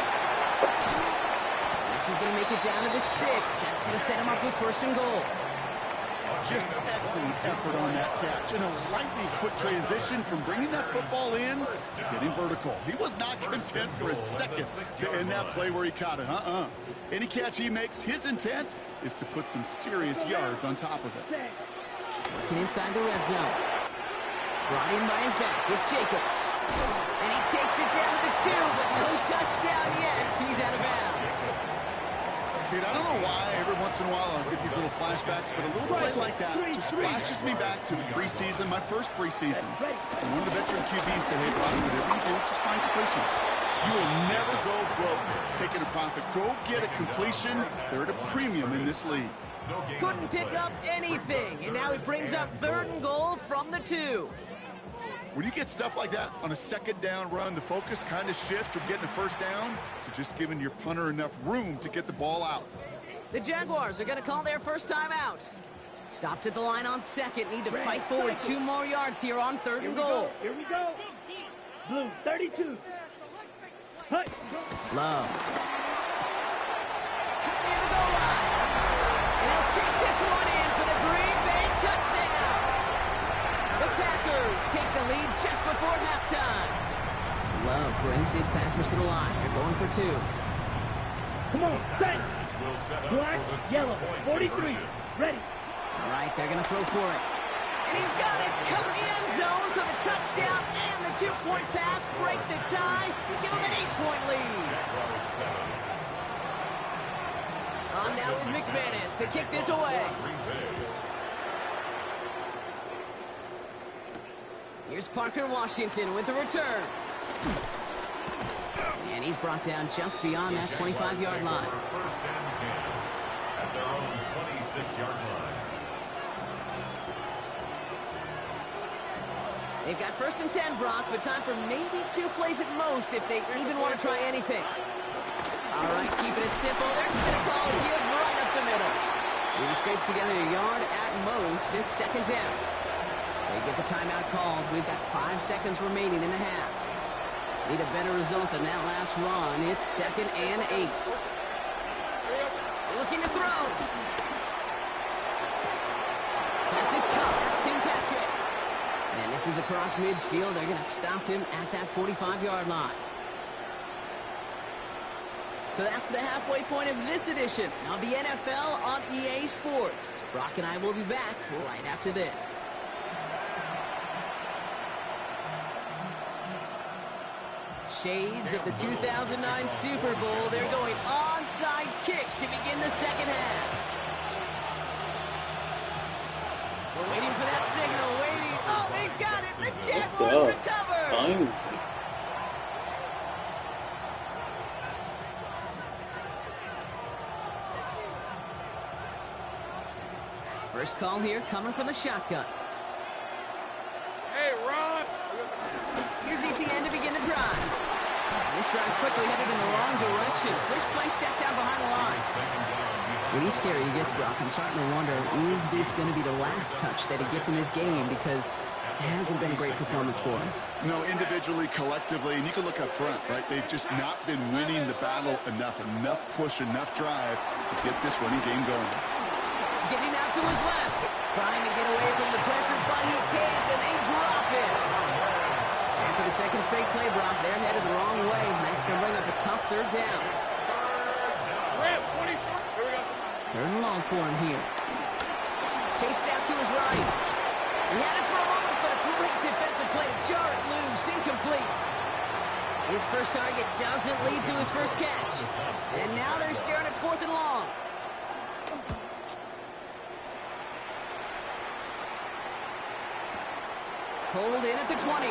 This is going to make it down to the 6. That's going to set him up with first and goal. Just excellent effort on that catch. And a lightning quick transition from bringing that football in to getting vertical. He was not content for a second to end that play where he caught it. Any catch he makes, his intent is to put some serious yards on top of it. Working inside the red zone. Brought in by his back. It's Jacobs. And he takes it down to the 2, but no touchdown yet. He's out of bounds. Kate, I don't know why every once in a while I'll get these little flashbacks, but a little play like that just flashes me back to the preseason, my first preseason. And one of the veteran QBs said, hey, Bobby, whatever you do, just find completions. You will never go broke taking a profit. Go get a completion. They're at a premium in this league. Couldn't pick up anything, and now he brings up 3rd and goal from the 2. When you get stuff like that on a 2nd down run, the focus kind of shifts from getting a 1st down to just giving your punter enough room to get the ball out. The Jaguars are going to call their first time out. Stopped at the line on 2nd. Need to fight forward 2 more yards here on 3rd and goal. Here we go. Blue, 32. Hut. Love. Cut near the goal line. And he'll take this one in for the Green Bay touchdown. The Packers take the lead just before halftime. Love brings his Packers to the line. They're going for 2. Come on, set. Black, yellow, 43. Ready. All right, they're going to throw for it. And he's got it. Cut the end zone, so the touchdown and the 2-point pass break the tie. Give him an 8-point lead. On now is McManus to kick this away. Here's Parker Washington with the return. And he's brought down just beyond that 25-yard line. First and 10 at their own 26-yard line. They've got 1st and 10, Brock, but time for maybe 2 plays at most if they even want to try anything. All right, keeping it simple. They're just going to call a give right up the middle. He scrapes together a yard at most. It's 2nd down. They get the timeout called. We've got 5 seconds remaining in the half. Need a better result than that last run. It's 2nd and 8. Looking to throw. Pass is caught. That's Tim Patrick. And this is across midfield. They're going to stop him at that 45-yard line. So that's the halfway point of this edition of the NFL on EA Sports. Brock and I will be back right after this. Shades of the 2009 Super Bowl. They're going onside kick to begin the 2nd half. We're waiting for that signal. Waiting. Oh, they've got it. The Jaguars recover. Fine. First call here coming from the shotgun. Hey, Ron. Here's ETN to begin the drive. This drive's quickly headed in the wrong direction. First play set down behind the line. With each carry he gets, Brock, I'm starting to wonder, is this going to be the last touch that he gets in this game? Because it hasn't been a great performance for him. No, individually, collectively, and you can look up front, right? They've just not been winning the battle enough push, enough drive to get this running game going. Getting out to his left. Trying to get away from the pressure, but he can't, and they drop it. And for the 2nd straight play, Brock, they're headed the wrong way. That's going to bring up a tough 3rd down. Red, 24. Here we go. 3rd and long for him here. Chased out to his right. He had it for a moment, but a great defensive play to jar it loose. Incomplete. His first target doesn't lead to his first catch. And now they're staring at 4th and long. Pulled in at the 20.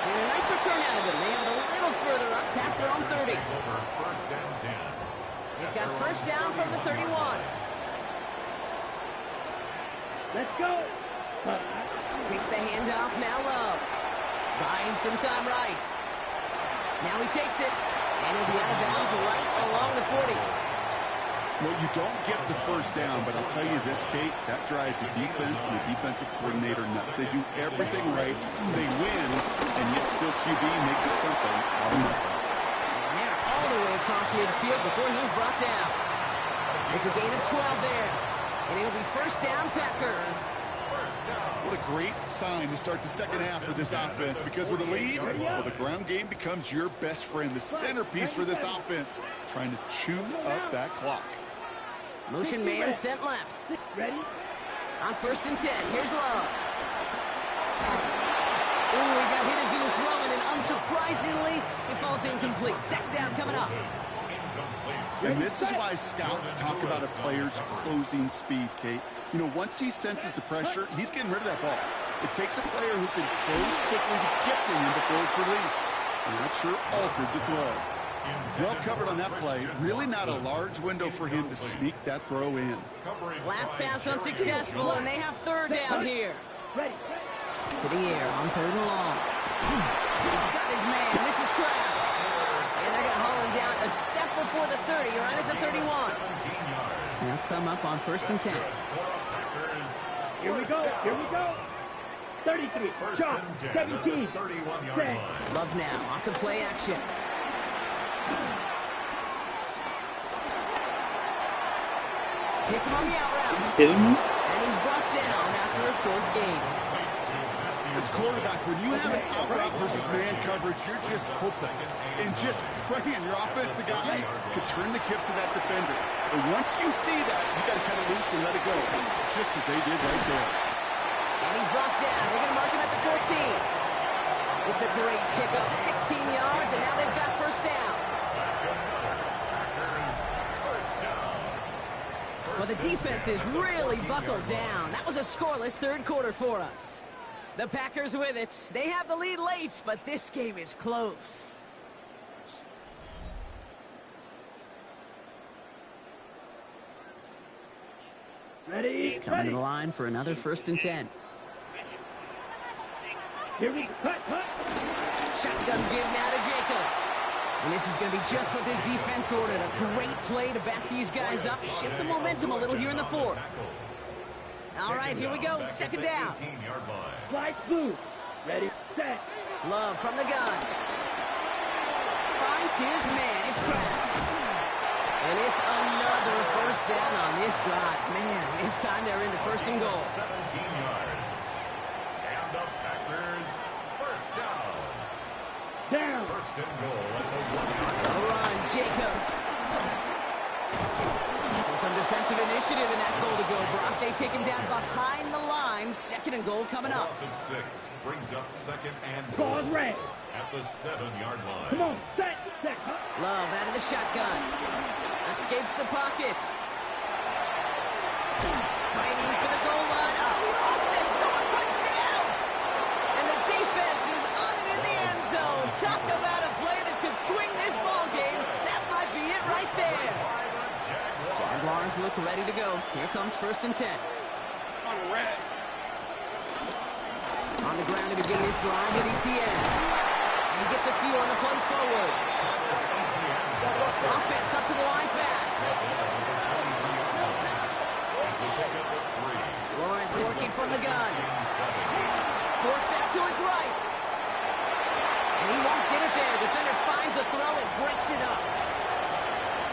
And a nice return out of him. They have it a little further up past their own 30. First and 10. They've got 1st down from the 31. Let's go. Takes the handoff, now Love. Buying some time right. Now he takes it. And he'll be out of bounds right along the 40. Well, you don't get the 1st down, but I'll tell you this, Kate, that drives the defense and the defensive coordinator nuts. They do everything right, they win, and yet still QB makes something out of nothing. And they're all the way across midfield before he's brought down. It's a gain of 12 there. And it'll be 1st down, Packers. What a great sign to start the 2nd half for this offense, because with a lead, well, the ground game becomes your best friend, the centerpiece for this offense, trying to chew up that clock. Motion man sent left. Ready? On 1st and 10, here's Love. Ooh, he got hit as he was throwing, and unsurprisingly, it falls incomplete. 2nd down coming up. Incomplete. And this is why scouts talk about a player's closing speed, Kate. You know, once he senses the pressure, he's getting rid of that ball. It takes a player who can close quickly to get to him before it's released. And that sure altered the throw. Well covered on that play. Really not a large window for him to sneak that throw in. Last pass unsuccessful, and they have third down here. Ready. To the air on 3rd and long. He's got his man. This is Kraft. And they're going to haul him down a step before the 30, right at the 31. They'll come up on 1st and 10. Here we go. Here we go. 33. Shot. 17. Set. Love now off the play action. Hits him on the out route. Kidding me? And he's brought down after a short gain. As quarterback, when you have an out route versus man coverage, you're just hoping and just praying your offensive guy could turn the hips of that defender. And once you see that, you got to cut it loose and let it go, just as they did right there. And he's brought down. They're going to mark him at the 14. It's a great pickup, 16 yards, and now they've got 1st down. Well, the defense is really buckled down. That was a scoreless 3rd quarter for us. The Packers with it. They have the lead late, but this game is close. Ready. Coming to the line for another 1st and 10. Here we cut. Shotgun give now to Jacobs. And this is going to be just what this defense ordered. A great play to back these guys up. Shift the momentum a little here in the 4th. All right, here we go. 2nd down. Flight blue. Ready, set. Love from the gun. Finds his man. It's Kraft. And it's another 1st down on this drive. Man, this time they're into 1st and goal. 17 yards. And the Packers, 1st down. Down. 1st and goal at the 1-yard line. A run, Jacobs. Some defensive initiative in that goal to go, Brock. They take him down behind the line. 2nd and goal coming up. Loss of 6 brings up 2nd and Call goal red. at the 7-yard line. Come on, set. Love out of the shotgun. Escapes the pocket. Fighting for the goal line. Oh, he lost it. Someone punched it out. And the defense is on it in the end zone. Talk about a play that could swing this ball game. That might be it right there. Jaguars look ready to go. Here comes 1st and 10. On red. On the ground to begin this drive with ETN. And he gets a few on the plunge forward. Offense up to the line fast. Lawrence working from the gun. Forced out to his right. And he won't get it there. Defender finds a throw and breaks it up.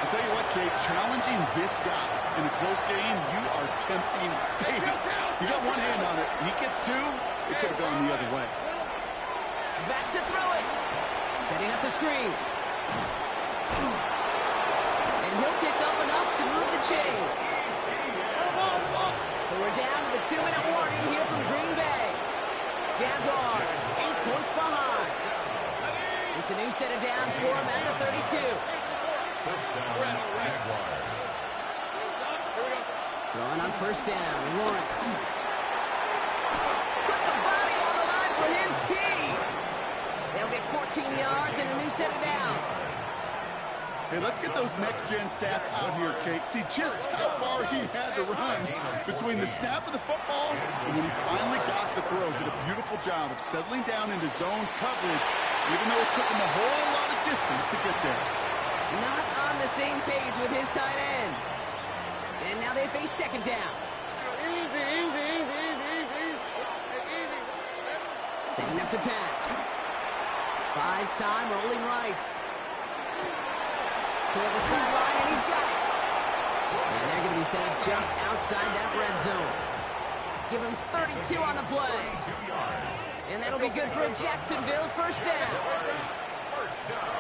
I'll tell you what, Kate, challenging this guy in a close game, you are tempting fate. You got one hand on it. He gets 2, it could have gone the other way. Back to throw it. Setting up the screen. And he'll pick up enough to move the chains. So we're down to the 2-minute warning here from Green Bay. Jaguars, 8 points behind. It's a new set of downs for him at the 32. 1st down, Jaguars. Throwing on 1st down, Lawrence. Put the body on the line for his team. They'll get 14 yards and a new set of downs. Hey, let's get those next-gen stats out here, Kate. See just how far he had to run between the snap of the football and when he finally got the throw. Did a beautiful job of settling down into zone coverage, even though it took him a whole lot of distance to get there. Not on the same page with his tight end. And now they face 2nd down. Easy. Setting up to pass. Buys time, rolling right. Toward the sideline, and he's got it. And they're going to be set up just outside that red zone. Give him 32 on the play. And that'll be good for Jacksonville. 1st down. 1st down.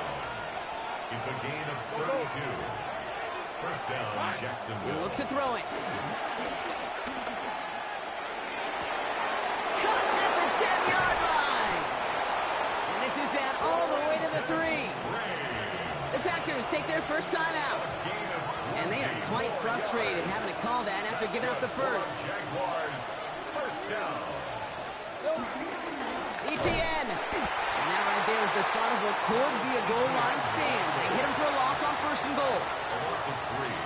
It's a gain of 32. 1st down, Jacksonville. Look to throw it. Cut at the 10-yard line. And this is down all the way to the 3. The Packers take the their first time out. And they are quite frustrated having to call that after giving up the first. Jaguars, first down. ETN. And that right there is the start of what could be a goal line stand. They hit him for a loss on first and goal.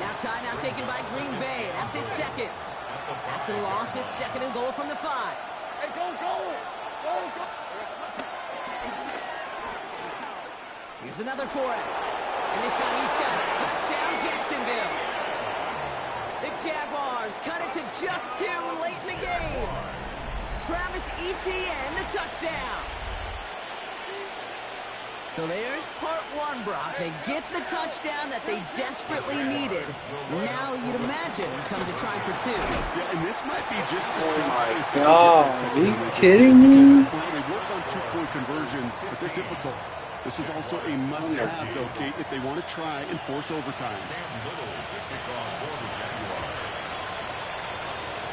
Now timeout taken by Green Bay. That's its second. After the loss, it's second and goal from the 5. Hey, go, go! Go, go! Here's another for him. And this time he's got it. Touchdown, Jacksonville. The Jaguars cut it to just 2 late in the game. Travis Etienne, the touchdown. So there's part 1, Brock. They get the touchdown that they desperately needed. Now you'd imagine comes a try for 2. Yeah, and this might be just as tough as to God, are you kidding me? They work on 2-point conversions, but they're difficult. This is also a must-have, though, Kate, if they want to try and force overtime.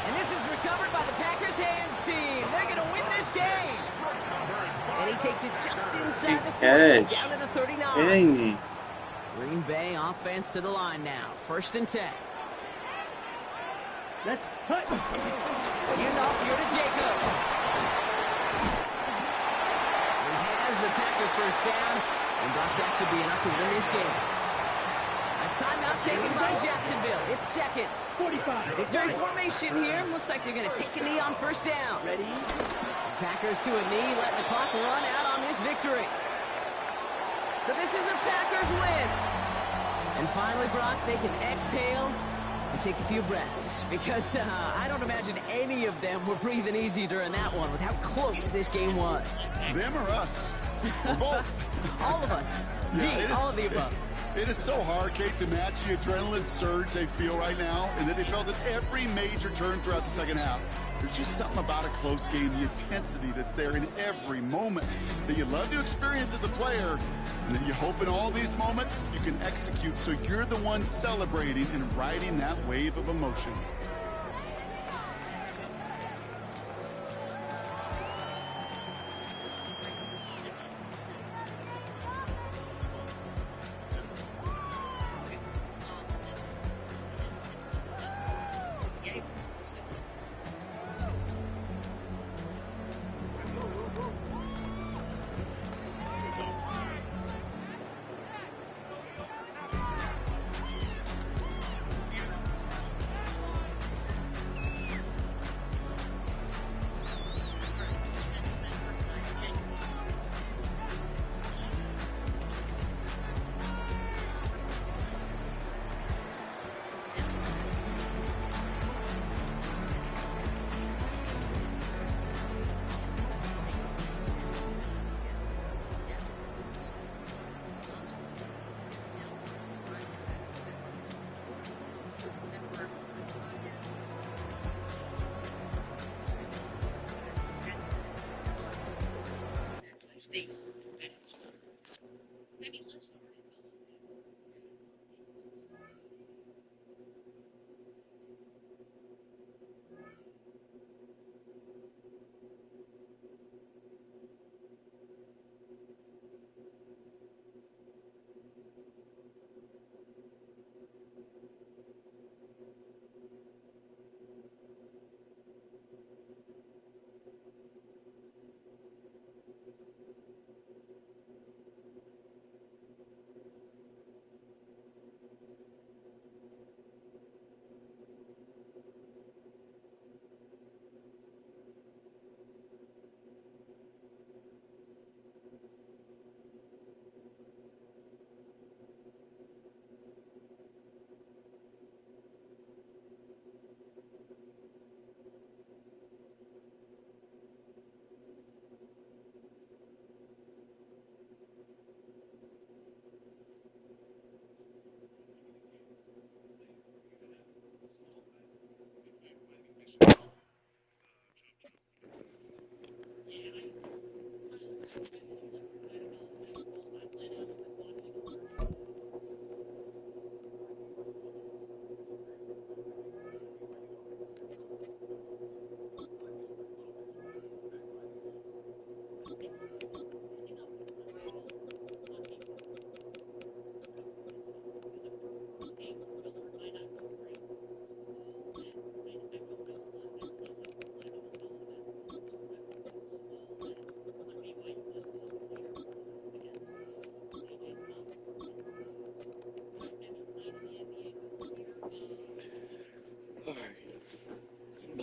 And this is recovered by the Packers hands team. They're going to win this game. And he takes it just inside the 40, down to the 39. Green Bay offense to the line now. First and 10. Let's cut. Enough here to Jacob. He has the Packer first down. And Brock, that should be enough to win this game. A timeout taken by Jacksonville. It's second. 45. Victory formation here. Looks like they're going to take a knee on first down. Ready? Packers to a knee, letting the clock run out on this victory. So this is a Packers win. And finally, Brock, they can exhale and take a few breaths. Because I don't imagine any of them were breathing easy during that one with how close this game was. Them or us? Or both? All of us. Yeah, all of the above. It is so hard, Kate, to match the adrenaline surge they feel right now, and that they felt at every major turn throughout the second half. There's just something about a close game, the intensity that's there in every moment that you love to experience as a player, and that you hope in all these moments you can execute so you're the one celebrating and riding that wave of emotion.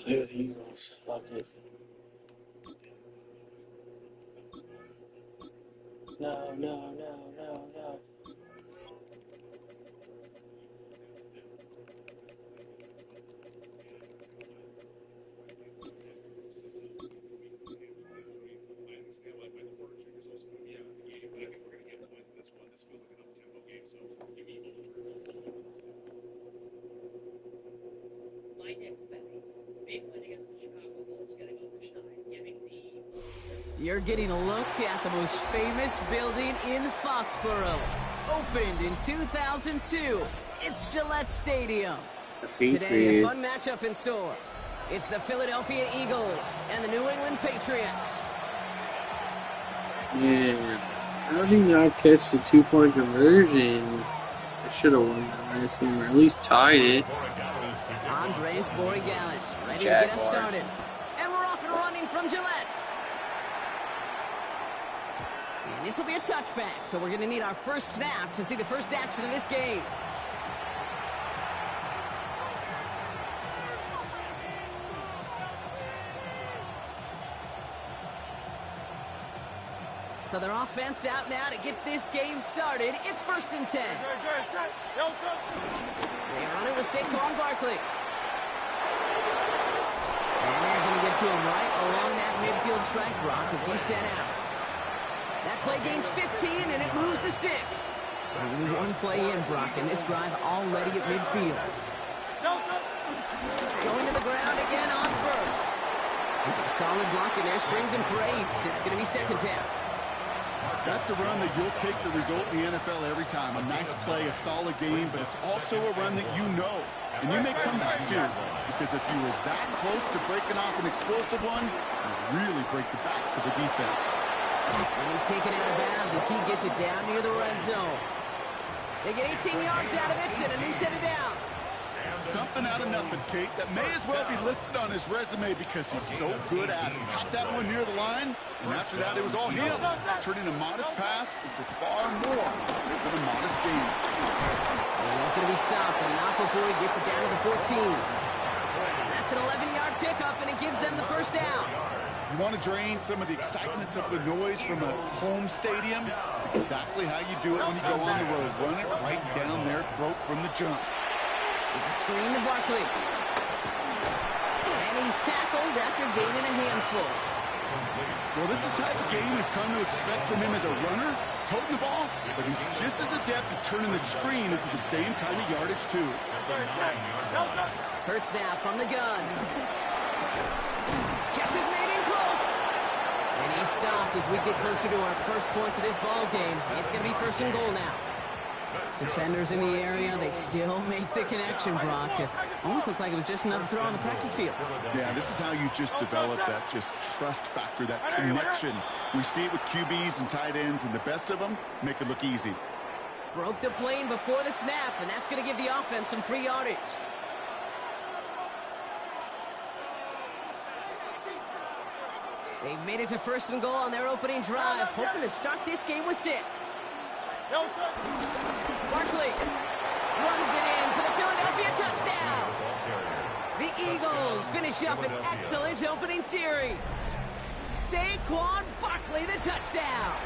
play with the Eagles. Fuck it. No, no, no, no, no. You're getting a look at the most famous building in Foxborough. Opened in 2002. It's Gillette Stadium. Today, a fun matchup in store. It's the Philadelphia Eagles and the New England Patriots. Yeah. How did you not catch the 2-point conversion? I should have won that last game, or at least tied it. Andres Borregales ready to get us started. And we're off and running from Gillette. And this will be a touchback, so we're going to need our first snap to see the first action of this game. So their offense out now to get this game started. It's 1st and 10. They run it with Saquon Barkley. And they're going to get to him right along that midfield strike block as he's sent out. That play gains 15, and it moves the sticks. Only one play in, Brock, and this drive already at midfield. Going to the ground again on first. It's a solid block in there, springs him for 8. It's going to be 2nd down. That's a run that you'll take the result in the NFL every time. A nice play, a solid game, but it's also a run that you know. And you may come back to, because if you were that close to breaking off an explosive one, you really break the backs of the defense. And he's taken out of bounds as he gets it down near the red zone. They get 18 yards out of it and a new set of downs. Something out of nothing, Kate, that may as well be listed on his resume because he's so good at it. Caught that one near the line, and after that it was all him. Turning a modest pass into far more than a modest game. And he's going to be stopped, but not before he gets it down to the 14. That's an 11-yard pickup, and it gives them the first down. You want to drain some of the excitements of the noise from a home stadium? It's exactly how you do it when you go on the road. Run it right down their throat from the jump. It's a screen to Barkley. And he's tackled after gaining a handful. Well, this is the type of game you've come to expect from him as a runner, toting the ball, but he's just as adept at turning the screen into the same kind of yardage, too. Hurts now from the gun. Catch is made in close. And he's stopped as we get closer to our first point of this ball game. It's going to be 1st and goal now. Defenders in the area, they still make the connection, Brock. It almost looked like it was just another throw on the practice field. Yeah, this is how you just develop that just trust factor, that connection. We see it with QBs and tight ends, and the best of them make it look easy. Broke the plane before the snap, and that's going to give the offense some free yardage. They've made it to 1st and goal on their opening drive, hoping to start this game with 6. Barkley runs it in for the Philadelphia touchdown. The Eagles finish up an excellent opening series. Saquon Barkley, the touchdown.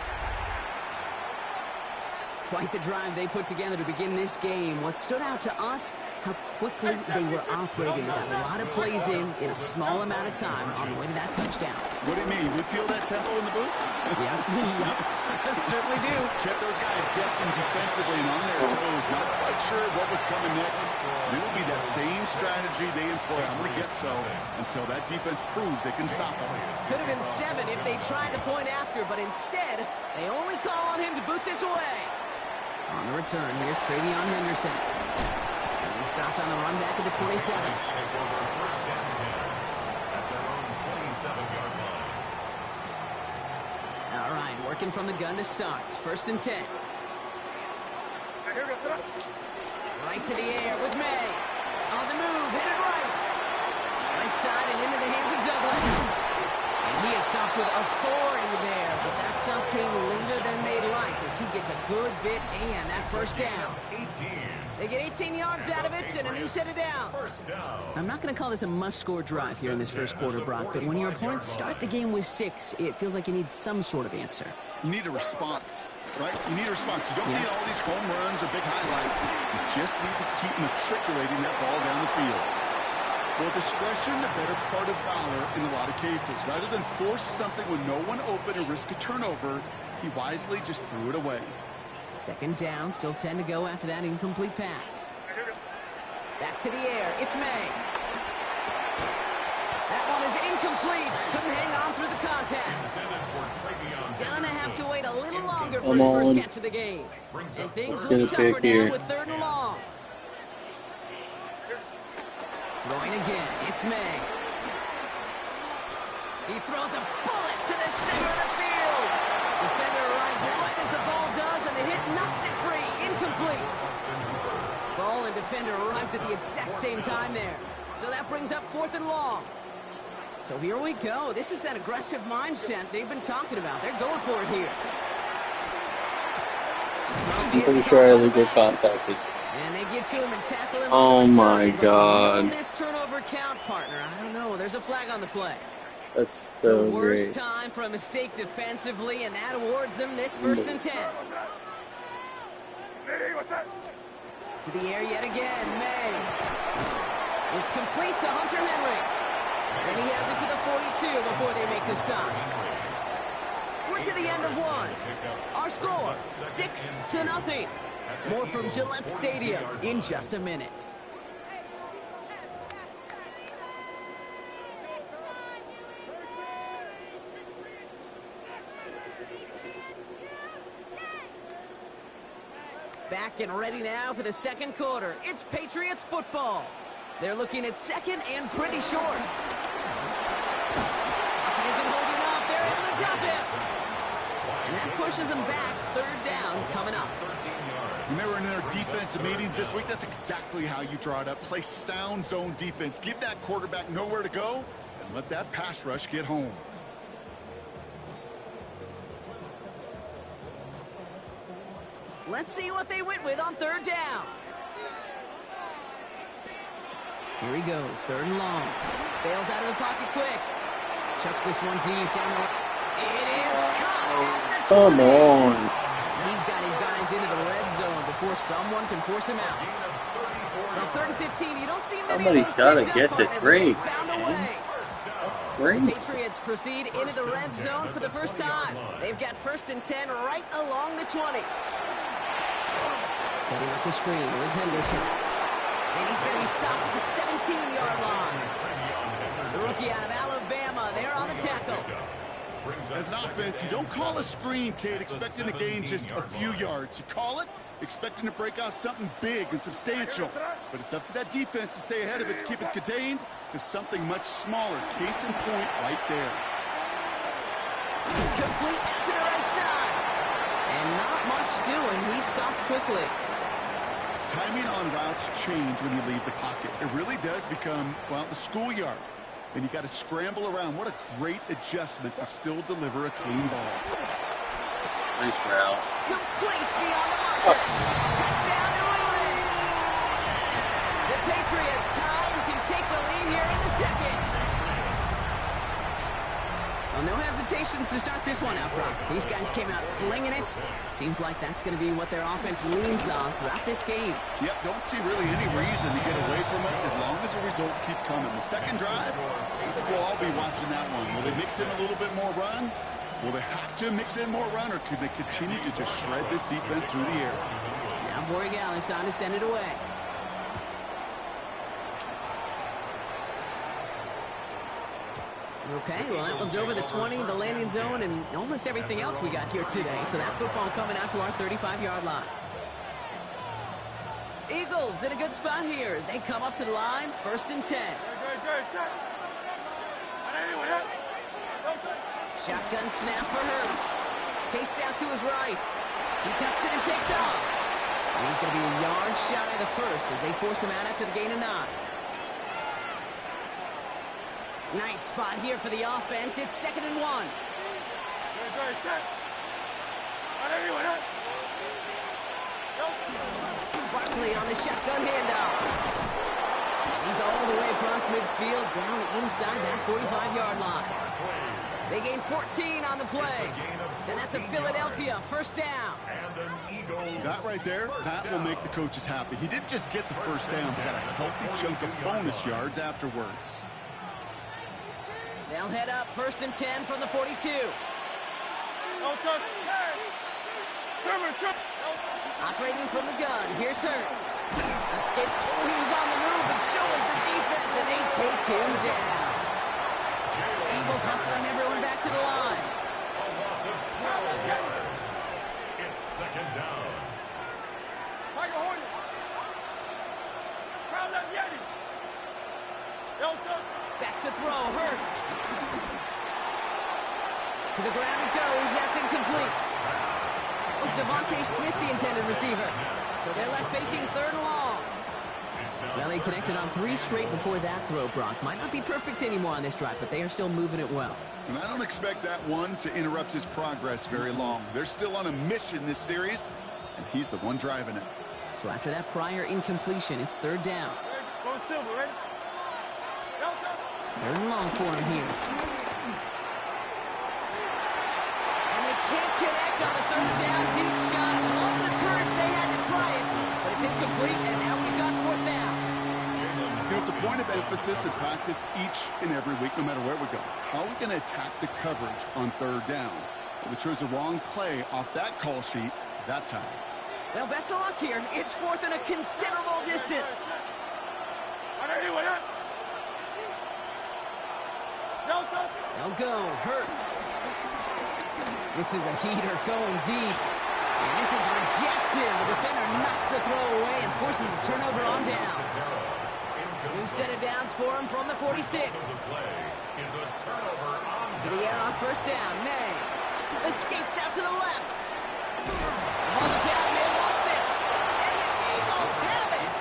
Quite the drive they put together to begin this game. What stood out to us, how quickly they were operating. They got a lot of plays in a small amount of time on the way to that touchdown. What do you mean? We feel that tempo in the booth? Yeah, certainly do. Kept those guys guessing defensively and on their toes, not quite sure what was coming next. It'll be that same strategy they employ. I'm going to guess so until that defense proves they can stop them. Could have been 7 if they tried the point after, but instead, they only call on him to boot this away. On the return, here's Travion Henderson. He stopped on the run back at the 27. All right, working from the gun to start. 1st and 10. Right to the air with May. On the move, hit it right. Right side and into the hands of Douglas. And he is stopped with authority there, but that stop came later than they'd like as he gets a good bit and that first down. 18. They get 18 yards out of it and a new set of downs. I'm not going to call this a must-score drive here in this first quarter, Brock, but when your opponents start the game with 6, it feels like you need some sort of answer. You need a response, right? You need a response. You don't need all these home runs or big highlights. You just need to keep matriculating that ball down the field. Well, discretion, the better part of valor in a lot of cases. Rather than force something with no one open and risk a turnover, he wisely just threw it away. Second down, still 10 to go after that incomplete pass. Back to the air, it's May. That one is incomplete. Couldn't hang on through the contact. Gonna have to wait a little longer for his first catch of the game. And things look tougher now with 3rd and long. Throwing again, it's May. He throws a bullet to the center of the field. Defender arrives right as the ball does, and the hit knocks it free. Incomplete. Ball and defender arrived at the exact same time there. So that brings up 4th and long. So here we go. This is that aggressive mindset they've been talking about. They're going for it here. I'm pretty sure I really get contacted. And they get to him and tackle him. Oh my God. This turnover count, partner. I don't know. There's a flag on the play. That's so the worst great. time for a mistake defensively, and that awards them this 1st and 10. To the air yet again, May. It's complete to Hunter Henry. And he has it to the 42 before they make the stop. We're to the end of 1. Our score, 6-0. More from Gillette Stadium in just a minute. Back and ready now for the second quarter. It's Patriots football. They're looking at 2nd and pretty short. He isn't holding up. They're able to drop him. And that pushes them back. 3rd down coming up. Remember in their defensive meetings this week, that's exactly how you draw it up. Play sound zone defense. Give that quarterback nowhere to go and let that pass rush get home. Let's see what they went with on 3rd down. Here he goes, 3rd and long. Bails out of the pocket quick. Chucks this one deep down the... It is caught at the 20. Come on. He's got his guys into the red zone before someone can force him out. Now 3rd and 15, you don't see many Somebody's got to get the trade. Found a way. That's crazy. The Patriots proceed into the red zone for the first time. They've got 1st and 10 right along the 20. Setting up the screen with Henderson. And he's going to be stopped at the 17-yard line. The rookie out of Alabama, they're on the tackle. As an offense, you don't call a screen, Kate, expecting to gain just a few yards. You call it expecting to break out something big and substantial. But it's up to that defense to stay ahead of it, to keep it contained to something much smaller. Case in point right there. Complete to the right side. And not much doing. He stopped quickly. Timing on routes change when you leave the pocket. It really does become, well, the schoolyard. And you got to scramble around. What a great adjustment to still deliver a clean ball. Nice route. Complete beyond the marker. Touchdown, New England. The Patriots tie and can take the lead here in the 2nd. Well, no hesitations to start this one out, Brock. These guys came out slinging it. Seems like that's going to be what their offense leans on throughout this game. Yep, don't see really any reason to get away from it as long as the results keep coming. The second drive, I think we'll all be watching that one. Will they mix in a little bit more run? Will they have to mix in more run, or could they continue to just shred this defense through the air? Now Borregales on to send it away. Okay, well, that was over the 20, the landing zone, and almost everything else we got here today. So that football coming out to our 35-yard line. Eagles in a good spot here as they come up to the line, 1st and 10. Shotgun snap for Hurts. Chased out to his right. He tucks it and takes off. And he's going to be a yard shy of the first as they force him out after the gain of 9. Nice spot here for the offense. It's 2nd and 1. Barkley on the shotgun handoff. He's all the way across midfield, down inside that 45-yard line. They gain 14 on the play. And that's a Philadelphia first down. That right there, that will make the coaches happy. He didn't just get the first down, he got a healthy chunk of bonus yards afterwards. They'll head up 1st and 10 from the 42. Operating from the gun, here's Hurts. Escape. Oh, he was on the move, but so was the defense, and they take him down. Eagles hustling everyone back to the line. It's second down. Back to throw, Hurts. To the ground it goes, that's incomplete. That was Devontae Smith, the intended receiver. So they're left facing 3rd and long. Well, they connected on 3 straight before that throw, Brock. Might not be perfect anymore on this drive, but they are still moving it well. And I don't expect that one to interrupt his progress very long. They're still on a mission this series, and he's the one driving it. So after that prior incompletion, it's 3rd down. 3rd and long for him here. And they can't connect on the 3rd down deep shot. Love the courage they had to try it, but it's incomplete, and now we've got 4th down. You know, it's a point of emphasis in practice each and every week, no matter where we go. How are we going to attack the coverage on 3rd down? Well, we chose the wrong play off that call sheet that time. Well, best of luck here. It's 4th and a considerable distance. They'll go. Hurts. This is a heater going deep. And this is rejected. The defender knocks the throw away and forces a turnover on downs. New set of downs for him from the 46. To the air on 1st down. May escapes out to the left. On the down, they lost it. And the Eagles have it.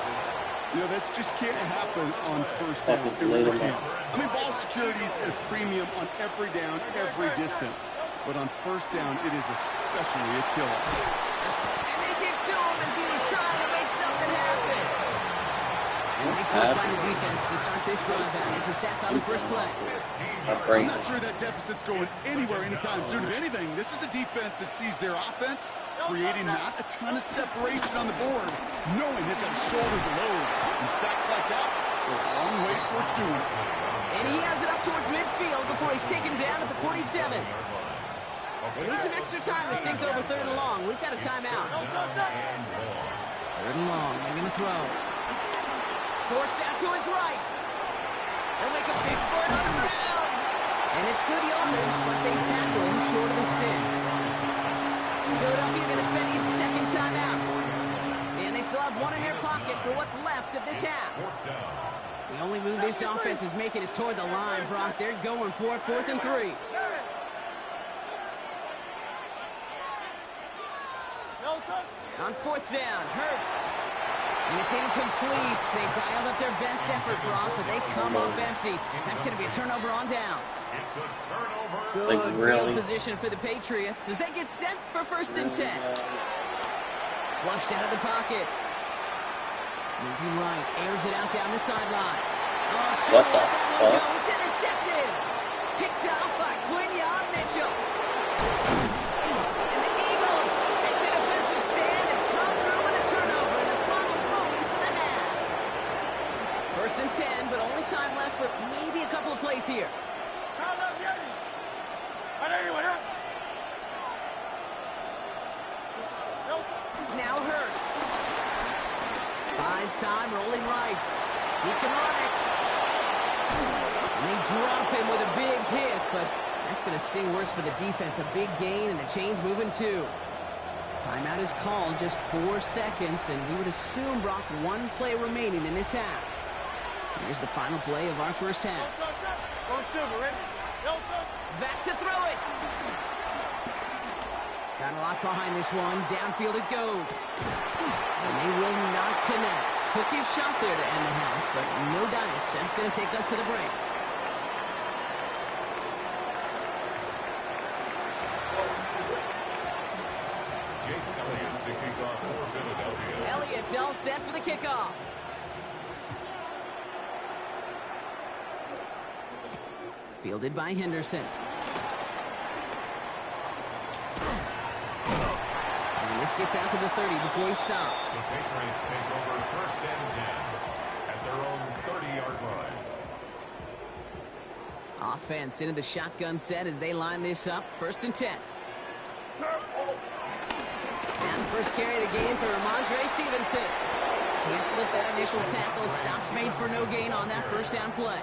You know, this just can't happen on 1st down. It really can't. I mean, ball security is a premium on every down, every distance. But on 1st down, it is especially a killer. And they get to him as he was trying to make something happen. Nice work by the defense to start this drive out. It's a sack on the 1st play. I'm not sure that deficit's going anywhere anytime soon. If anything, this is a defense that sees their offense creating not a ton of separation on the board, knowing they've got to shoulder the load. And sacks like that go a long ways towards doing it. And he has it up towards midfield before he's taken down at the 47. They need some extra time to think over 3rd and long. We've got a timeout. 3rd and long. They're going to throw. Forced out to his right. They'll make a big play on the ground. And it's good yardage, but they tackle him short of the sticks. Philadelphia going to spend its 2nd timeout. And they still have one in their pocket for what's left of this half. The only move this offense is making is toward the line, Brock. They're going for it, 4th and 3. On 4th down, Hurts. And it's incomplete. They dialed up their best effort, Brock, but they come up empty. That's going to be a turnover on downs. It's a turnover. Good field position for the Patriots as they get set for 1st and 10. Flushed out of the pocket. Moving right, airs it out down the sideline. Oh, sure, let that one go. It's intercepted. Picked off by Quinyon Mitchell. And the Eagles make the defensive stand and come through with a turnover in the final moments of the half. 1st and 10, but only time left for maybe a couple of plays here. Now Hurts. Buys time, rolling right. He can run it. And they drop him with a big hit, but that's going to sting worse for the defense. A big gain, and the chain's moving too. Timeout is called, just 4 seconds, and we would assume, Brock, 1 play remaining in this half. Here's the final play of our 1st half. Back to throw it. Got a lot behind this one. Downfield it goes. And they will not connect. Took his shot there to end the half, but no dice. That's going to take us to the break. Jake Elliott taking kickoff for Philadelphia. Elliott's all set for the kickoff. Fielded by Henderson. And this gets out to the 30 before he stops. The Patriots take over 1st and 10 at their own 30-yard line. Offense into the shotgun set as they line this up. 1st and 10. And the first carry of the game for Ramondre Stevenson. Can't slip that initial tackle. Stops made for no gain on that 1st down play.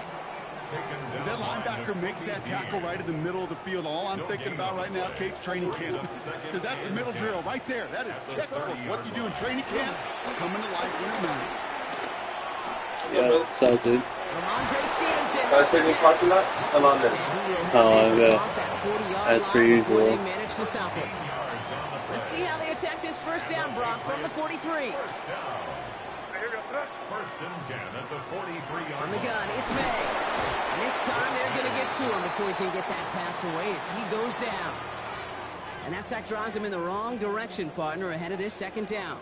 As that linebacker makes that tackle right in the middle of the field, all I'm thinking about right now, Kate's training camp. Because that's the middle drill right there. That is textbook. What you do in training camp, coming to life when it matters. Yeah, it's all good. Ramondre Stevenson. Let's per usual. They managed to stop him. Let's see how they attack this 1st down, Brock, from the 43. 1st and 10 at the 43-yard From the gun, it's May. And this time they're going to get to him before he can get that pass away as he goes down. And that sack drives him in the wrong direction, partner, ahead of this 2nd down.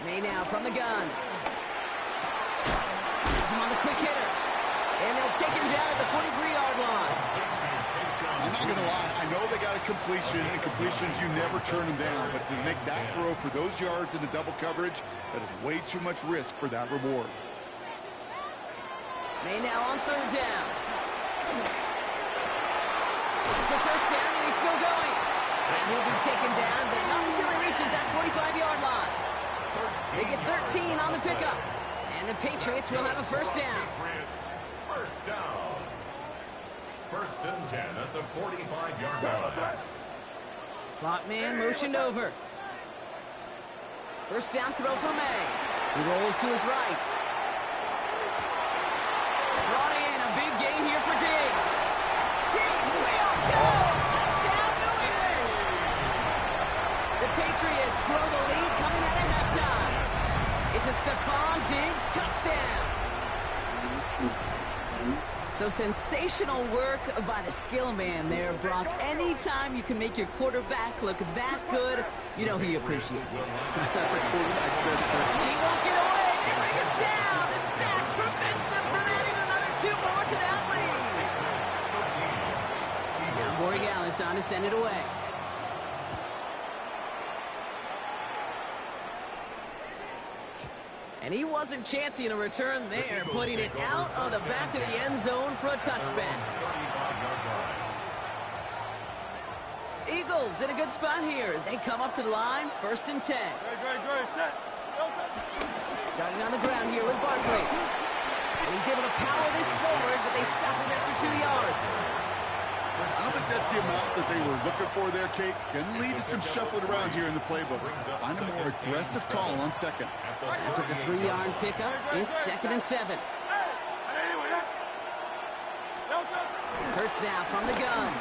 May now from the gun. Gets him on the quick hitter. And they'll take him down at the 43-yard line. I'm not going to lie. I know they got a completion, and completions, you never turn them down. But to make that throw for those yards in the double coverage, that is way too much risk for that reward. May now on 3rd down. It's the 1st down, and he's still going. And he'll be taken down, but not until he reaches that 45-yard line. They get 13 on the pickup. And the Patriots will have a 1st down. 1st down. 1st and 10 at the 45-yard line. Slot man motioned over. 1st down throw for May. He rolls to his right. Brought in a big gain here for Diggs. He will go! Touchdown, New England! The Patriots grow the lead coming out of halftime. It's a Stephon Diggs touchdown. So sensational work by the skill man there, Brock. Anytime you can make your quarterback look that good, you know he appreciates it. That's a quarterback's best friend. He won't get away. They bring him down. The sack prevents them from adding another 2 more to that lead. Now Borregales on to send it away. And he wasn't chancing a return there, putting it out of the back of the end zone for a touchback. Eagles in a good spot here as they come up to the line, 1st and 10. Starting on the ground here with Barkley. And he's able to power this forward, but they stop him after 2 yards. I don't think that's the amount that they were looking for there, Kate. Going to lead to some shuffling around here in the playbook. Find a more aggressive call on 2nd. They took a 3-yard pickup. It's 2nd and 7. Hurts now from the gun.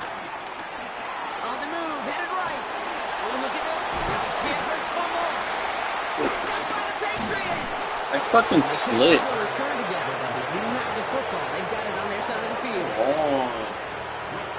On the move, headed right. Oh, look at that. Hurts fumbles. Scooped up by the Patriots. I fucking slid. Return together, but they do have the football. They've got it on their side of the field. Oh.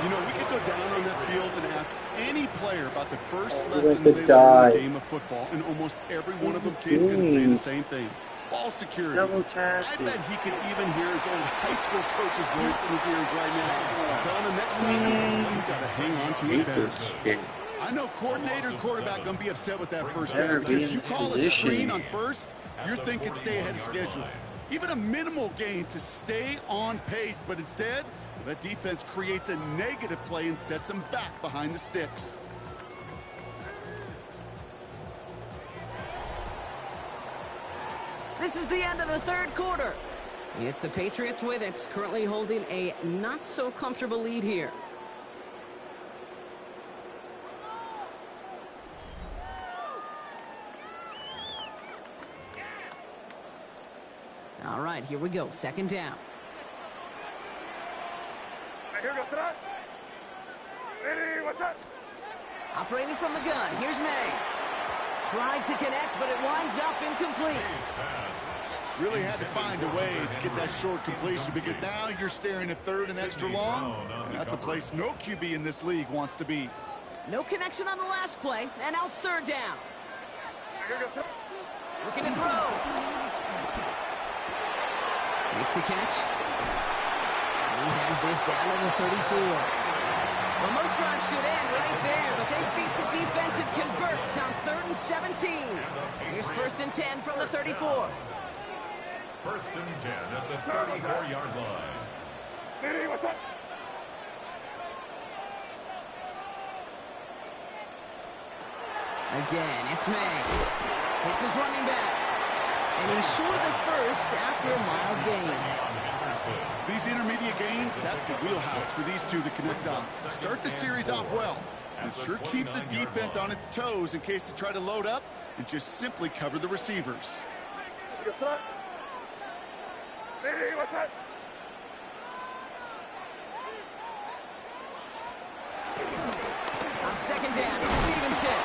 You know, we could go down on that field and ask any player about the first lessons they learned in the game of football, and almost every one of them kids going to say the same thing. Ball security. I bet he can even hear his own high school coach's voice in his ears right now. Telling him next time, you got to hang on to it better. I know coordinator and quarterback going to be upset with that 1st down, because you call a screen on 1st, you're thinking stay ahead of schedule. Even a minimal gain to stay on pace, but instead, that defense creates a negative play and sets them back behind the sticks. This is the end of the 3rd quarter. It's the Patriots with it, currently holding a not-so-comfortable lead here. All right, here we go. 2nd down. Operating from the gun, here's May. Tried to connect, but it winds up incomplete. Really had to find a way to get that short completion, because now you're staring at 3rd and extra long, and that's a place no QB in this league wants to be. No connection on the last play, and now it's third down. Looking to throw. Makes the catch. And he has this down to the 34. Well, most drives should end right there, but they beat the defense and converts on 3rd and 17. Here's 1st and 10 from the 34. 1st and 10 at the 34-yard line. Again, it's May. Hits his running back. And he's short of the first after a mile gain. These intermediate gains, that's the wheelhouse for these two to connect on. Start the series off well. It sure keeps the defense on its toes in case they try to load up and just simply cover the receivers. On 2nd down, it's Stevenson.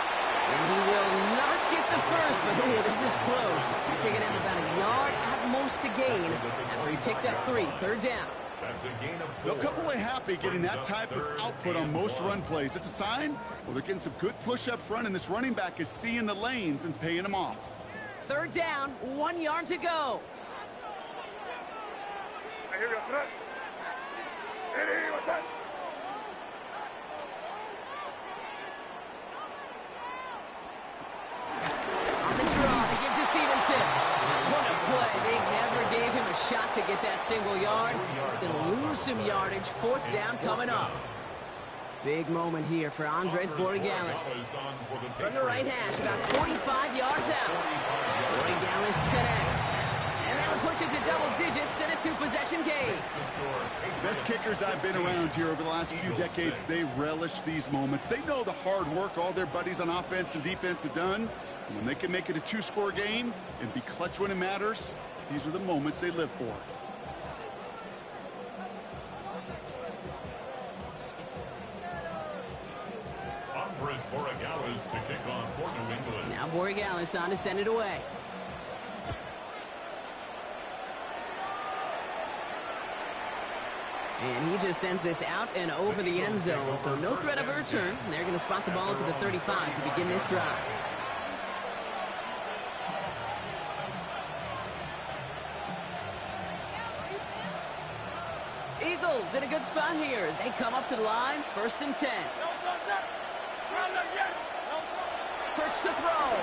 And he will not get the first, but ooh, this is close. Looks like they're going to have about a yard at most to gain after he picked up 3. 3rd down. That's a gain of 4. They'll come away happy getting that type of output on most run plays. It's a sign, well, they're getting some good push up front, and this running back is seeing the lanes and paying them off. 3rd down, 1 yard to go. On the draw, they give to Stevenson. What a play. They never gave him a shot to get that single yard. He's going to lose some yardage. 4th down coming up. Big moment here for Andres Borregales. From the right hash, about 45 yards out. Borregales connects. And that'll push it to double digits in a 2-possession game. Best kickers I've been around here over the last few decades, they relish these moments. They know the hard work all their buddies on offense and defense have done. And when they can make it a 2-score game and be clutch when it matters, these are the moments they live for. Andres Borregales to kick off for New England. Now Borregales on to send it away. And he just sends this out and over the end zone, so no threat of a return. They're going to spot the ball up at the 35 to begin this drive. Eagles in a good spot here as they come up to the line. 1st and 10. Perch to throw.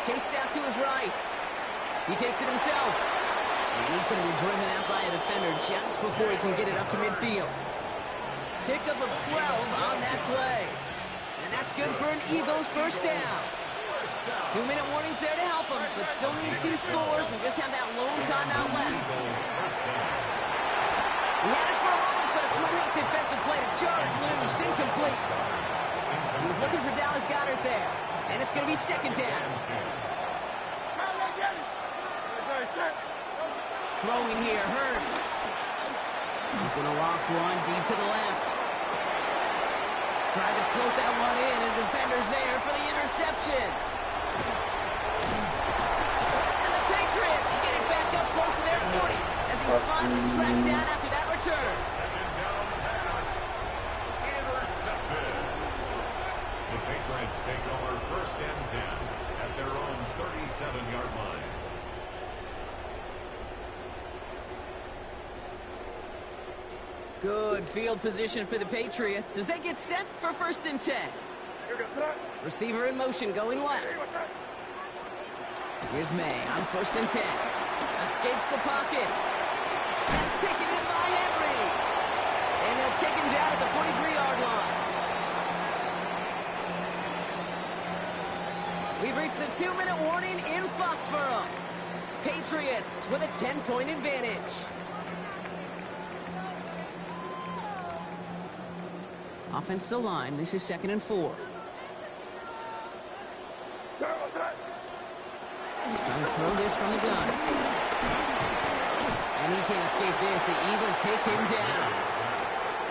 Chased out to his right. He takes it himself. And he's going to be driven out by a defender just before he can get it up to midfield. Pickup of 12 on that play. And that's good for an Eagles 1st down. 2-minute warnings there to help them, but still need 2 scores and just have that lone timeout left. He had it for a moment, but a great defensive play to jar it loose, incomplete. He was looking for Dallas Goedert there, and it's going to be 2nd down. Throwing here hurts. He's going to loft one deep to the left. Tried to float that one in, and defender's there for the interception. And the Patriots get it back up close to their 40 as he's finally tracked down after that return. Intercepted. The Patriots take over 1st and 10 at their own 37-yard line. Good field position for the Patriots as they get set for 1st and 10. Receiver in motion going left. Here's May on 1st and 10. Escapes the pocket. That's taken in by Henry. And they'll take him down at the 43-yard line. We've reached the 2-minute warning in Foxborough. Patriots with a 10-point advantage. Offensive line, this is 2nd and 4. Trying to throw this from the gun. And he can't escape this. The Eagles take him down.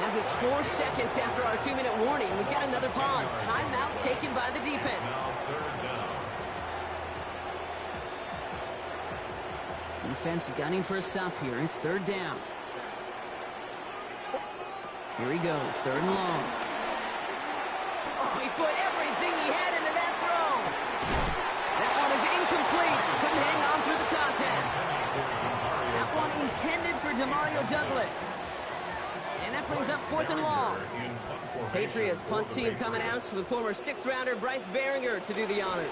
Now just 4 seconds after our 2-minute warning, we've got another pause. Timeout taken by the defense. Defense gunning for a stop here. It's 3rd down. Here he goes, 3rd and long. He put everything he had into that throw. That one is incomplete. Couldn't hang on through the contact. That one intended for Demario Douglas. And that brings up 4th and long. Patriots punt team coming out with former 6th-rounder Bryce Behringer to do the honors.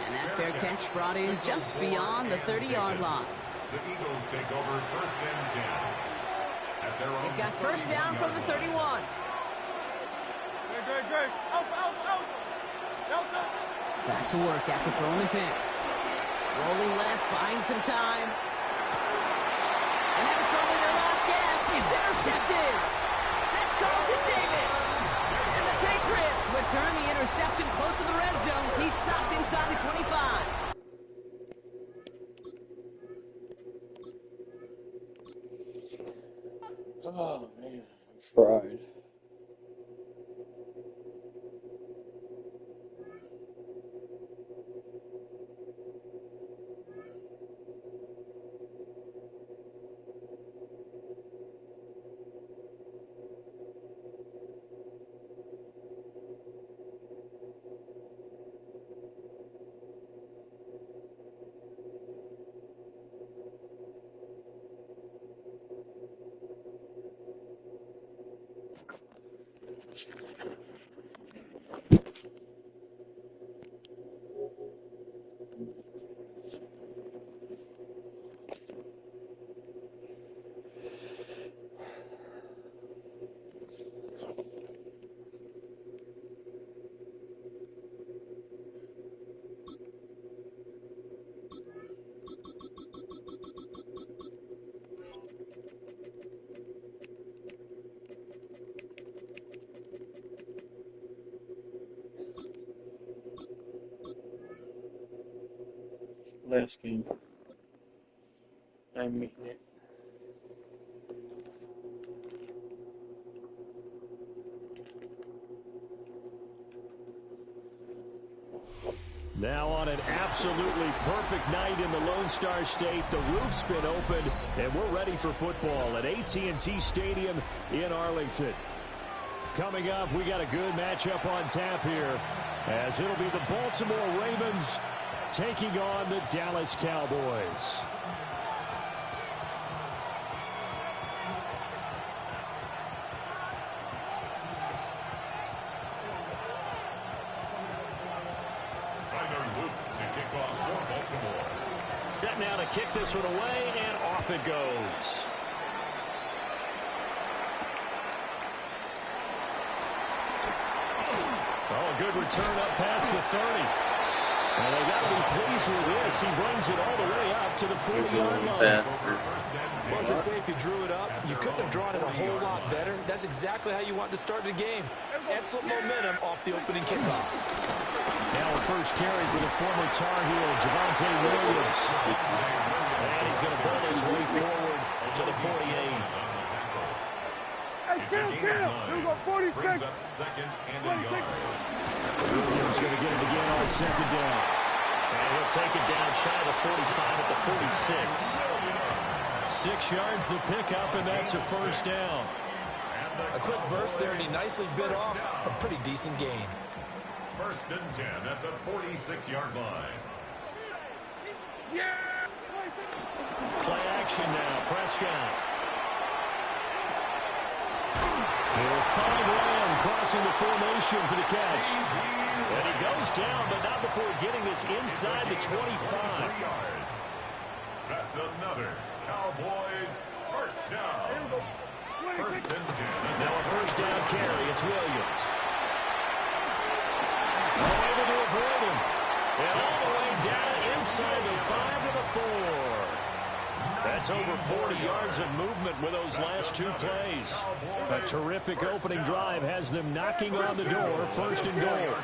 And that fair catch brought in just beyond the 30-yard line. The Eagles take over 1st and 10. At their own They've got first down from the 31. Back to work after throwing the pick. Rolling left, buying some time. And that was probably their last gasp. It's intercepted. That's Carlton Davis. And the Patriots return the interception close to the red zone. He's stopped inside the 25. Oh, man. I'm fried. Last game. I mean it. Now on an absolutely perfect night in the Lone Star State, the roof's been opened, and we're ready for football at AT&T Stadium in Arlington. Coming up, we got a good matchup on tap here, as it'll be the Baltimore Ravens taking on the Dallas Cowboys. Set now to kick this one away, and off it goes. Oh, a good return up past the 30. And they got to be pleased with this. He brings it all the way up to the 40-yard line. Well, as I say, if you drew it up, you couldn't have drawn it a whole lot better. That's exactly how you want to start the game. Excellent momentum off the opening kickoff. Now a first carry for the former Tar Heel, Javonte Williams. And he's going to push his way forward to the 48. Hey, kill! Here we go, 46. Williams going to get it again on 2nd down. And he'll take it down shy of the 45 at the 46. 6 yards the pickup, and that's a first down. A quick burst there, and he nicely bit off a pretty decent gain. 1st and 10 at the 46-yard line. Play action now, Prescott. He'll find Lamb crossing the formation for the catch. And he goes down, but not before getting this inside the 25. That's another Cowboys first down. 1st and 10. Now a first down carry. It's Williams. Able to avoid him. And all the way down inside the 5 to the 4. That's over 40 yards of movement with those last 2 plays. A terrific opening drive has them knocking on the door, 1st and goal.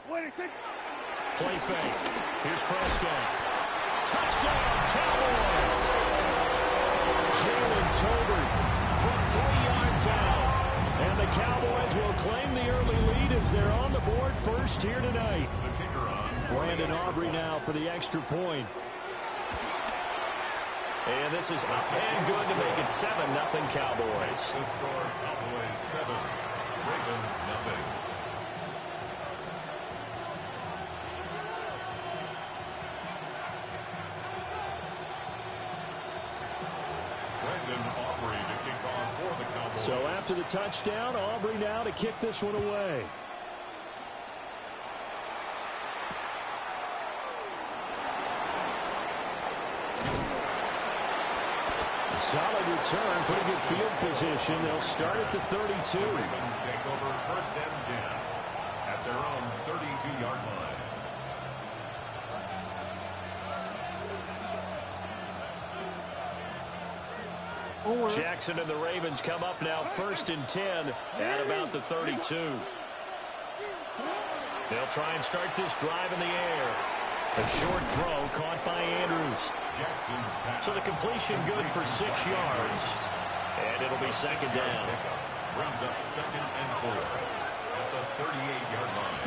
Play fake. Here's Prescott. Touchdown, Cowboys! Jalen Tolbert from 3 yards out. And the Cowboys will claim the early lead as they're on the board first here tonight. Brandon Aubrey now for the extra point. And this is up and good to make it 7-0 Cowboys. The score, Cowboys 7, Ravens 0. So after the touchdown, Aubrey now to kick this one away. Solid return, pretty good field position. They'll start at the 32. The Ravens take over first and 10 at their own 32-yard line. Jackson and the Ravens come up now first and 10 at about the 32. They'll try and start this drive in the air. A short throw caught by Andrews. So the completion good for 6 yards. And it'll be second down. Brings up second and 4 at the 38-yard line.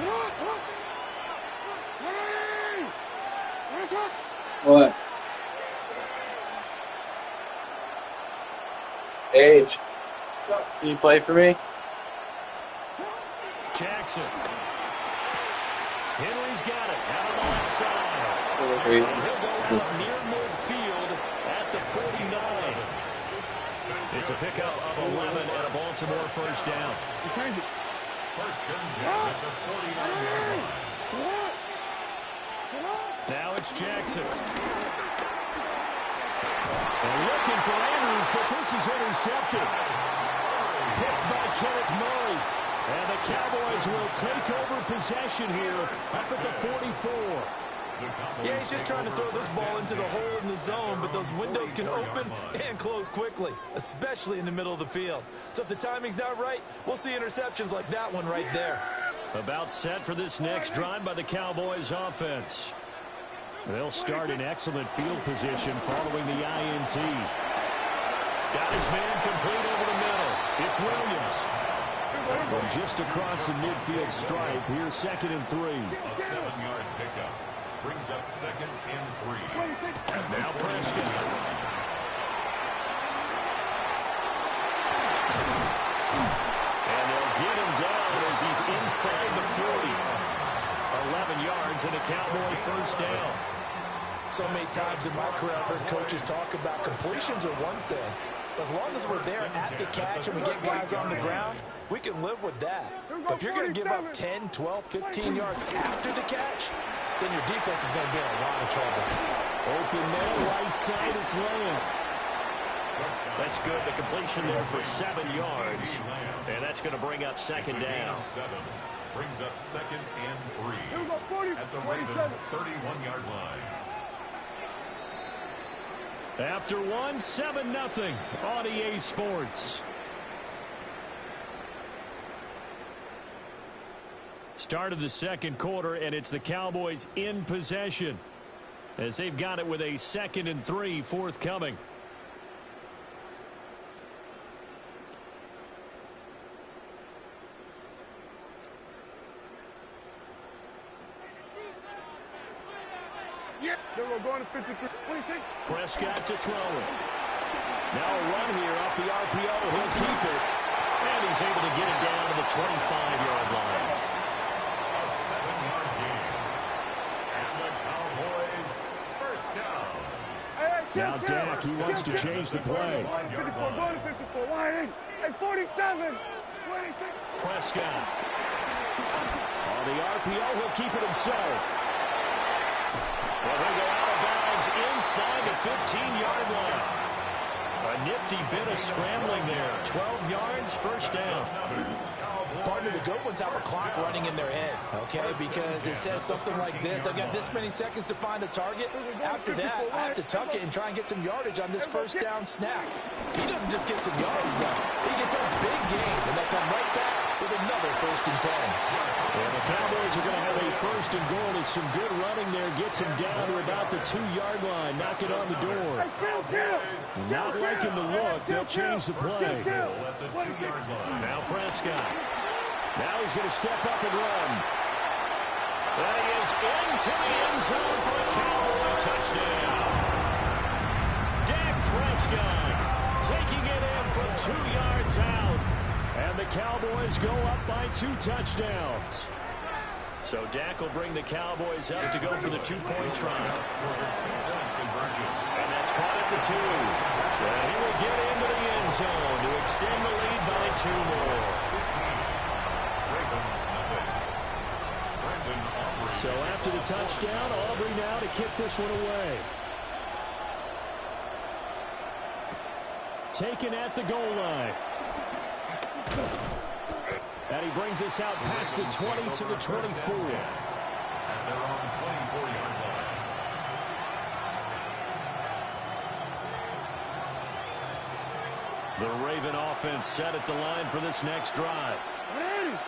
What? H, can you play for me? Jackson. Henry's got it out on the left side. He'll go out near midfield at the 49. It's a pickup of 11 and a Baltimore first down. First and 10 at the 49-yard line. Now it's Jackson. They're looking for Andrews, but this is intercepted. Picked by Kenneth Murray. And the Cowboys will take over possession here up at the 44. Yeah, he's just trying to throw this ball into the hole in the zone, but those windows can open and close quickly, especially in the middle of the field. So if the timing's not right, we'll see interceptions like that one right there. About set for this next drive by the Cowboys offense. They'll start in excellent field position following the INT. Got his man complete over the middle. It's Williams. From just across the midfield stripe, here's second and 3. A 7-yard pickup brings up second and 3. And now Prescott. And they'll get him down as he's inside the 40. 11 yards and a Cowboy first down. So many times in my career, I've heard coaches talk about completions are one thing. But as long as we're there at the catch and we get guys on the ground, we can live with that. But if you're going to give up 10, 12, 15 yards after the catch, then your defense is going to be in a lot of trouble. Open man, right side, it's Lamb. That's good. The completion there for 7 yards. And that's going to bring up second down. Brings up second and 3 at the Ravens' 31-yard line. After 1, 7-0 on EA Sports. Start of the second quarter, and it's the Cowboys in possession as they've got it with a 2nd and 3 forthcoming. Prescott to throw it. Now a run here off the RPO. He'll keep it. And he's able to get it down to the 25-yard line. A 7-yard gain. And the Cowboys first down. Now Dak, he wants to change the play. 54, going to 54, wide and 47, 26. Prescott. On the RPO, he'll keep it himself. Well, he'll go out of bounds inside the 15-yard line. A nifty bit of scrambling there. 12 yards, first down. Partner, the good ones have a clock running in their head, okay? Because it says something like this. I've got this many seconds to find a target. After that, I have to tuck it and try and get some yardage on this first down snap. He doesn't just get some yards, though. He gets a big gain, and they'll come right back with another 1st and 10. And the Cowboys are going to have a 1st and goal as some good running there. Gets him down to about the 2-yard line. Knock it on the door. Not liking the look. They'll change the play. Now Prescott. Now he's going to step up and run. That he is into the end zone for a Cowboy touchdown. Dak Prescott taking it in from 2 yards out. And the Cowboys go up by 2 touchdowns. So Dak will bring the Cowboys up to go for the 2-point try. And that's caught at the 2. And he will get into the end zone to extend the lead by 2 more. So after the touchdown, Aubrey now to kick this one away. Taken at the goal line. And he brings us out past the 20 to the 24. And they're on the 24-yard line. The Raven offense set at the line for this next drive.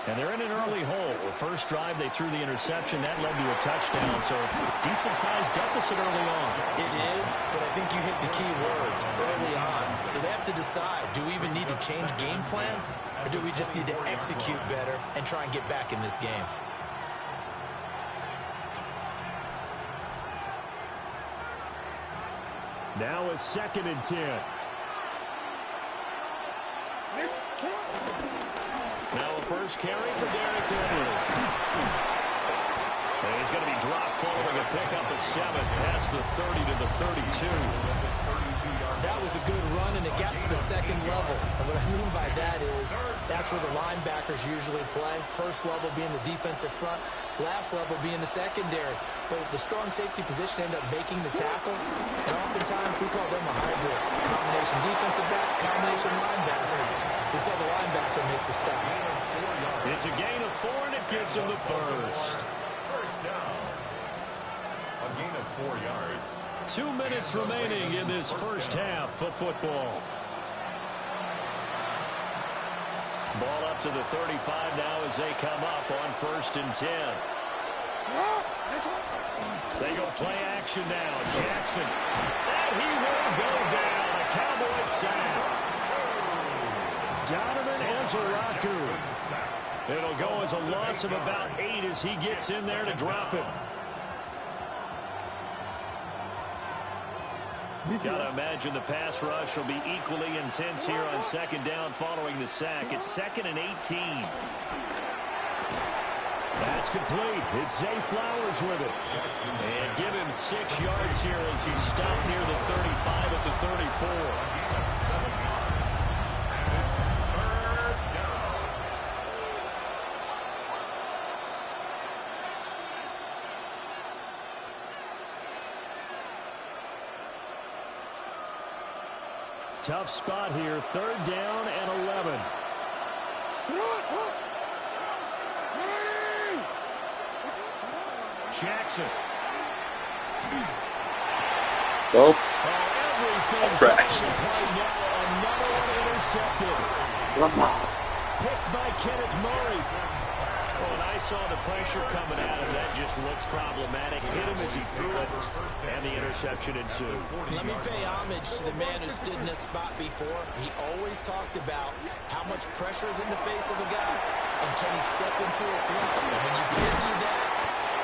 And they're in an early hole. The first drive, they threw the interception. That led to a touchdown. So decent-sized deficit early on. It is, but I think you hit the key words early on. So they have to decide, do we even need to change game plan? Or do we just need to execute better and try and get back in this game? Now a 2nd and 10. Now a first carry for Derrick Henry. And he's going to be dropped following a pickup of 7 past the 30 to the 32. That was a good run, and it got to the 2nd level. And what I mean by that is that's where the linebackers usually play. First level being the defensive front, last level being the secondary. But the strong safety position ended up making the tackle, and oftentimes we call them a hybrid. Combination defensive back, combination linebacker. We saw the linebacker make the stop. It's a gain of 4, and it gives him the first. First down. A gain of 4 yards. 2 minutes remaining in this first half of football. Ball up to the 35 now as they come up on 1st and 10. They go play action now. Jackson. And he will go down. A Cowboys sack. Donovan Ezeraku. It'll go as a loss of about 8 as he gets in there to drop him. Gotta imagine the pass rush will be equally intense here on 2nd down following the sack. It's 2nd and 18. That's complete. It's Zay Flowers with it. And give him 6 yards here as he's stopped near the 35 at the 34. Tough spot here. 3rd down and 11. Jackson. Well, Everything trash. Another one intercepted. Picked by Kenneth Murray. Oh, and I saw the pressure coming out of that. Just looks problematic. Hit him as he threw it, and the interception ensued. Let me pay homage to the man who stood in this spot before. He always talked about how much pressure is in the face of a guy, and can he step into a threat. And when you can't do that,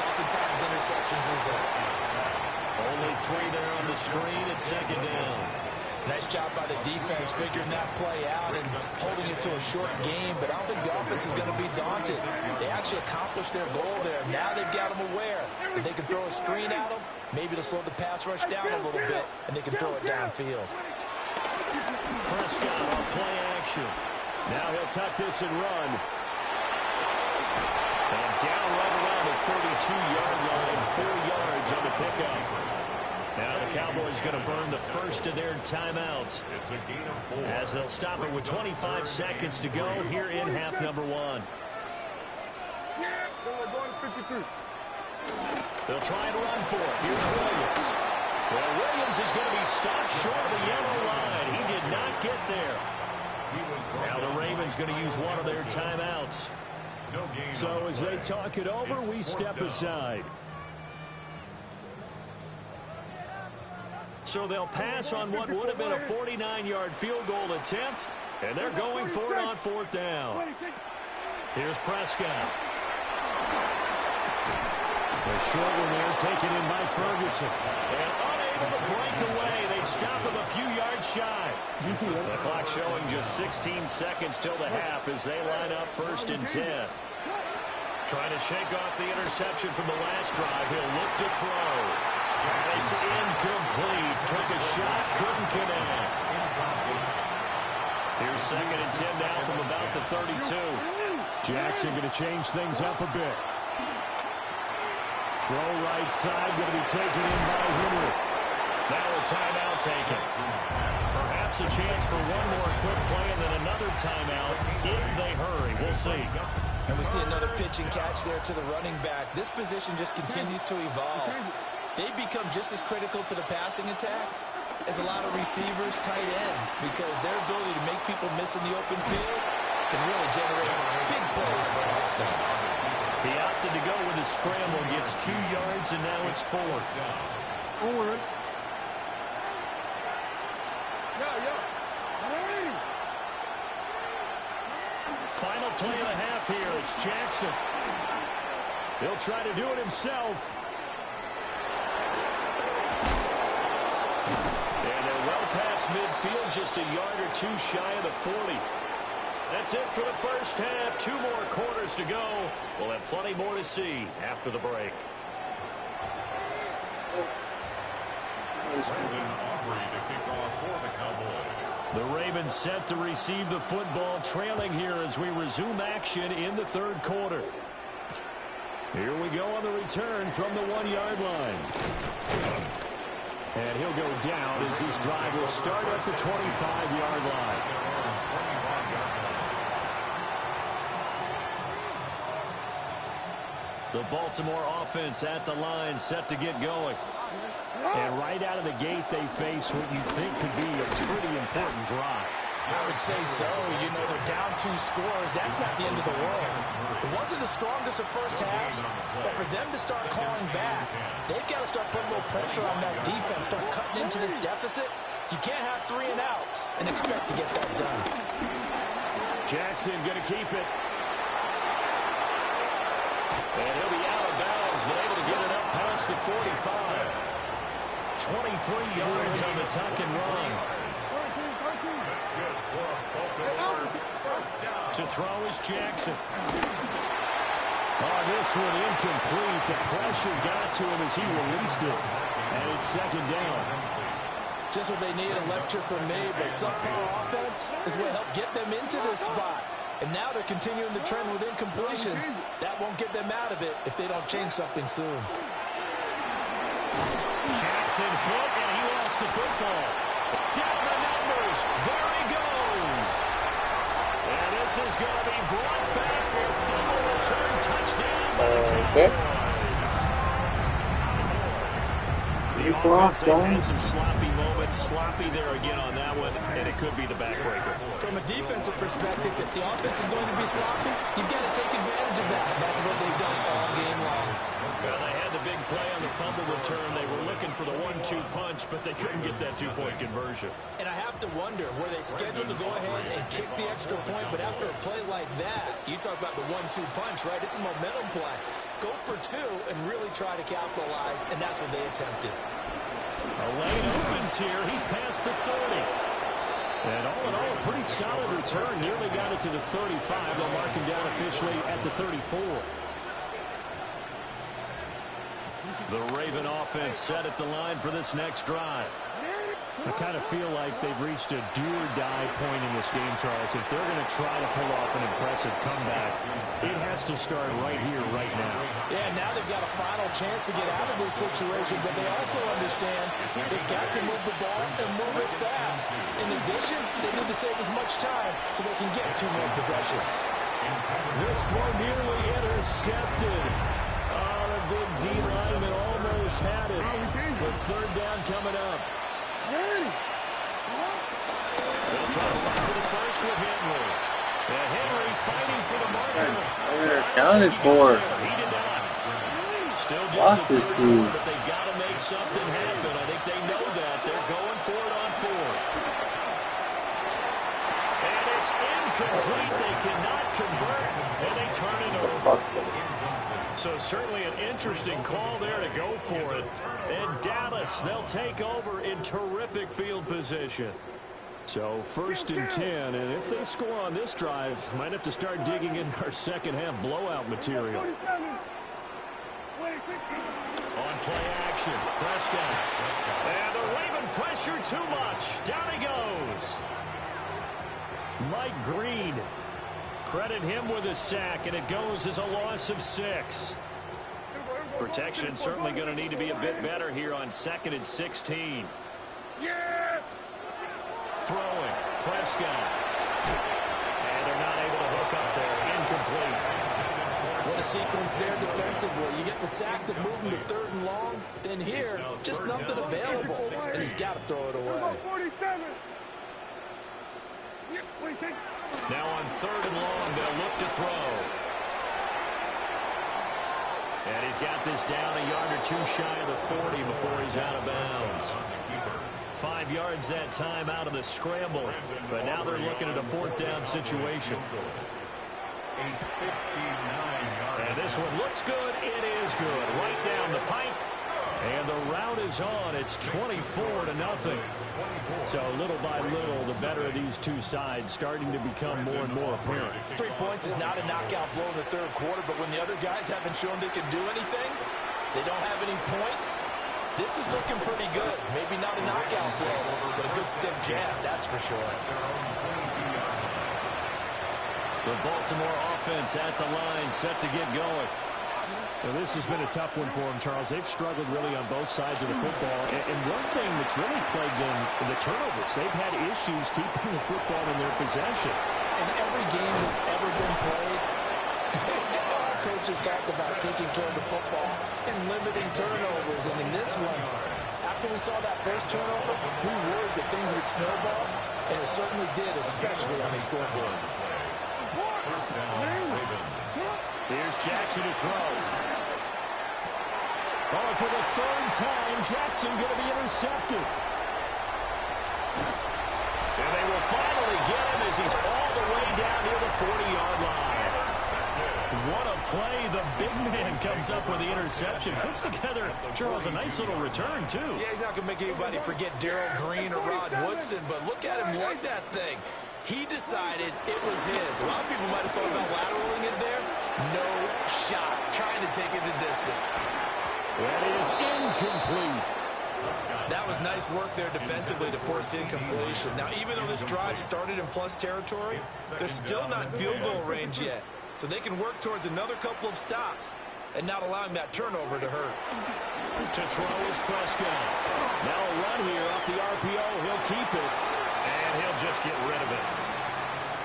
oftentimes interceptions result. Only 3 there on the screen at 2nd down. Nice job by the defense figuring that play out and holding it to a short game, but I don't think the offense is going to be daunted. They actually accomplished their goal there. Now they've got them aware that they can throw a screen at them. Maybe to slow the pass rush down a little bit, and they can throw it downfield. Prescott on play action. Now he'll tuck this and run. And down right around the 32-yard line, 4 yards on the pickup. Now the Cowboys going to burn the first of their timeouts as they'll stop it with 25 seconds to go here in half number 1. They'll try and run for it. Here's Williams. Well, Williams is going to be stopped short of the yellow line. He did not get there. Now the Ravens going to use one of their timeouts. So as they talk it over, we step aside. So they'll pass on what would have been a 49-yard field goal attempt, and they're going for it on 4th down. Here's Prescott. The short one there taken in by Ferguson. And able to break away. They stop him a few yards shy. The clock showing just 16 seconds till the half as they line up 1st and 10. Trying to shake off the interception from the last drive. He'll look to throw. And it's incomplete. Took a shot, couldn't connect. Here's 2nd and 10 now from about the 32. Jackson going to change things up a bit. Throw right side, going to be taken in by Henry. Now a timeout taken. Perhaps a chance for one more quick play and then another timeout if they hurry. We'll see. And we see another pitch and catch there to the running back. This position just continues to evolve. They become just as critical to the passing attack as a lot of receivers, tight ends, because their ability to make people miss in the open field can really generate big plays for an offense. He opted to go with a scramble, gets 2 yards, and now it's 4th. Final play of the half here. It's Jackson. He'll try to do it himself. And they're well past midfield, just a yard or 2 shy of the 40. That's it for the first half. 2 more quarters to go. We'll have plenty more to see after the break. The Ravens set to receive the football, trailing here as we resume action in the 3rd quarter. Here we go on the return from the 1-yard line. And he'll go down as this drive will start at the 25-yard line. The Baltimore offense at the line, set to get going. And right out of the gate, they face what you think could be a pretty important drive. I would say so. You know, they're down 2 scores. That's not the end of the world. It wasn't the strongest of first halves, but for them to start clawing back, they've got to start putting a little pressure on that defense, start cutting into this deficit. You can't have 3 and outs and expect to get that done. Jackson going to keep it. And he'll be out of bounds, but able to get it up past the 45. 23 yards on the tuck and run. To throw is Jackson. Oh, this one incomplete. The pressure got to him as he released it. And it's 2nd down. Just what they need, a lecture from me, but subpar offense is what helped get them into this spot. And now they're continuing the trend with incompletions. That won't get them out of it if they don't change something soon. Jackson hit, and he lost the football. Down the numbers. There he goes. And this is going to be brought back for a fumble return touchdown by the Cowboys. The offense had some sloppy moments. Sloppy there again on that one, and it could be the backbreaker. From a defensive perspective, if the offense is going to be sloppy, you've got to take advantage of that. And that's what they've done all game long. Well, they had the big play on the fumble return. They were looking for the 1-2 punch, but they couldn't get that 2-point conversion. And I have to wonder, were they scheduled to go ahead and kick the extra point? But after a play like that, you talk about the 1-2 punch, right? It's a momentum play. Go for 2 and really try to capitalize, and that's what they attempted. A lane opens here. He's past the 30. And all in all, a pretty solid return. Nearly got it to the 35. They'll mark him down officially at the 34. The Raven offense set at the line for this next drive. I kind of feel like they've reached a do-or-die point in this game, Charles. If they're going to try to pull off an impressive comeback, it has to start right here, right now. Yeah, now they've got a final chance to get out of this situation, but they also understand they've got to move the ball and move it fast. In addition, they need to save as much time so they can get 2 more possessions. This throw nearly intercepted. Oh, the big D lineman almost had it. But 3rd down coming up. They'll try to run for the first with Henry. And Henry fighting for the marker. Counted for. He did not. Still just Block the this 3rd dude. quarter, but they've got to make something happen. I think they know that. They're going for it on 4th. And it's incomplete. They cannot convert. And they turn it over. So certainly an interesting call there to go for it. And Dallas, they'll take over in terrific field position. So 1st and 10, and if they score on this drive, might have to start digging in our second half blowout material. On play action, Prescott. And the Raven pressure too much. Down he goes. Mike Green. Credit him with a sack, and it goes as a loss of 6. Protection certainly going to need to be a bit better here on 2nd and 16. Throwing, Prescott. And they're not able to hook up there. Incomplete. What a sequence there defensively. You get the sack to move him to 3rd and long. Then here, just nothing available. And he's got to throw it away. Now on 3rd and long, they'll look to throw. And he's got this down a yard or 2 shy of the 40 before he's out of bounds. 5 yards that time out of the scramble. But now they're looking at a 4th down situation. And this one looks good. It is good. Right down the pipe. And the route is on. It's 24-0. So little by little, the better of these two sides starting to become more and more apparent. 3 points is not a knockout blow in the 3rd quarter, but when the other guys haven't shown they can do anything, they don't have any points, this is looking pretty good. Maybe not a knockout blow, but a good stiff jab, that's for sure. The Baltimore offense at the line, set to get going. Well, this has been a tough one for them, Charles. They've struggled really on both sides of the football. And one thing that's really plagued them, the turnovers. They've had issues keeping the football in their possession. In every game that's ever been played, our coaches talked about taking care of the football and limiting turnovers. And in this one, after we saw that first turnover, we worried that things would snowball, and it certainly did, especially on the scoreboard. Here's Jackson to throw. Oh, for the 3rd time, Jackson going to be intercepted. And they will finally get him as he's all the way down near the 40-yard line. What a play. The big man comes up with the interception. Puts together, Charles, a nice little return, too. Yeah, he's not going to make anybody forget Darrell Green or Rod Woodson, but look at him lug that thing. He decided it was his. A lot of people might have thought about lateraling it there. No shot. Trying to take it the distance. That is incomplete. That was nice work there defensively to force incompletion. Now, even though this drive started in plus territory, they're still not in field goal range yet. So they can work towards another couple of stops and not allowing that turnover to hurt. To throw is Prescott. Now a run here off the RPO. He'll keep it. And he'll just get rid of it.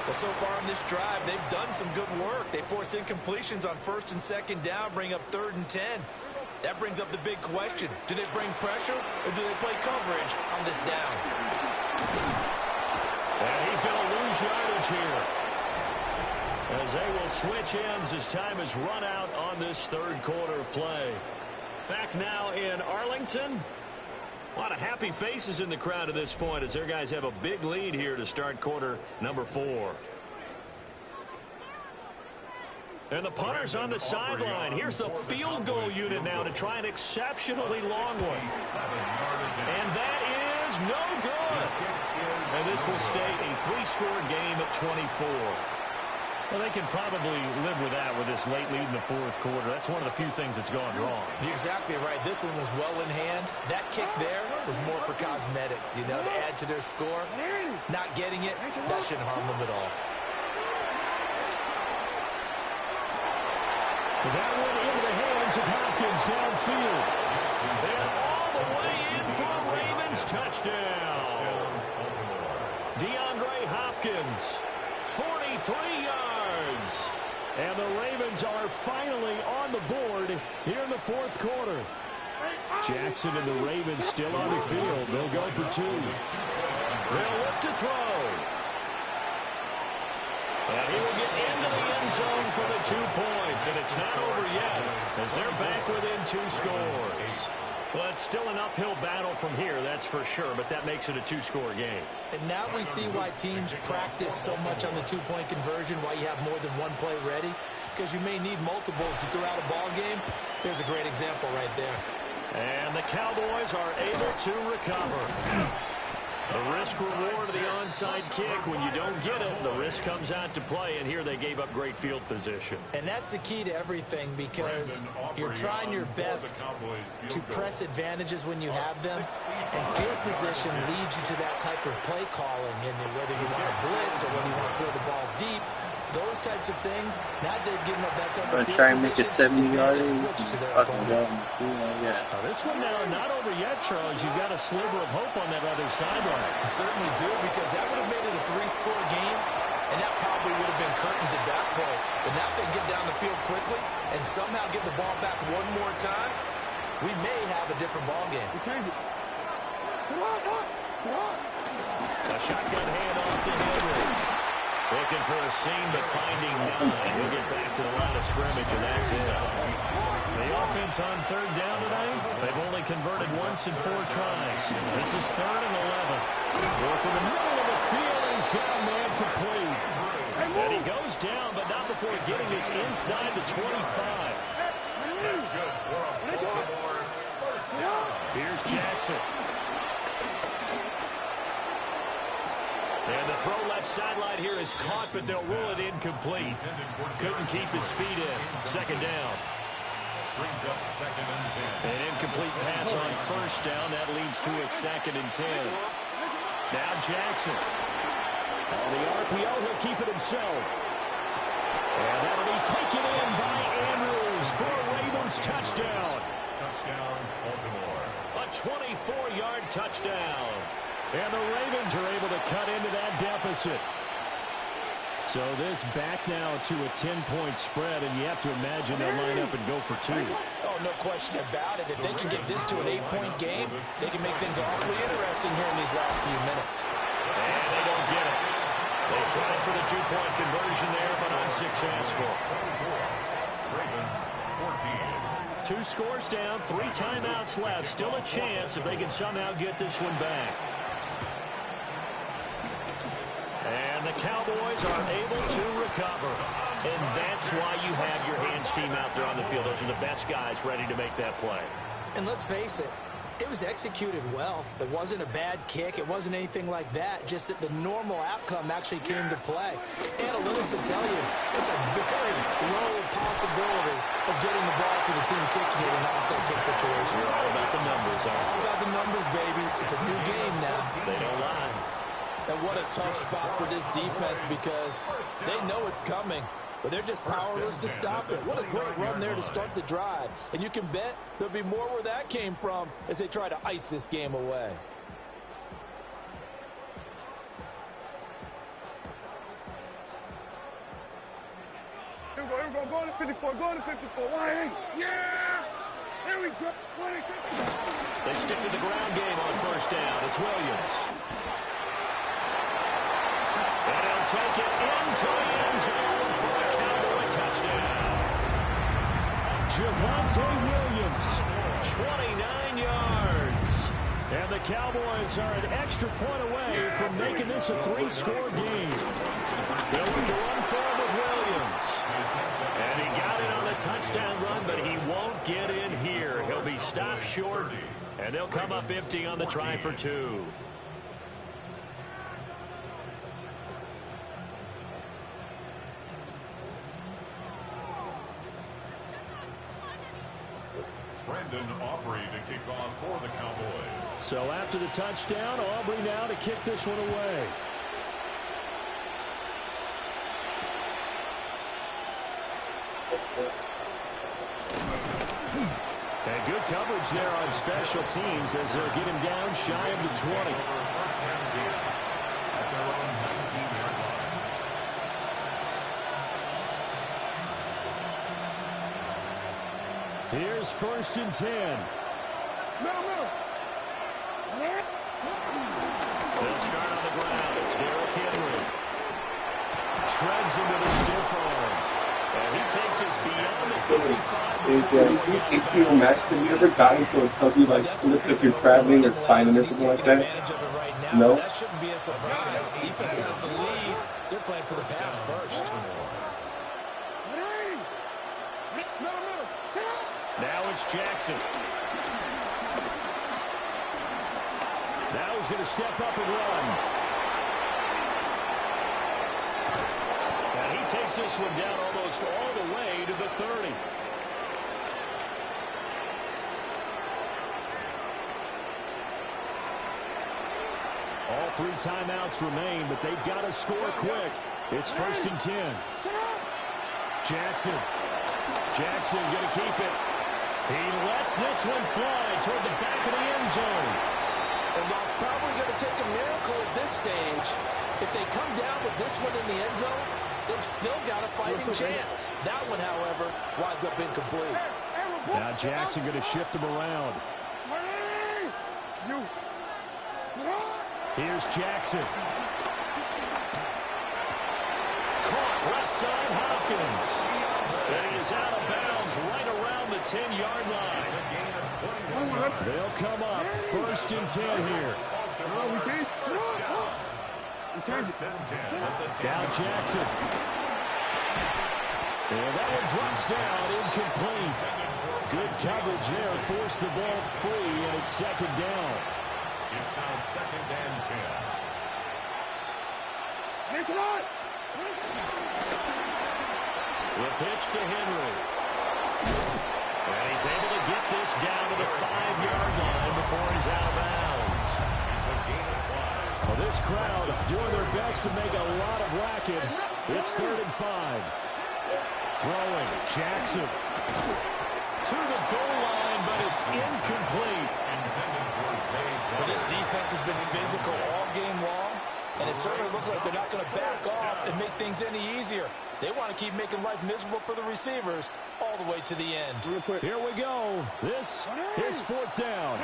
Well, so far in this drive, they've done some good work. They force incompletions on 1st and 2nd down, bring up 3rd and 10. That brings up the big question. Do they bring pressure or do they play coverage on this down? And he's going to lose yardage here. As they will switch ends as time is run out on this 3rd quarter of play. Back now in Arlington. A lot of happy faces in the crowd at this point as their guys have a big lead here to start quarter number 4. And the punter's on the sideline. Here's the field goal unit now to try an exceptionally long one. And that is no good. And this will stay a 3-score game at 24. Well, they can probably live with that with this late lead in the 4th quarter. That's one of the few things that's gone wrong. You're exactly right. This one was well in hand. That kick there was more for cosmetics, you know, to add to their score. Not getting it, that shouldn't harm them at all. That one into the hands of Hopkins downfield. And all the way in for a Ravens touchdown. DeAndre Hopkins, 43 yards. And the Ravens are finally on the board here in the 4th quarter. Jackson and the Ravens still on the field. They'll go for 2. They'll look to throw. And he will get into the end zone for the 2 points. And it's not over yet as they're back within 2 scores. Well, it's still an uphill battle from here, that's for sure, but that makes it a 2-score game. And now we see why teams practice so much on the 2-point conversion, why you have more than one play ready. because you may need multiples throughout a ball game. There's a great example right there. And the Cowboys are able to recover. The risk-reward of the onside kick. When you don't get it, the risk comes out to play, and here they gave up great field position. And that's the key to everything, because you're trying your best to press advantages when you have them, and field position leads you to that type of play calling, and whether you want to blitz or whether you want to throw the ball deep, those types of things. Now they've given up that type of field try and make a position, 70-yarder. fucking go. Yeah. Now this one now not over yet, Charles. You've got a sliver of hope on that other sideline. I certainly do, because that would have made it a 3-score game, and that probably would have been curtains at that point. But now if they get down the field quickly and somehow get the ball back one more time, we may have a different ball game. Come on. A shotgun handoff to Henry. Looking for a seam, but finding none. He'll get back to the line of scrimmage, and that's it. The offense on third down tonight, they've only converted once in 4 tries. This is 3rd and 11. Working the middle of the field, he's got a man complete. And he goes down, but not before getting this inside the 25. That's good for a Baltimore first down. Here's Jackson. And the throw left sideline here is caught, but they'll rule it incomplete. Couldn't keep his feet in. 2nd down. Brings up 2nd and 10. An incomplete pass on 1st down. That leads to a 2nd and 10. Now Jackson. On the RPO, he'll keep it himself. And that'll be taken in by Andrews for a Ravens touchdown. Touchdown, Baltimore. A 24-yard touchdown. And the Ravens are able to cut into that deficit. So this back now to a 10-point spread, and you have to imagine they'll line up and go for 2. Oh, no question about it. If they can get this to an 8-point game, they can make things awfully interesting here in these last few minutes. And they don't get it. They tried for the 2-point conversion there, but unsuccessful. Ravens 14. 2 scores down, 3 timeouts left. Still a chance if they can somehow get this one back. And the Cowboys are able to recover. And that's why you have your hands team out there on the field. Those are the best guys ready to make that play. And let's face it, it was executed well. It wasn't a bad kick. It wasn't anything like that. Just that the normal outcome actually came to play. Analytics will tell you it's a very low possibility of getting the ball for the team kicking it in an onside kick situation. You're all about the numbers, huh? All about the numbers, baby. It's a new game now. They don't lie. And what a tough spot for this defense, because they know it's coming, but they're just powerless to stop it. What a great run there to start the drive. And you can bet there'll be more where that came from as they try to ice this game away. Here we go. Go to 54. Go to 54. Why? Yeah! Here we go. 20, 50. They stick to the ground game on 1st down. It's Williams. And he'll take it into the end zone for a Cowboy touchdown. Javonte Williams, 29 yards. And the Cowboys are an extra point away from making this a 3-score game. They'll look to run forward with Williams. And he got it on the touchdown run, but he won't get in here. He'll be stopped short, and they'll come up empty on the try for 2. Brandon Aubrey to kick off for the Cowboys. So after the touchdown, Aubrey now to kick this one away. And good coverage there on special teams as they'll get him down shy of the 20. First down team at their own 19-yard line. Here's 1st and 10. They'll start on the ground. It's Derrick Henry. Shreds into the stiff arm. And he takes us beyond the 45. Hey, Steve Max, have you ever gotten to a company like this if you're traveling or signing or something like that? No? That shouldn't be a surprise. Defense has the lead. They're playing for the pass first. Here's Jackson. Now he's going to step up and run. And he takes this one down almost all the way to the 30. All 3 timeouts remain, but they've got to score quick. It's 1st and 10. Jackson. Jackson going to keep it. He lets this one fly toward the back of the end zone. And while it's probably going to take a miracle at this stage, if they come down with this one in the end zone, they've still got a fighting chance. That one, however, winds up incomplete. Now Jackson going to shift him around. Here's Jackson. Caught left side Hopkins. And he is out of bounds right around the 10-yard line. They'll come up 1st and 10 here. Now Jackson. And that one drops down, incomplete. Good coverage there, forced the ball free, and it's 2nd down. It's now 2nd and 10. The pitch to Henry. And he's able to get this down to the 5-yard line before he's out of bounds. Well, this crowd doing their best to make a lot of racket. It's 3rd and 5. Throwing, Jackson. To the goal line, but it's incomplete. But this defense has been physical all game long, and it certainly looks like they're not going to back off and make things any easier. They want to keep making life miserable for the receivers all the way to the end. Here we go. This is 4th down.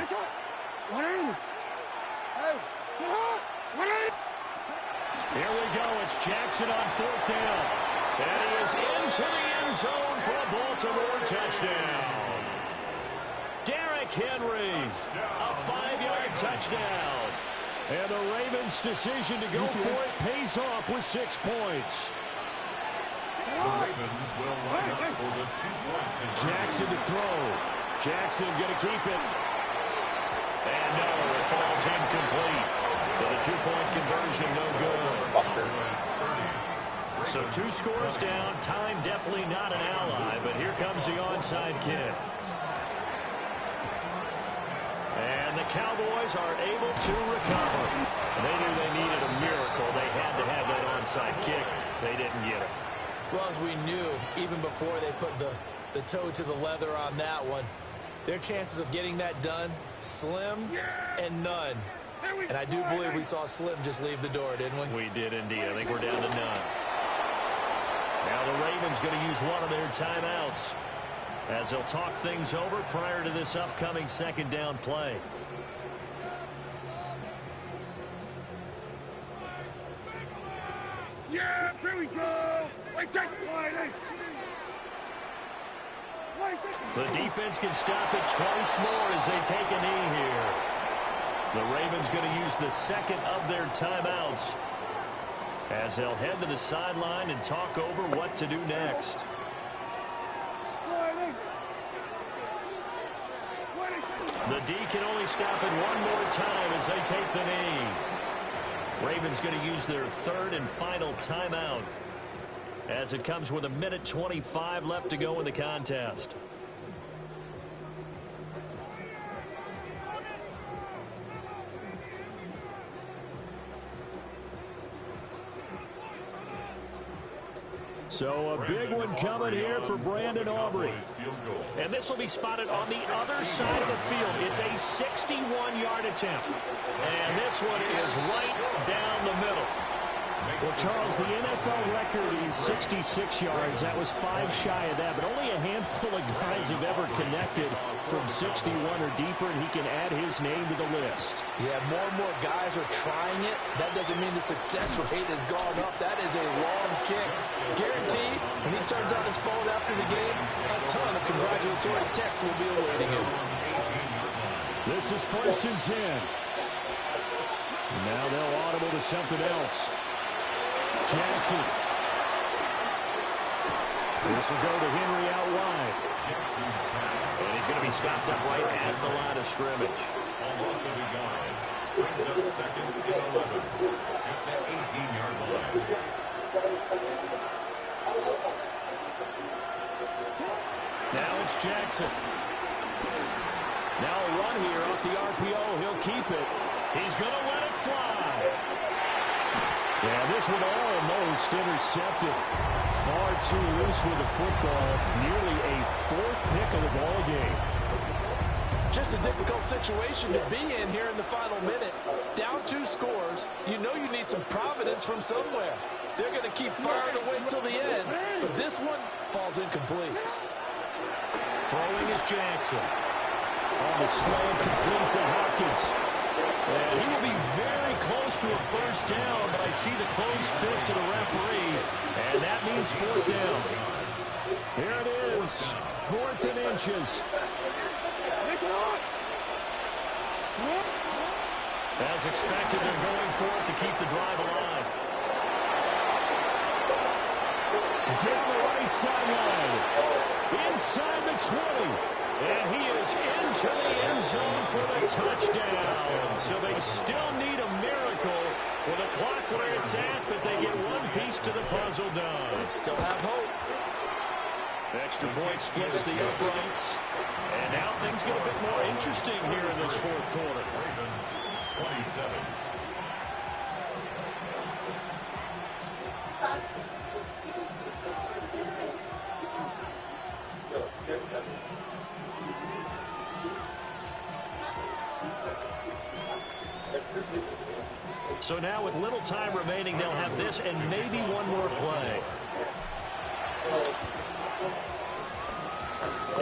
Here we go. It's Jackson on 4th down. And he is into the end zone for a Baltimore touchdown. Derrick Henry, a 5-yard touchdown. And the Ravens' decision to go for it pays off with 6 points. The Ravens will line up for the 2-point conversion. Jackson to throw. Jackson going to keep it. And no, it falls incomplete. So the 2-point conversion no good. So 2 scores down. Time definitely not an ally, but here comes the onside kick. And the Cowboys are able to recover. They knew they needed a miracle. They had to have that onside kick. They didn't get it. Well, as we knew, even before they put the toe to the leather on that one, their chances of getting that done, slim and none. And I do believe we saw Slim just leave the door, didn't we? We did indeed. I think we're down to none. Now the Ravens going to use one of their timeouts as they'll talk things over prior to this upcoming 2nd down play. Yeah, here we go. Wait, take the line. The defense can stop it twice more as they take a knee here. The Ravens going to use the 2nd of their timeouts as they'll head to the sideline and talk over what to do next. The D can only stop it one more time as they take the knee. Ravens going to use their 3rd and final timeout as it comes with 1:25 left to go in the contest. So a big one coming here for Brandon Aubrey. And this will be spotted on the other side of the field. It's a 61-yard attempt. And this one is right down the middle. Well, Charles, the NFL record is 66 yards. That was 5 shy of that, but only a handful of guys have ever connected from 61 or deeper, and he can add his name to the list. Yeah, more and more guys are trying it. That doesn't mean the success rate has gone up. That is a long kick. Guaranteed, when he turns on his phone after the game, a ton of congratulatory texts will be awaiting him. This is 1st and 10. Now they'll audible to something else. Jackson. This will go to Henry out wide. And he's he's going to be stopped up right at the line of scrimmage. A loss of a yard. Brings up second and 11 at the 18-yard line. Now it's Jackson. Now a run here off the RPO. He'll keep it. He's going to let it fly. Yeah, this one almost intercepted. Far too loose with the football. Nearly a fourth pick of the ball game. Just a difficult situation to be in here in the final minute. Down 2 scores. You know you need some providence from somewhere. They're going to keep firing away till the end. But this one falls incomplete. Throwing is Jackson. On the slant, complete to Hopkins. And he will be very close to a first down, but I see the closed fist of the referee, and that means 4th down. Here it is, 4th and inches. As expected, they're going for it to keep the drive alive. Down the right sideline. Inside the 20. And he is into the end zone for the touchdown. So they still need a miracle with a clock where it's at, but they get one piece to the puzzle done. Still have hope. Extra point splits the uprights. And now things get a bit more interesting here in this 4th quarter. Ravens 27. So now with little time remaining, they'll have this and maybe one more play.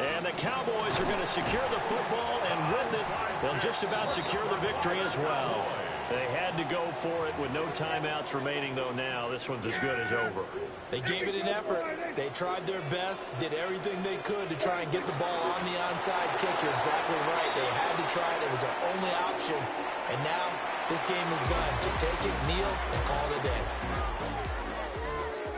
And the Cowboys are going to secure the football, and with it, they'll just about secure the victory as well. They had to go for it with no timeouts remaining, though now this one's as good as over. They gave it an effort. They tried their best, did everything they could to try and get the ball on the onside kick. You're exactly right. They had to try it. It was their only option. And now this game is done. Just take it, kneel, and call it a day.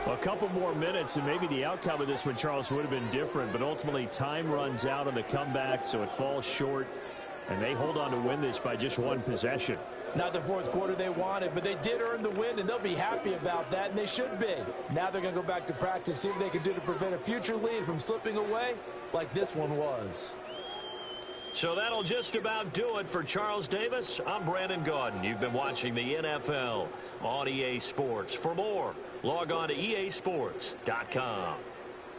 A couple more minutes, and maybe the outcome of this one, Charles, would have been different. But ultimately, time runs out on the comeback, so it falls short. And they hold on to win this by just one possession. Not the 4th quarter they wanted, but they did earn the win, and they'll be happy about that, and they should be. Now they're going to go back to practice, see what they can do to prevent a future lead from slipping away like this one was. So that'll just about do it for Charles Davis. I'm Brandon Gaudin. You've been watching the NFL on EA Sports. For more, log on to easports.com.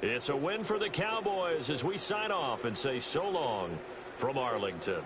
It's a win for the Cowboys as we sign off and say so long from Arlington.